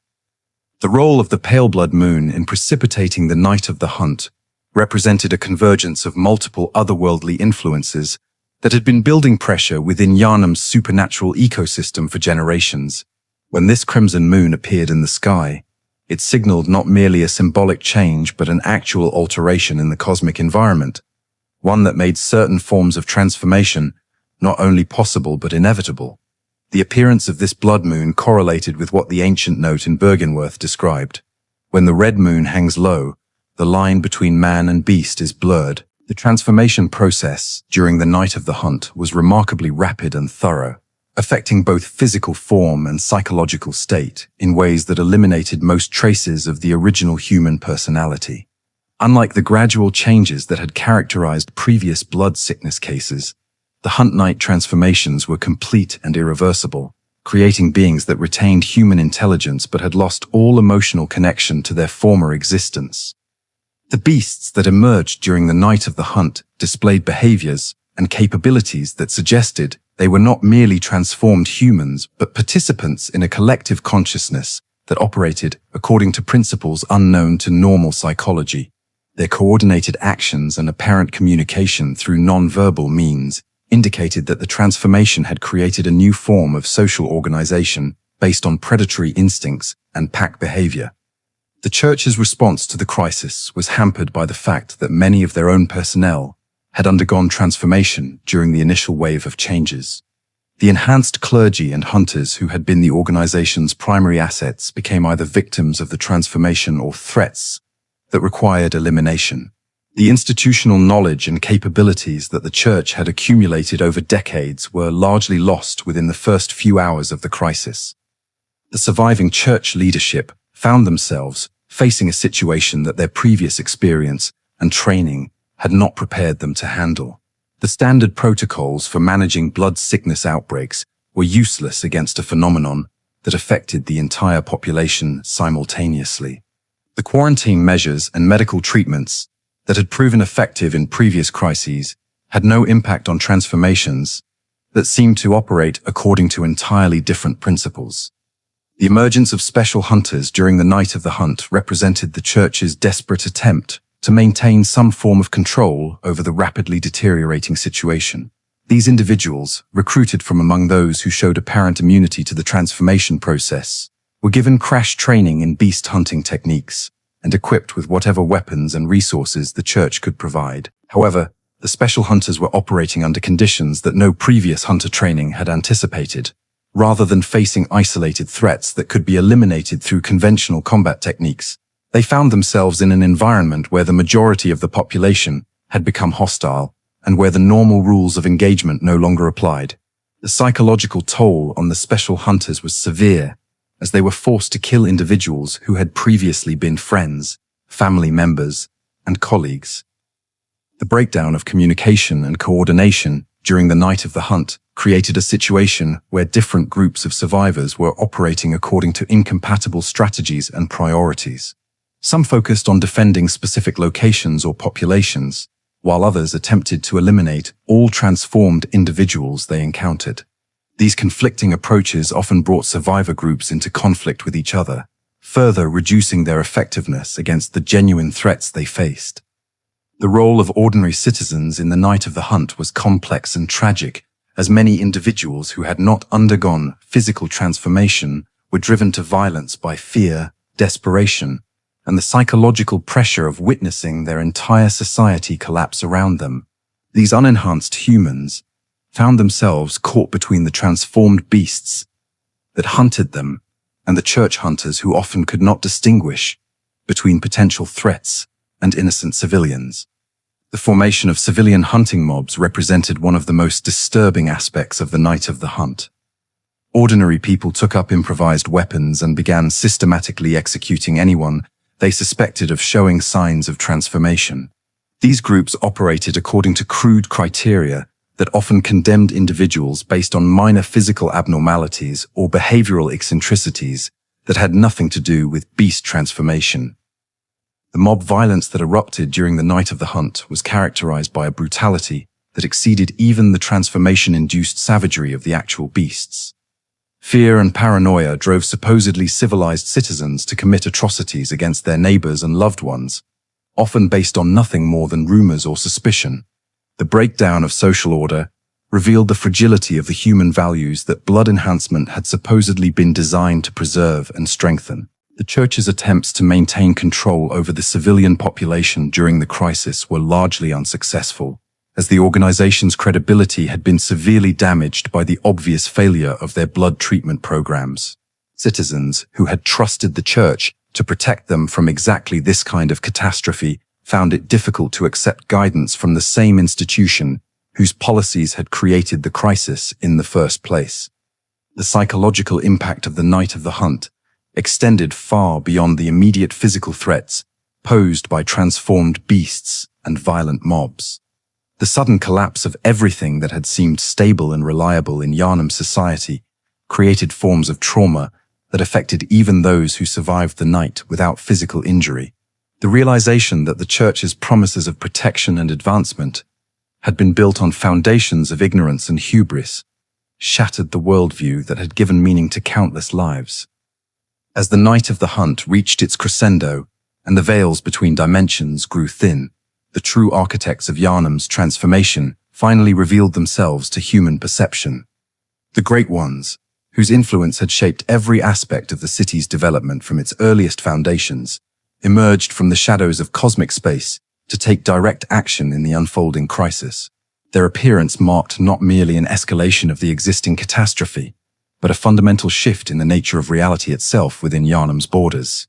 The role of the pale blood moon in precipitating the night of the hunt represented a convergence of multiple otherworldly influences that had been building pressure within Yharnam's supernatural ecosystem for generations. When this crimson moon appeared in the sky, it signaled not merely a symbolic change but an actual alteration in the cosmic environment, one that made certain forms of transformation not only possible but inevitable. The appearance of this blood moon correlated with what the ancient note in Byrgenwerth described. When the red moon hangs low, the line between man and beast is blurred. The transformation process during the night of the hunt was remarkably rapid and thorough, affecting both physical form and psychological state in ways that eliminated most traces of the original human personality. Unlike the gradual changes that had characterized previous blood sickness cases, the hunt night transformations were complete and irreversible, creating beings that retained human intelligence but had lost all emotional connection to their former existence. The beasts that emerged during the night of the hunt displayed behaviors and capabilities that suggested they were not merely transformed humans but participants in a collective consciousness that operated according to principles unknown to normal psychology. Their coordinated actions and apparent communication through non-verbal means indicated that the transformation had created a new form of social organization based on predatory instincts and pack behavior. The Church's response to the crisis was hampered by the fact that many of their own personnel had undergone transformation during the initial wave of changes. The enhanced clergy and hunters who had been the organization's primary assets became either victims of the transformation or threats that required elimination. The institutional knowledge and capabilities that the Church had accumulated over decades were largely lost within the first few hours of the crisis. The surviving Church leadership found themselves facing a situation that their previous experience and training had not prepared them to handle. The standard protocols for managing blood sickness outbreaks were useless against a phenomenon that affected the entire population simultaneously. The quarantine measures and medical treatments that had proven effective in previous crises had no impact on transformations that seemed to operate according to entirely different principles. The emergence of special hunters during the night of the hunt represented the Church's desperate attempt to maintain some form of control over the rapidly deteriorating situation. These individuals, recruited from among those who showed apparent immunity to the transformation process, were given crash training in beast hunting techniques and equipped with whatever weapons and resources the Church could provide. However, the special hunters were operating under conditions that no previous hunter training had anticipated. Rather than facing isolated threats that could be eliminated through conventional combat techniques, they found themselves in an environment where the majority of the population had become hostile and where the normal rules of engagement no longer applied. The psychological toll on the special hunters was severe, as they were forced to kill individuals who had previously been friends, family members, and colleagues. The breakdown of communication and coordination during the night of the hunt created a situation where different groups of survivors were operating according to incompatible strategies and priorities. Some focused on defending specific locations or populations, while others attempted to eliminate all transformed individuals they encountered. These conflicting approaches often brought survivor groups into conflict with each other, further reducing their effectiveness against the genuine threats they faced. The role of ordinary citizens in the night of the hunt was complex and tragic, as many individuals who had not undergone physical transformation were driven to violence by fear, desperation, and the psychological pressure of witnessing their entire society collapse around them. These unenhanced humans found themselves caught between the transformed beasts that hunted them, and the church hunters who often could not distinguish between potential threats and innocent civilians. The formation of civilian hunting mobs represented one of the most disturbing aspects of the night of the hunt. Ordinary people took up improvised weapons and began systematically executing anyone they suspected of showing signs of transformation. These groups operated according to crude criteria that often condemned individuals based on minor physical abnormalities or behavioral eccentricities that had nothing to do with beast transformation. The mob violence that erupted during the night of the hunt was characterized by a brutality that exceeded even the transformation-induced savagery of the actual beasts. Fear and paranoia drove supposedly civilized citizens to commit atrocities against their neighbors and loved ones, often based on nothing more than rumors or suspicion. The breakdown of social order revealed the fragility of the human values that blood enhancement had supposedly been designed to preserve and strengthen. The church's attempts to maintain control over the civilian population during the crisis were largely unsuccessful, as the organization's credibility had been severely damaged by the obvious failure of their blood treatment programs. Citizens who had trusted the church to protect them from exactly this kind of catastrophe found it difficult to accept guidance from the same institution whose policies had created the crisis in the first place. The psychological impact of the night of the hunt extended far beyond the immediate physical threats posed by transformed beasts and violent mobs. The sudden collapse of everything that had seemed stable and reliable in Yharnam society created forms of trauma that affected even those who survived the night without physical injury. The realization that the church's promises of protection and advancement had been built on foundations of ignorance and hubris shattered the worldview that had given meaning to countless lives. As the night of the hunt reached its crescendo and the veils between dimensions grew thin, the true architects of Yharnam's transformation finally revealed themselves to human perception. The Great Ones, whose influence had shaped every aspect of the city's development from its earliest foundations, emerged from the shadows of cosmic space to take direct action in the unfolding crisis. Their appearance marked not merely an escalation of the existing catastrophe, but a fundamental shift in the nature of reality itself within Yharnam's borders.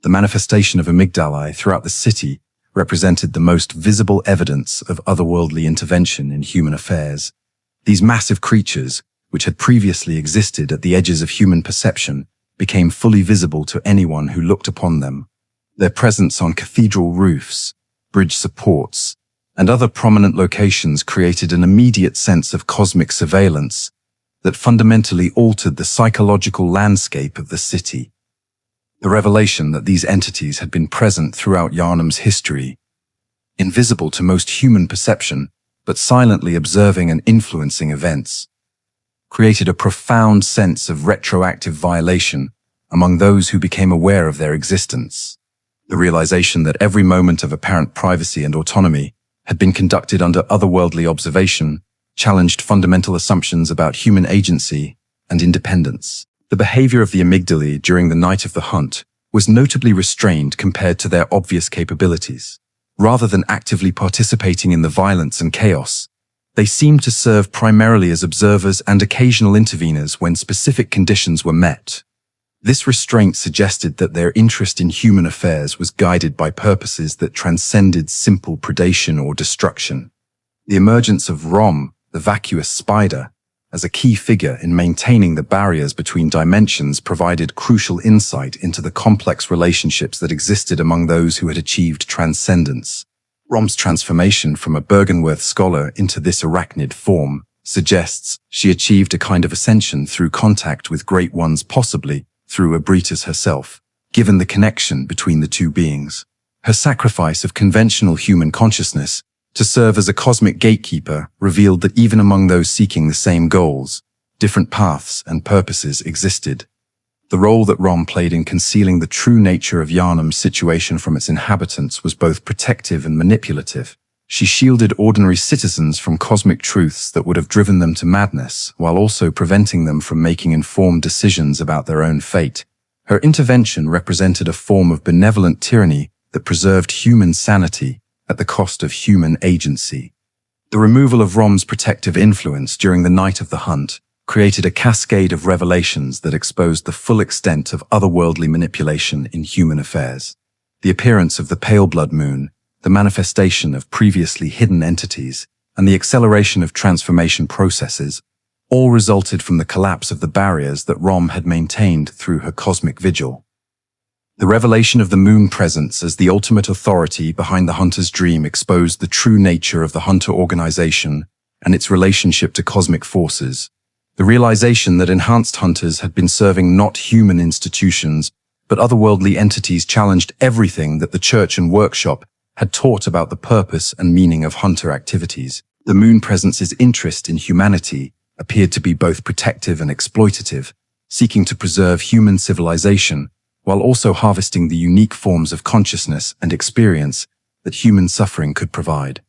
The manifestation of amygdalae throughout the city represented the most visible evidence of otherworldly intervention in human affairs. These massive creatures, which had previously existed at the edges of human perception, became fully visible to anyone who looked upon them. Their presence on cathedral roofs, bridge supports, and other prominent locations created an immediate sense of cosmic surveillance that fundamentally altered the psychological landscape of the city. The revelation that these entities had been present throughout Yharnam's history, invisible to most human perception, but silently observing and influencing events, created a profound sense of retroactive violation among those who became aware of their existence. The realization that every moment of apparent privacy and autonomy had been conducted under otherworldly observation challenged fundamental assumptions about human agency and independence. The behavior of the amygdalae during the night of the hunt was notably restrained compared to their obvious capabilities. Rather than actively participating in the violence and chaos, they seemed to serve primarily as observers and occasional interveners when specific conditions were met. This restraint suggested that their interest in human affairs was guided by purposes that transcended simple predation or destruction. The emergence of Rom, the vacuous spider, as a key figure in maintaining the barriers between dimensions provided crucial insight into the complex relationships that existed among those who had achieved transcendence. Rom's transformation from a Byrgenwerth scholar into this arachnid form suggests she achieved a kind of ascension through contact with Great Ones, possibly through Ebrietas herself, given the connection between the two beings. Her sacrifice of conventional human consciousness to serve as a cosmic gatekeeper revealed that even among those seeking the same goals, different paths and purposes existed. The role that Rom played in concealing the true nature of Yharnam's situation from its inhabitants was both protective and manipulative. She shielded ordinary citizens from cosmic truths that would have driven them to madness, while also preventing them from making informed decisions about their own fate. Her intervention represented a form of benevolent tyranny that preserved human sanity at the cost of human agency. The removal of Rom's protective influence during the night of the hunt created a cascade of revelations that exposed the full extent of otherworldly manipulation in human affairs. The appearance of the pale blood moon, the manifestation of previously hidden entities, and the acceleration of transformation processes all resulted from the collapse of the barriers that Rom had maintained through her cosmic vigil. The revelation of the moon presence as the ultimate authority behind the hunter's dream exposed the true nature of the hunter organization and its relationship to cosmic forces. The realization that enhanced hunters had been serving not human institutions, but otherworldly entities challenged everything that the church and workshop had taught about the purpose and meaning of hunter activities. The moon presence's interest in humanity appeared to be both protective and exploitative, seeking to preserve human civilization, while also harvesting the unique forms of consciousness and experience that human suffering could provide.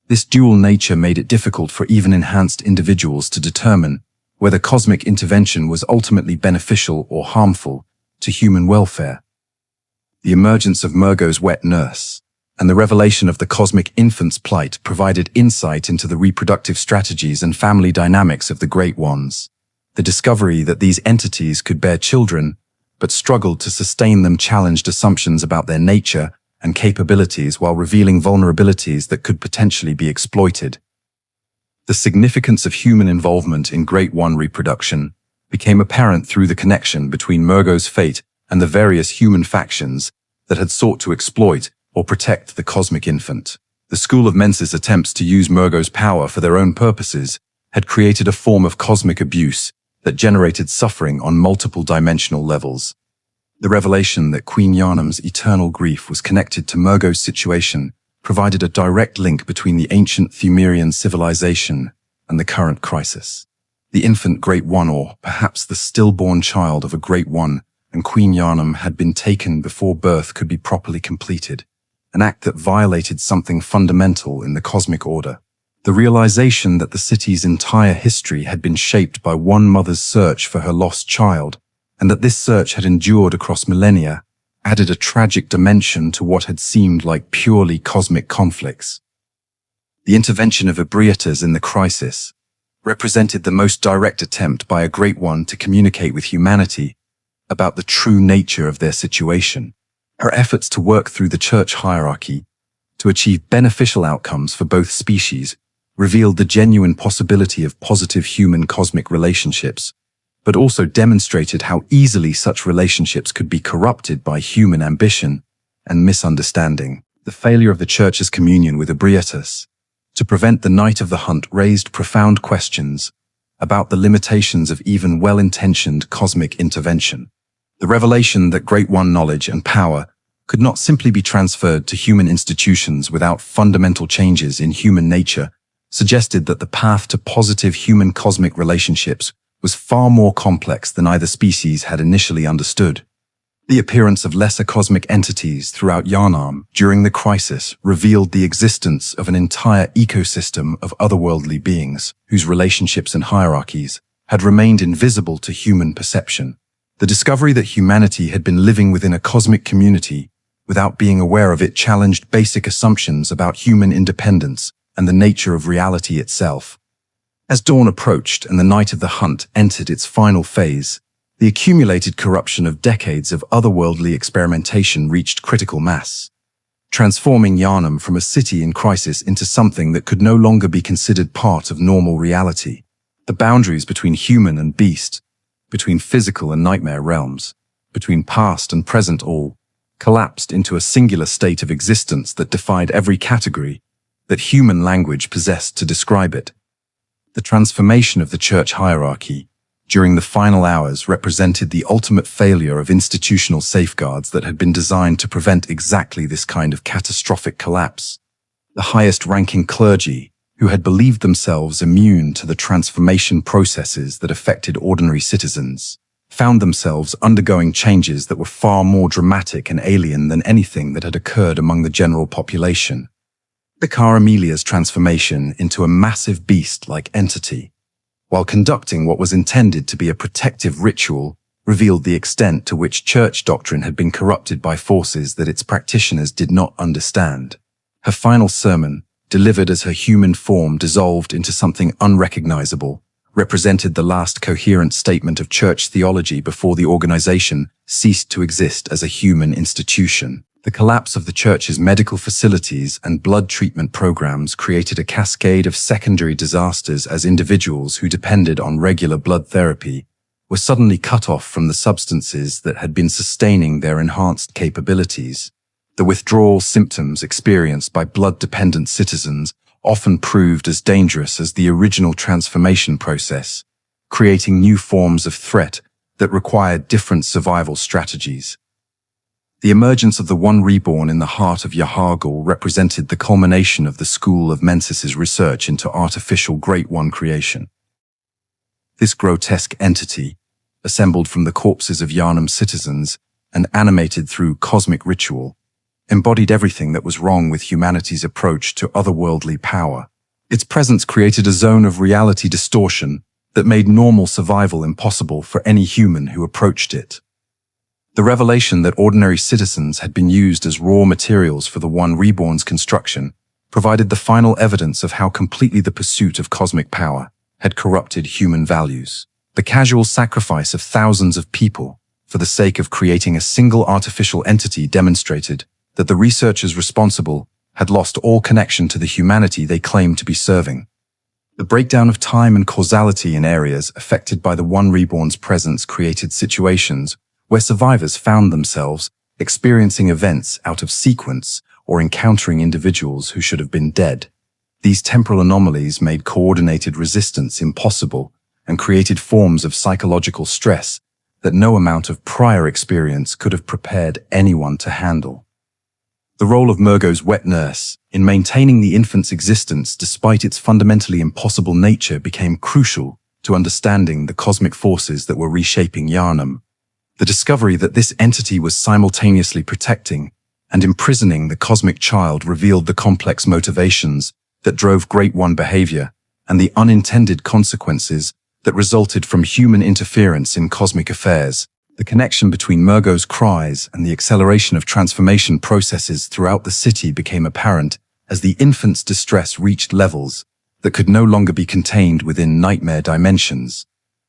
This dual nature made it difficult for even enhanced individuals to determine whether cosmic intervention was ultimately beneficial or harmful to human welfare. The emergence of Murgo's wet nurse and the revelation of the cosmic infant's plight provided insight into the reproductive strategies and family dynamics of the Great Ones. The discovery that these entities could bear children, but struggled to sustain them, challenged assumptions about their nature and capabilities while revealing vulnerabilities that could potentially be exploited. The significance of human involvement in Great One reproduction became apparent through the connection between Murgo's fate and the various human factions that had sought to exploit or protect the cosmic infant. The School of Mensis' attempts to use Murgo's power for their own purposes had created a form of cosmic abuse that generated suffering on multiple dimensional levels. The revelation that Queen Yharnam's eternal grief was connected to Murgo's situation provided a direct link between the ancient Pthumerian civilization and the current crisis. The infant Great One, or perhaps the stillborn child of a Great One, and Queen Yharnam had been taken before birth could be properly completed, an act that violated something fundamental in the cosmic order. The realization that the city's entire history had been shaped by one mother's search for her lost child, and that this search had endured across millennia, added a tragic dimension to what had seemed like purely cosmic conflicts. The intervention of Ebrietas in the crisis represented the most direct attempt by a Great One to communicate with humanity about the true nature of their situation. Her efforts to work through the church hierarchy to achieve beneficial outcomes for both species revealed the genuine possibility of positive human-cosmic relationships, but also demonstrated how easily such relationships could be corrupted by human ambition and misunderstanding. The failure of the church's communion with Ebrietas to prevent the Night of the Hunt raised profound questions about the limitations of even well-intentioned cosmic intervention. The revelation that Great One knowledge and power could not simply be transferred to human institutions without fundamental changes in human nature suggested that the path to positive human-cosmic relationships was far more complex than either species had initially understood. The appearance of lesser cosmic entities throughout Yharnam during the crisis revealed the existence of an entire ecosystem of otherworldly beings whose relationships and hierarchies had remained invisible to human perception. The discovery that humanity had been living within a cosmic community without being aware of it challenged basic assumptions about human independence and the nature of reality itself. As dawn approached and the Night of the Hunt entered its final phase, the accumulated corruption of decades of otherworldly experimentation reached critical mass, transforming Yharnam from a city in crisis into something that could no longer be considered part of normal reality. The boundaries between human and beast, between physical and nightmare realms, between past and present all collapsed into a singular state of existence that defied every category that human language possessed to describe it. The transformation of the church hierarchy during the final hours represented the ultimate failure of institutional safeguards that had been designed to prevent exactly this kind of catastrophic collapse. The highest-ranking clergy, who had believed themselves immune to the transformation processes that affected ordinary citizens, found themselves undergoing changes that were far more dramatic and alien than anything that had occurred among the general population. Vicar Amelia's transformation into a massive beast-like entity, while conducting what was intended to be a protective ritual, revealed the extent to which church doctrine had been corrupted by forces that its practitioners did not understand. Her final sermon, delivered as her human form dissolved into something unrecognizable, represented the last coherent statement of church theology before the organization ceased to exist as a human institution. The collapse of the church's medical facilities and blood treatment programs created a cascade of secondary disasters as individuals who depended on regular blood therapy were suddenly cut off from the substances that had been sustaining their enhanced capabilities. The withdrawal symptoms experienced by blood-dependent citizens often proved as dangerous as the original transformation process, creating new forms of threat that required different survival strategies. The emergence of the One Reborn in the heart of Yahar'gul represented the culmination of the School of Mensis' research into artificial Great One creation. This grotesque entity, assembled from the corpses of Yharnam citizens and animated through cosmic ritual, embodied everything that was wrong with humanity's approach to otherworldly power. Its presence created a zone of reality distortion that made normal survival impossible for any human who approached it. The revelation that ordinary citizens had been used as raw materials for the One Reborn's construction provided the final evidence of how completely the pursuit of cosmic power had corrupted human values. The casual sacrifice of thousands of people for the sake of creating a single artificial entity demonstrated that the researchers responsible had lost all connection to the humanity they claimed to be serving. The breakdown of time and causality in areas affected by the One Reborn's presence created situations where survivors found themselves experiencing events out of sequence or encountering individuals who should have been dead. These temporal anomalies made coordinated resistance impossible and created forms of psychological stress that no amount of prior experience could have prepared anyone to handle. The role of Murgo's wet nurse in maintaining the infant's existence despite its fundamentally impossible nature became crucial to understanding the cosmic forces that were reshaping Yharnam. The discovery that this entity was simultaneously protecting and imprisoning the cosmic child revealed the complex motivations that drove Great One behavior and the unintended consequences that resulted from human interference in cosmic affairs. The connection between Murgo's cries and the acceleration of transformation processes throughout the city became apparent as the infant's distress reached levels that could no longer be contained within nightmare dimensions.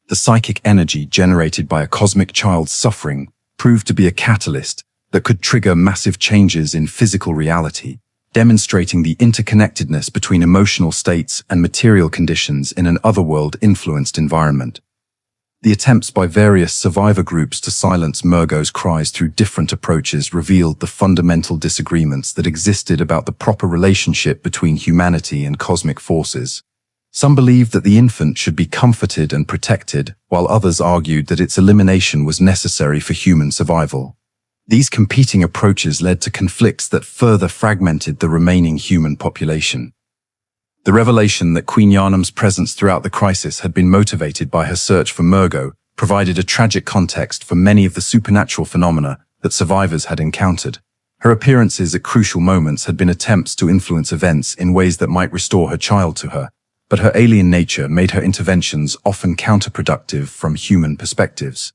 The psychic energy generated by a cosmic child's suffering proved to be a catalyst that could trigger massive changes in physical reality, demonstrating the interconnectedness between emotional states and material conditions in an otherworld-influenced environment. The attempts by various survivor groups to silence Murgo's cries through different approaches revealed the fundamental disagreements that existed about the proper relationship between humanity and cosmic forces. Some believed that the infant should be comforted and protected, while others argued that its elimination was necessary for human survival. These competing approaches led to conflicts that further fragmented the remaining human population. The revelation that Queen Yharnam's presence throughout the crisis had been motivated by her search for Murgo provided a tragic context for many of the supernatural phenomena that survivors had encountered. Her appearances at crucial moments had been attempts to influence events in ways that might restore her child to her, but her alien nature made her interventions often counterproductive from human perspectives.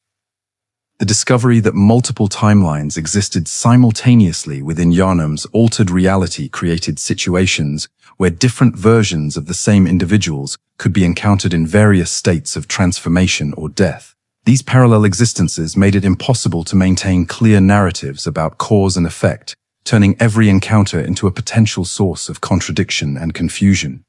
The discovery that multiple timelines existed simultaneously within Yharnam's altered reality created situations where different versions of the same individuals could be encountered in various states of transformation or death. These parallel existences made it impossible to maintain clear narratives about cause and effect, turning every encounter into a potential source of contradiction and confusion.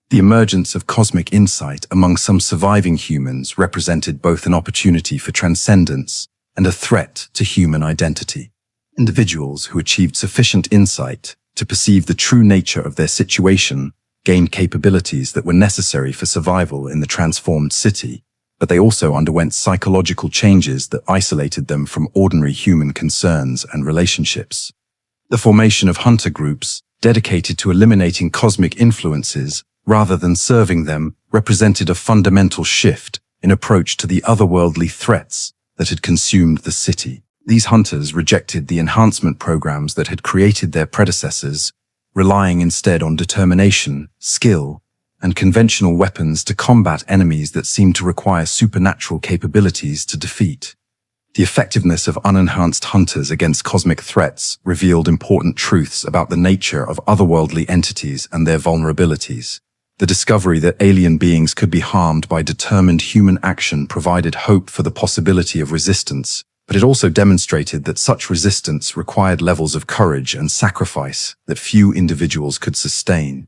The emergence of cosmic insight among some surviving humans represented both an opportunity for transcendence and a threat to human identity. Individuals who achieved sufficient insight to perceive the true nature of their situation gained capabilities that were necessary for survival in the transformed city, but they also underwent psychological changes that isolated them from ordinary human concerns and relationships. The formation of hunter groups, dedicated to eliminating cosmic influences rather than serving them, represented a fundamental shift in approach to the otherworldly threats that had consumed the city. These hunters rejected the enhancement programs that had created their predecessors, relying instead on determination, skill, and conventional weapons to combat enemies that seemed to require supernatural capabilities to defeat. The effectiveness of unenhanced hunters against cosmic threats revealed important truths about the nature of otherworldly entities and their vulnerabilities. The discovery that alien beings could be harmed by determined human action provided hope for the possibility of resistance, but it also demonstrated that such resistance required levels of courage and sacrifice that few individuals could sustain.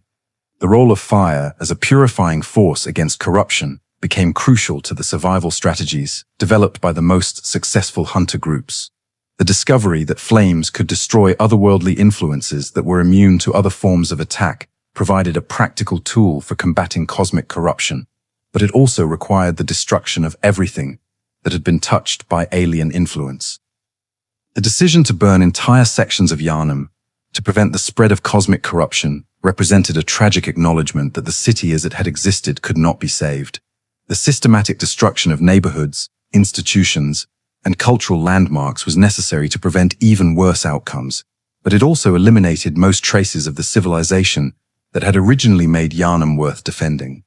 The role of fire as a purifying force against corruption became crucial to the survival strategies developed by the most successful hunter groups. The discovery that flames could destroy otherworldly influences that were immune to other forms of attack provided a practical tool for combating cosmic corruption, but it also required the destruction of everything that had been touched by alien influence. The decision to burn entire sections of Yharnam to prevent the spread of cosmic corruption represented a tragic acknowledgement that the city as it had existed could not be saved. The systematic destruction of neighborhoods, institutions, and cultural landmarks was necessary to prevent even worse outcomes, but it also eliminated most traces of the civilization that had originally made Yharnam worth defending.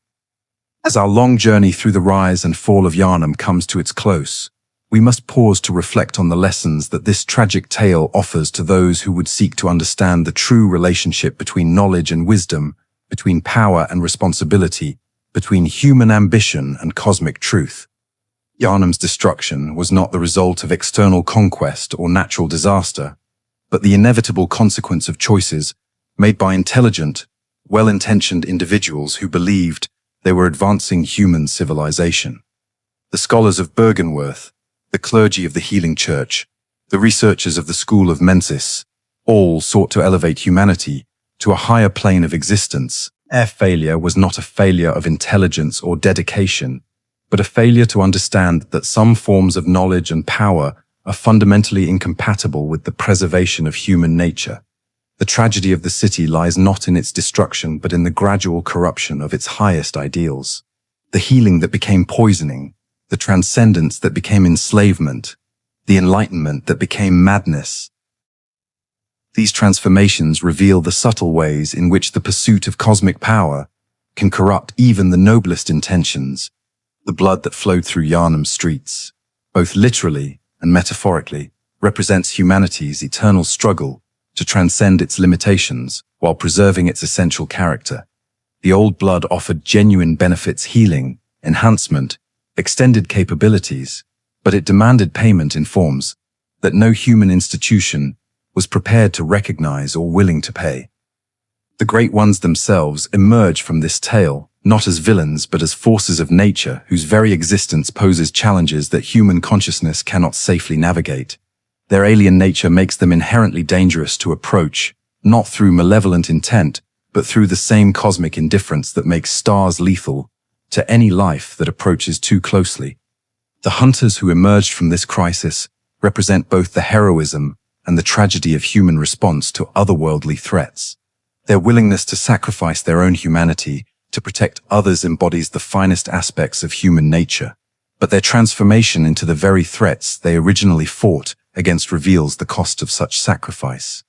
As our long journey through the rise and fall of Yharnam comes to its close, we must pause to reflect on the lessons that this tragic tale offers to those who would seek to understand the true relationship between knowledge and wisdom, between power and responsibility, between human ambition and cosmic truth. Yharnam's destruction was not the result of external conquest or natural disaster, but the inevitable consequence of choices made by intelligent, well-intentioned individuals who believed they were advancing human civilization. The scholars of Byrgenwerth, the clergy of the Healing Church, the researchers of the School of Mensis, all sought to elevate humanity to a higher plane of existence. Their failure was not a failure of intelligence or dedication, but a failure to understand that some forms of knowledge and power are fundamentally incompatible with the preservation of human nature. The tragedy of the city lies not in its destruction, but in the gradual corruption of its highest ideals. The healing that became poisoning, the transcendence that became enslavement, the enlightenment that became madness. These transformations reveal the subtle ways in which the pursuit of cosmic power can corrupt even the noblest intentions. The blood that flowed through Yharnam's streets, both literally and metaphorically, represents humanity's eternal struggle to transcend its limitations while preserving its essential character. The old blood offered genuine benefits, healing, enhancement, extended capabilities, but it demanded payment in forms that no human institution was prepared to recognize or willing to pay. The great ones themselves emerge from this tale, not as villains but as forces of nature whose very existence poses challenges that human consciousness cannot safely navigate. Their alien nature makes them inherently dangerous to approach, not through malevolent intent, but through the same cosmic indifference that makes stars lethal to any life that approaches too closely. The hunters who emerged from this crisis represent both the heroism and the tragedy of human response to otherworldly threats. Their willingness to sacrifice their own humanity to protect others embodies the finest aspects of human nature, but their transformation into the very threats they originally fought against reveals the cost of such sacrifice.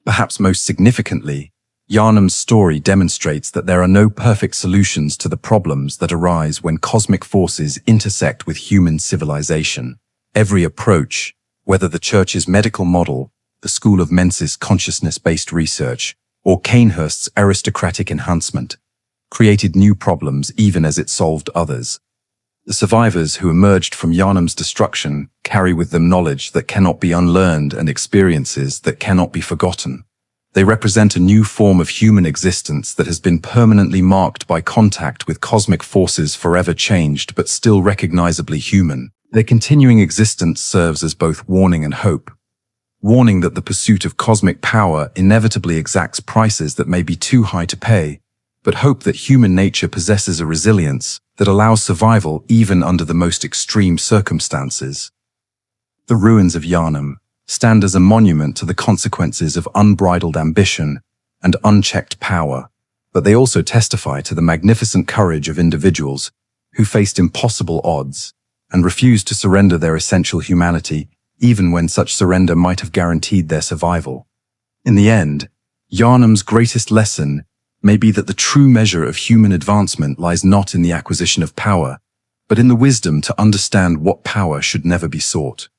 Perhaps most significantly, Yharnam's story demonstrates that there are no perfect solutions to the problems that arise when cosmic forces intersect with human civilization. Every approach, whether the Church's medical model, the School of Mensis consciousness-based research, or Cainhurst's aristocratic enhancement, created new problems even as it solved others. The survivors who emerged from Yharnam's destruction carry with them knowledge that cannot be unlearned and experiences that cannot be forgotten. They represent a new form of human existence that has been permanently marked by contact with cosmic forces, forever changed but still recognizably human. Their continuing existence serves as both warning and hope. Warning that the pursuit of cosmic power inevitably exacts prices that may be too high to pay, but hope that human nature possesses a resilience that allows survival even under the most extreme circumstances. The ruins of Yharnam stand as a monument to the consequences of unbridled ambition and unchecked power, but they also testify to the magnificent courage of individuals who faced impossible odds and refused to surrender their essential humanity, even when such surrender might have guaranteed their survival. In the end, Yharnam's greatest lesson may be that the true measure of human advancement lies not in the acquisition of power, but in the wisdom to understand what power should never be sought.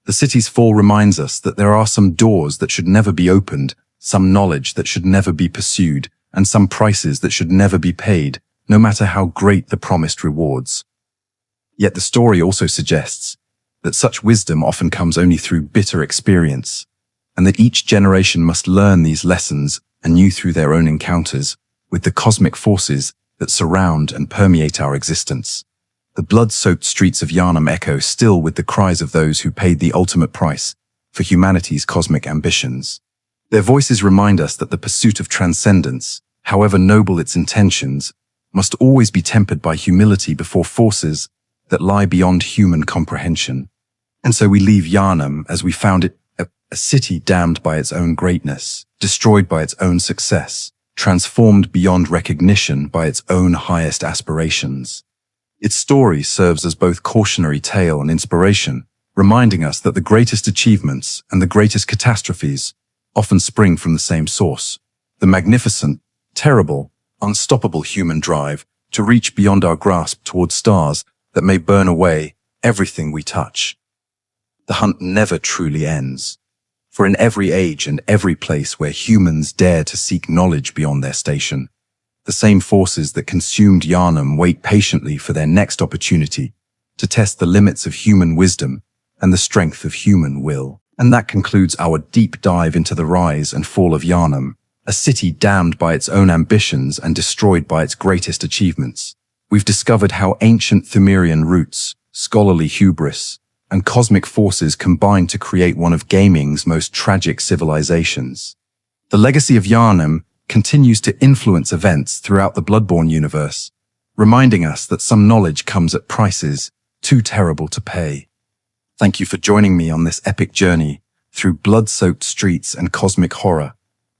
The city's fall reminds us that there are some doors that should never be opened, some knowledge that should never be pursued, and some prices that should never be paid, no matter how great the promised rewards. Yet the story also suggests that such wisdom often comes only through bitter experience, and that each generation must learn these lessons anew through their own encounters with the cosmic forces that surround and permeate our existence. The blood-soaked streets of Yharnam echo still with the cries of those who paid the ultimate price for humanity's cosmic ambitions. Their voices remind us that the pursuit of transcendence, however noble its intentions, must always be tempered by humility before forces that lie beyond human comprehension. And so we leave Yharnam as we found it, a city damned by its own greatness, destroyed by its own success, transformed beyond recognition by its own highest aspirations. Its story serves as both cautionary tale and inspiration, reminding us that the greatest achievements and the greatest catastrophes often spring from the same source, the magnificent, terrible, unstoppable human drive to reach beyond our grasp towards stars that may burn away everything we touch. The hunt never truly ends, for in every age and every place where humans dare to seek knowledge beyond their station, the same forces that consumed Yharnam wait patiently for their next opportunity to test the limits of human wisdom and the strength of human will. And that concludes our deep dive into the rise and fall of Yharnam, a city damned by its own ambitions and destroyed by its greatest achievements. We've discovered how ancient Pthumerian roots, scholarly hubris, and cosmic forces combined to create one of gaming's most tragic civilizations. The legacy of Yharnam continues to influence events throughout the Bloodborne universe, reminding us that some knowledge comes at prices too terrible to pay. Thank you for joining me on this epic journey through blood-soaked streets and cosmic horror.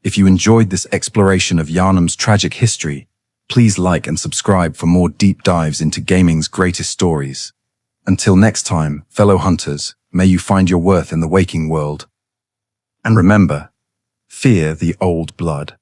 If you enjoyed this exploration of Yharnam's tragic history, please like and subscribe for more deep dives into gaming's greatest stories. Until next time, fellow hunters, may you find your worth in the waking world. And remember, fear the old blood.